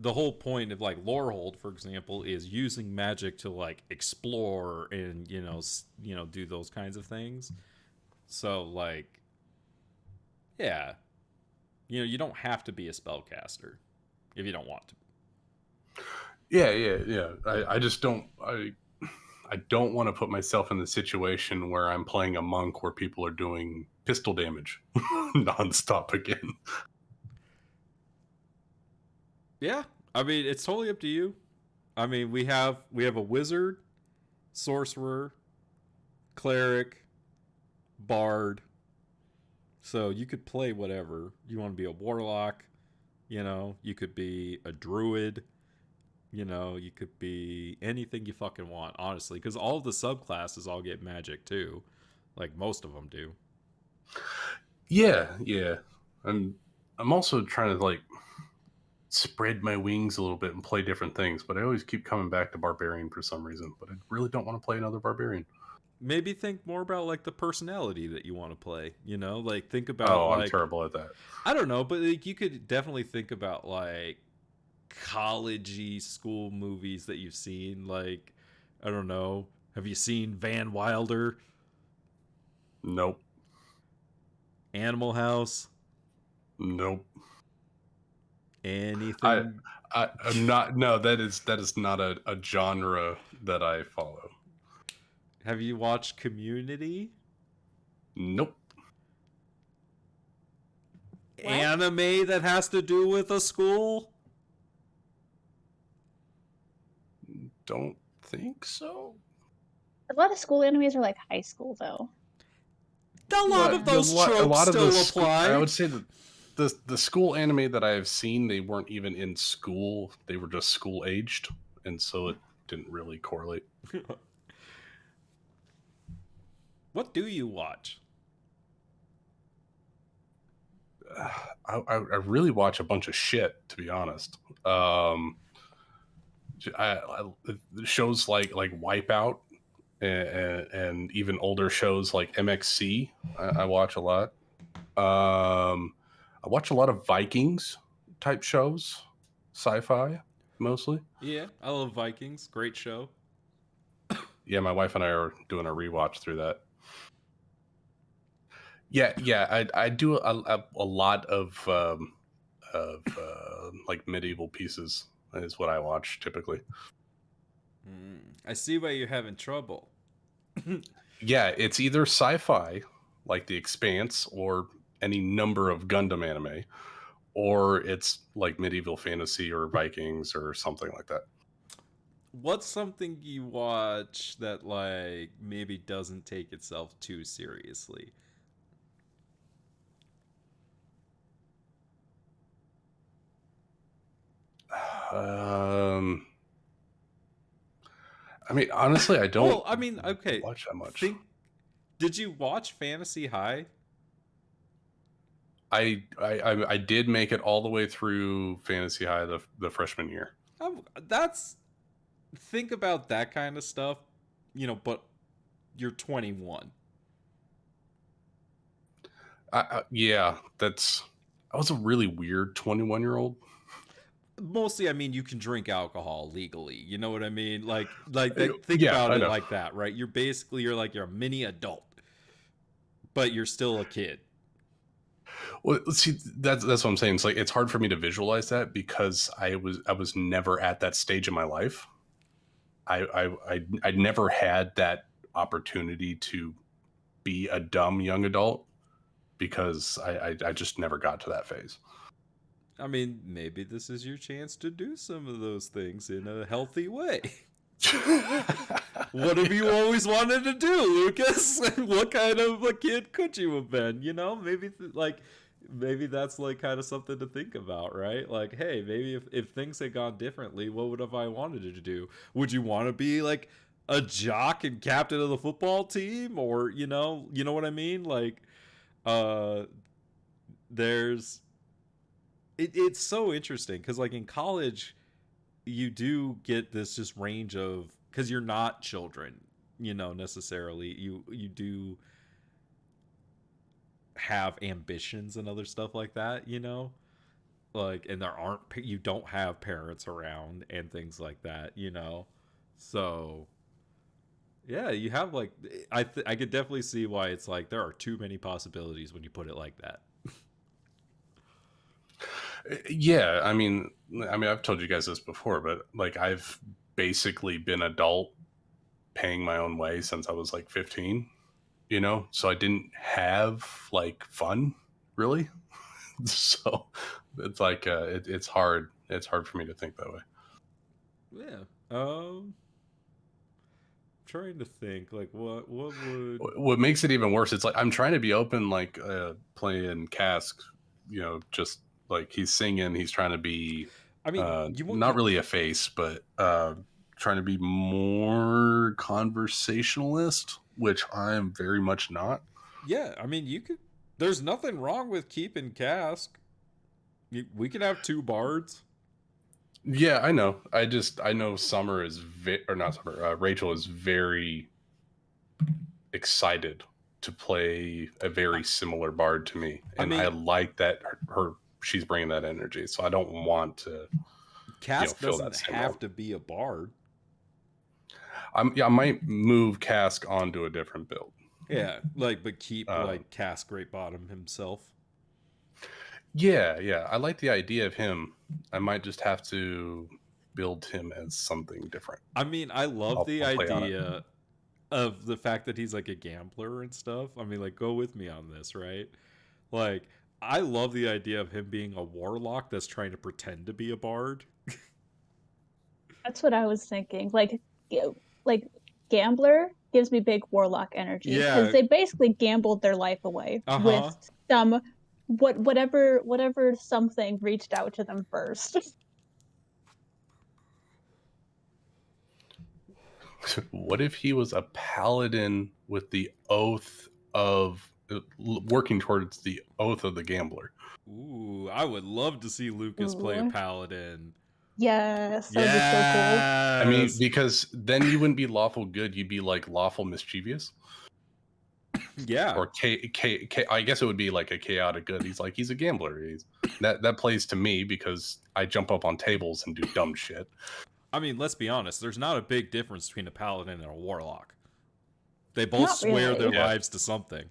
S2: the whole point of like Lorehold, for example, is using magic to like explore and, you know, do those kinds of things. So, like, yeah. You know, you don't have to be a spellcaster if you don't want to.
S9: Yeah. I just don't. I don't want to put myself in the situation where I'm playing a monk where people are doing pistol damage nonstop again.
S2: Yeah, I mean, it's totally up to you. I mean, we have a wizard, sorcerer, cleric, bard. So you could play whatever. You want to be a warlock, you could be a druid, you could be anything you fucking want, honestly, because all of the subclasses all get magic too. Like most of them do.
S9: Yeah. I'm also trying to like spread my wings a little bit and play different things, but I always keep coming back to barbarian for some reason. But I really don't want to play another barbarian.
S2: Maybe think more about like the personality that you want to play. Like think about
S9: Oh,
S2: like
S9: I'm terrible at that.
S2: I don't know, but like you could definitely think about like collegey school movies that you've seen. Like I don't know, have you seen Van Wilder?
S9: Nope.
S2: Animal House?
S9: Nope.
S2: Anything?
S9: I'm not. No, that is not a genre that I follow.
S2: Have you watched Community?
S9: Nope.
S4: What?
S2: Anime that has to do with a school?
S9: Don't think so.
S4: A lot of school animes are like high school, though.
S2: A lot of those tropes still apply.
S9: I would say that the school anime that I have seen, they weren't even in school. They were just school aged, and so it didn't really correlate.
S2: What do you watch?
S9: I really watch a bunch of shit, to be honest. Shows like Wipeout and even older shows like MXC. I watch a lot. I watch a lot of Vikings type shows, sci-fi mostly.
S2: Yeah, I love Vikings. Great show.
S9: Yeah, my wife and I are doing a rewatch through that. Yeah, I do a lot of like medieval pieces is what I watch typically.
S2: I see why you're having trouble.
S9: Yeah, it's either sci-fi like The Expanse or any number of Gundam anime, or it's like medieval fantasy or Vikings or something like that.
S2: What's something you watch that like maybe doesn't take itself too seriously?
S9: I mean, honestly, I don't.
S2: Well, I mean, okay.
S9: Watch that much.
S2: Did you watch Fantasy High?
S9: I did make it all the way through Fantasy High the freshman year.
S2: Think about that kind of stuff, but you're 21.
S9: Yeah, I was a really weird 21-year-old.
S2: Mostly, I mean, you can drink alcohol legally. You know what I mean? Think
S9: Yeah,
S2: about
S9: I
S2: it
S9: know.
S2: like that, right? You're a mini adult, but you're still a kid.
S9: Well, see, that's what I'm saying. It's like it's hard for me to visualize that because I was never at that stage in my life. I never had that opportunity to be a dumb young adult because I just never got to that phase.
S2: I mean, maybe this is your chance to do some of those things in a healthy way. What have you always wanted to do, Lucas? What kind of a kid could you have been? Maybe that's like kind of something to think about, right? Like, hey, maybe if things had gone differently, what would have I wanted to do? Would you want to be like a jock and captain of the football team, or you know what I mean? Like, it's so interesting because like in college, you do get this just range of because you're not children, necessarily. You do have ambitions and other stuff like that, like, and you don't have parents around and things like that, so yeah, you have like I could definitely see why it's like there are too many possibilities when you put it like that.
S9: Yeah, I mean I've told you guys this before, but like I've basically been adult paying my own way since I was like 15, so I didn't have like fun really. So it's like it's hard for me to think that way.
S2: Yeah. trying to think. Like, what would?
S9: What makes it even worse? It's like I'm trying to be open, like playing Cask. You know, just like he's singing, he's trying to be.
S2: I mean, you
S9: not really a face, but trying to be more conversationalist, which I am very much not.
S2: Yeah, I mean, you could. There's nothing wrong with keeping Cask. We could have 2 bards.
S9: Yeah, I know. I know Summer is or not Summer. Rachel is very excited to play a very similar bard to me, and I like that she's bringing that energy. So I don't want to.
S2: Cask
S9: feel
S2: doesn't
S9: that same
S2: have
S9: role.
S2: to be a bard.
S9: I might move Cask onto a different build.
S2: Yeah, but keep Cask Great Bottom himself.
S9: Yeah, I like the idea of him. I might just have to build him as something different.
S2: I mean, I love the idea of the fact that he's like a gambler and stuff. I mean, like, go with me on this, right? Like, I love the idea of him being a warlock that's trying to pretend to be a bard.
S4: That's what I was thinking. Like gambler gives me big warlock energy because they basically gambled their life away with some whatever something reached out to them first.
S9: What if he was a paladin with the oath of working towards the oath of the gambler?
S2: Ooh, I would love to see Lucas play a paladin.
S4: Yes, that would be so cool.
S9: I mean, because then you wouldn't be lawful good, you'd be like lawful mischievous.
S2: Yeah.
S9: Or I guess it would be like a chaotic good. He's a gambler. That plays to me because I jump up on tables and do dumb shit.
S2: I mean, let's be honest. There's not a big difference between a paladin and a warlock. They both swear their lives to something.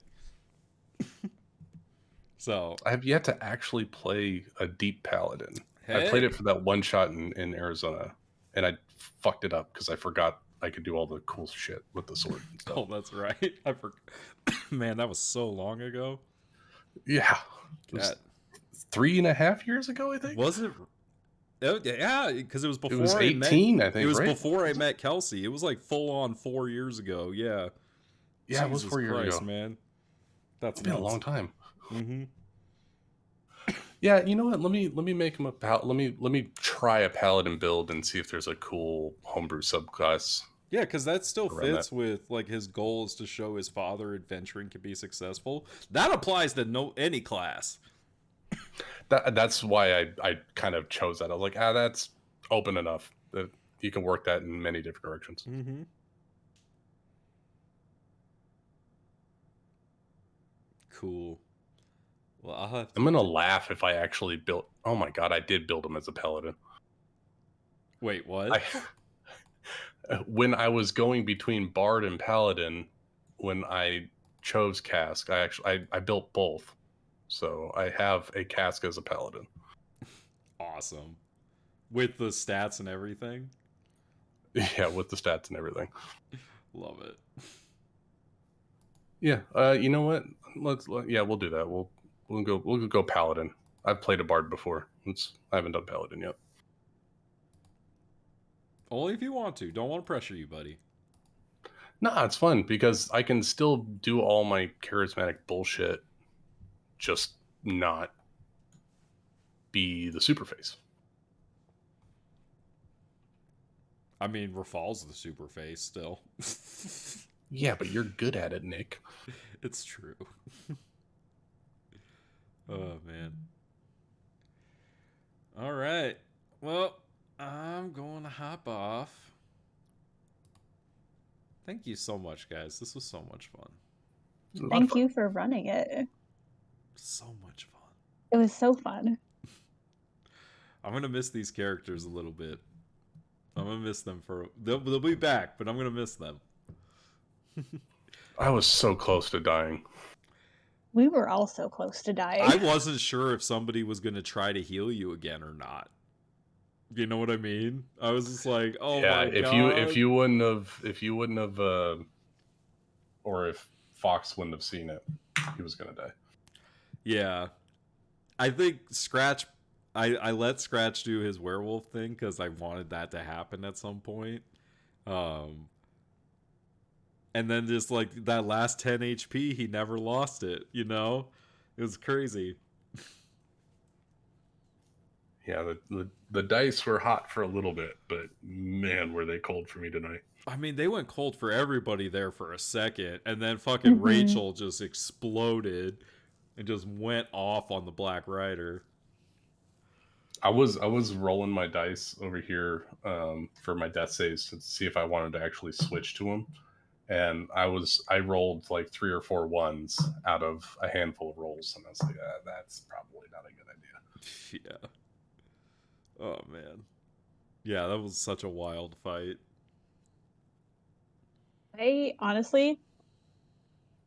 S2: So
S9: I have yet to actually play a deep paladin. I played it for that one shot in Arizona, and I fucked it up because I forgot I could do all the cool shit with the sword and stuff.
S2: Oh, that's right. I forgot. Man, that was so long ago.
S9: Yeah. 3.5 years ago, I think.
S2: Was it? Oh, yeah, because it was before.
S9: It was 18, I think.
S2: It was before I met Kelsey. It was like full on 4 years ago. Yeah.
S9: Yeah, it was 4 years ago,
S2: man. That's
S9: been a long time.
S2: Mm-hmm.
S9: Yeah, you know what? Let me make him let me try a paladin build and see if there's a cool homebrew subclass.
S2: Yeah, because that still fits with like his goal is to show his father adventuring can be successful. That applies to any class.
S9: That's why I kind of chose that. I was like, that's open enough that you can work that in many different directions.
S2: Mm-hmm. Cool. Well, I'm
S9: gonna laugh if I actually built. Oh my god, I did build him as a paladin.
S2: Wait, what?
S9: When I was going between bard and paladin, when I chose Cask, I built both. So I have a Cask as a paladin.
S2: Awesome. With the stats and everything?
S9: Yeah, with the stats and everything.
S2: Love it.
S9: Yeah, you know what? We'll do that. We'll go paladin. I've played a bard before. I haven't done paladin yet.
S2: Only if you want to. Don't want to pressure you, buddy.
S9: Nah, it's fun because I can still do all my charismatic bullshit, just not be the super face.
S2: I mean, Rafal's the super face still.
S9: Yeah, but you're good at it, Nick.
S2: It's true. Oh, man. All right. Well, I'm going to hop off. Thank you so much, guys. This was so much fun.
S4: Thank you for running it.
S2: So much fun.
S4: It was so fun.
S2: I'm going to miss these characters a little bit. I'm going to miss them they'll be back, but I'm going to miss them.
S9: I was so close to dying.
S4: We were all so close to dying.
S2: I wasn't sure if somebody was going to try to heal you again or not. You know what I mean? I was just like, oh my god.
S9: If you wouldn't have or if Fox wouldn't have seen it, he was going to die.
S2: Yeah. I think Scratch I let Scratch do his werewolf thing because I wanted that to happen at some point. and then just like that last 10 HP, he never lost it. You know, it was crazy.
S9: Yeah, the dice were hot for a little bit, but man, were they cold for me tonight.
S2: I mean, they went cold for everybody there for a second, and then fucking Rachel just exploded and just went off on the Black Rider.
S9: I was rolling my dice over here for my death saves to see if I wanted to actually switch to them, and I rolled like 3 or 4 ones out of a handful of rolls, and I was like, that's probably not a good idea.
S2: Yeah. Oh man. Yeah, that was such a wild fight.
S4: I honestly,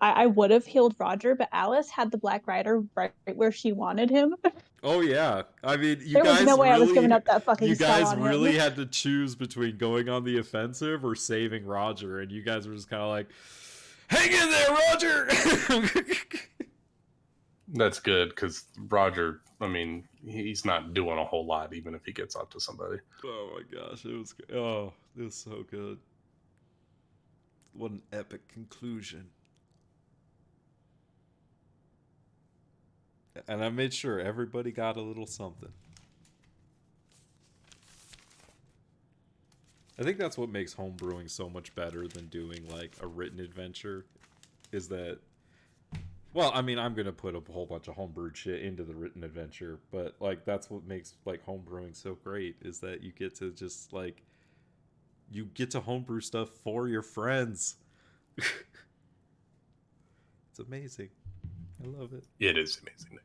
S4: I would have healed Roger, but Alice had the Black Rider right where she wanted him.
S2: Oh yeah, I mean, you
S4: There
S2: guys
S4: was no way
S2: really,
S4: I was giving up that fucking
S2: you
S4: spell
S2: guys
S4: on
S2: really
S4: him.
S2: had to choose between going on the offensive or saving Roger, and you guys were just kind of like, "Hang in there, Roger."
S9: That's good because Roger, I mean, he's not doing a whole lot, even if he gets onto somebody.
S2: Oh my gosh, it was so good. What an epic conclusion. And I made sure everybody got a little something. I think that's what makes homebrewing so much better than doing like a written adventure, is that, well, I mean, I'm gonna put a whole bunch of homebrewed shit into the written adventure, but like that's what makes like homebrewing so great, is that you get to just like, you get to homebrew stuff for your friends. It's amazing. I love it.
S9: It is amazing.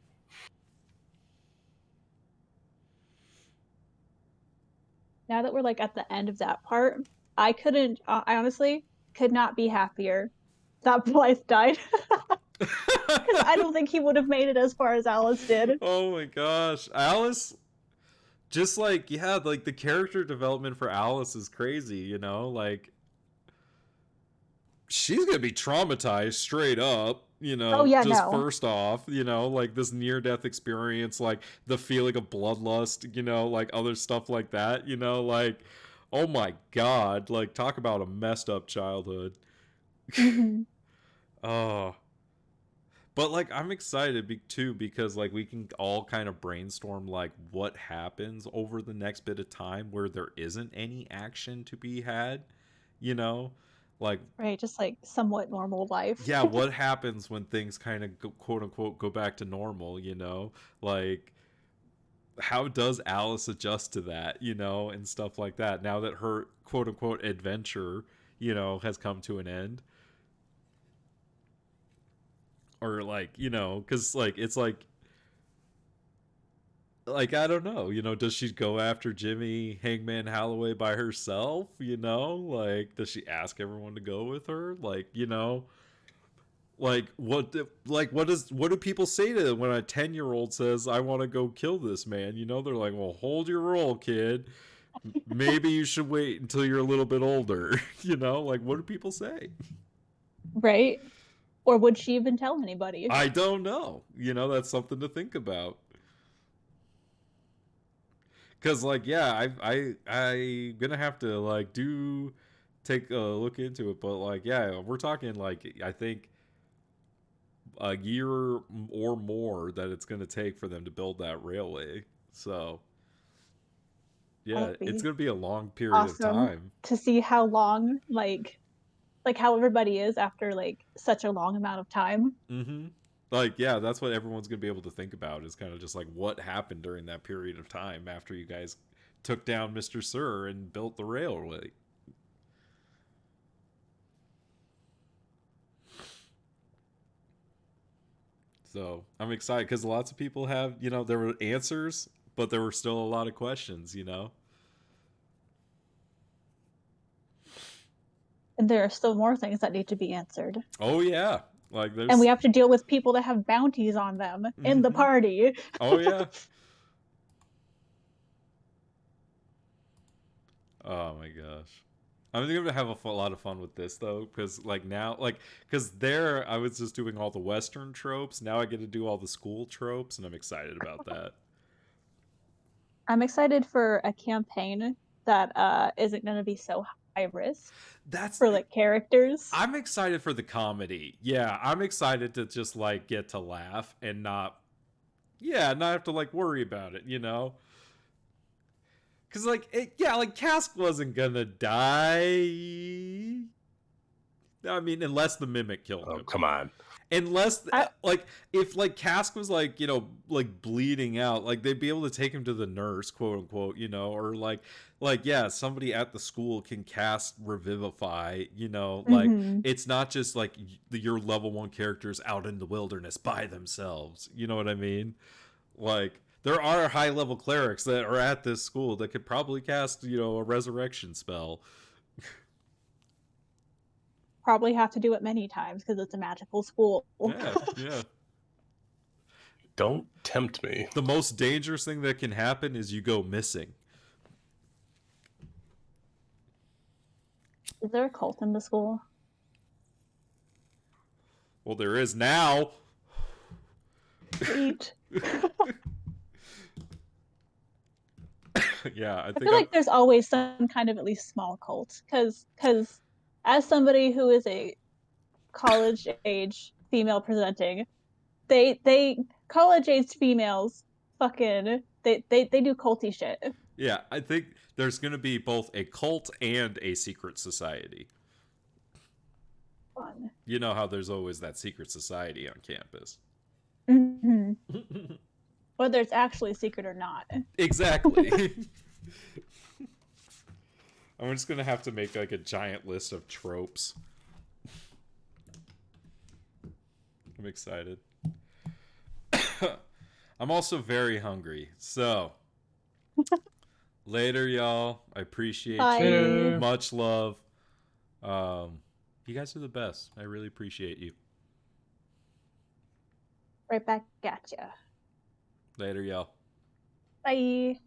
S4: Now that we're like at the end of that part, I honestly could not be happier that Blythe died. Because I don't think he would have made it as far as Alice did.
S2: Oh my gosh. Alice, just like, yeah, like the character development for Alice is crazy, you know? Like, she's gonna be traumatized straight up, you know?
S4: Oh, yeah,
S2: just
S4: no.
S2: first off, you know, like this near-death experience, like the feeling of bloodlust, you know, like other stuff like that, you know? Like, oh my god, like talk about a messed up childhood. Oh. But like I'm excited too, because like we can all kind of brainstorm like what happens over the next bit of time where there isn't any action to be had, you know? Like,
S4: Right, just like somewhat normal life.
S2: yeah, what happens when things kind of quote unquote go back to normal, you know? Like, how does Alice adjust to that, you know, and stuff like that now that her quote unquote adventure, you know, has come to an end? Or like, you know, because like it's like I don't know, you know, does she go after Jimmy Hangman Holloway by herself, you know? Like, does she ask everyone to go with her? Like, you know, like what do people say to them when a 10-year-old says, I want to go kill this man? You know, they're like, well, hold your roll, kid. Maybe you should wait until you're a little bit older. You know, like, what do people say?
S4: Right? Or would she even tell anybody?
S2: I don't know. You know, that's something to think about. Cause like, yeah, I gonna have to like take a look into it, but like, yeah, we're talking like, I think a year or more that it's gonna take for them to build that railway. So yeah, it's gonna be a long period of time
S4: to see how long like how everybody is after like such a long amount of time.
S2: Mm-hmm. Like, yeah, that's what everyone's gonna be able to think about, is kind of just like what happened during that period of time after you guys took down Mr. Sir and built the railway. So I'm excited because lots of people have, you know, there were answers, but there were still a lot of questions, you know?
S4: And there are still more things that need to be answered.
S2: Oh, yeah. Like, there's...
S4: And we have to deal with people that have bounties on them in the party.
S2: Oh, yeah. Oh, my gosh. I'm going to have a lot of fun with this, though, because, like, now, like, because there I was just doing all the Western tropes. Now I get to do all the school tropes, and I'm excited about that.
S4: I'm excited for a campaign that isn't going to be so risk
S2: That's
S4: for like characters.
S2: I'm excited for the comedy. Yeah, I'm excited to just like get to laugh and not have to like worry about it, you know? Cuz like like Cask wasn't going to die. I mean, unless the mimic killed
S9: Oh,
S2: him.
S9: come on.
S2: Unless like if like Cask was like, you know, like bleeding out, like they'd be able to take him to the nurse, quote unquote, you know, or like yeah, somebody at the school can cast Revivify, you know, like it's not just like your level 1 characters out in the wilderness by themselves. You know what I mean? Like there are high level clerics that are at this school that could probably cast, you know, a resurrection spell.
S4: Probably have to do it many times because it's a magical school.
S2: Yeah.
S9: Don't tempt me.
S2: The most dangerous thing that can happen is you go missing.
S4: Is there a cult in the school?
S2: Well, there is now.
S4: Sweet.
S2: Yeah, I
S4: I
S2: think
S4: feel like there's always some kind of at least small cult because as somebody who is a college age female presenting, they college aged females fucking they do culty shit.
S2: Yeah, I think there's going to be both a cult and a secret society.
S4: Fun.
S2: You know how there's always that secret society on campus.
S4: Whether it's actually secret or not.
S2: Exactly. I'm just going to have to make like a giant list of tropes. I'm excited. I'm also very hungry. So, later, y'all. I appreciate you. Much love. You guys are the best. I really appreciate you.
S4: Right back at ya.
S2: Later, y'all.
S4: Bye.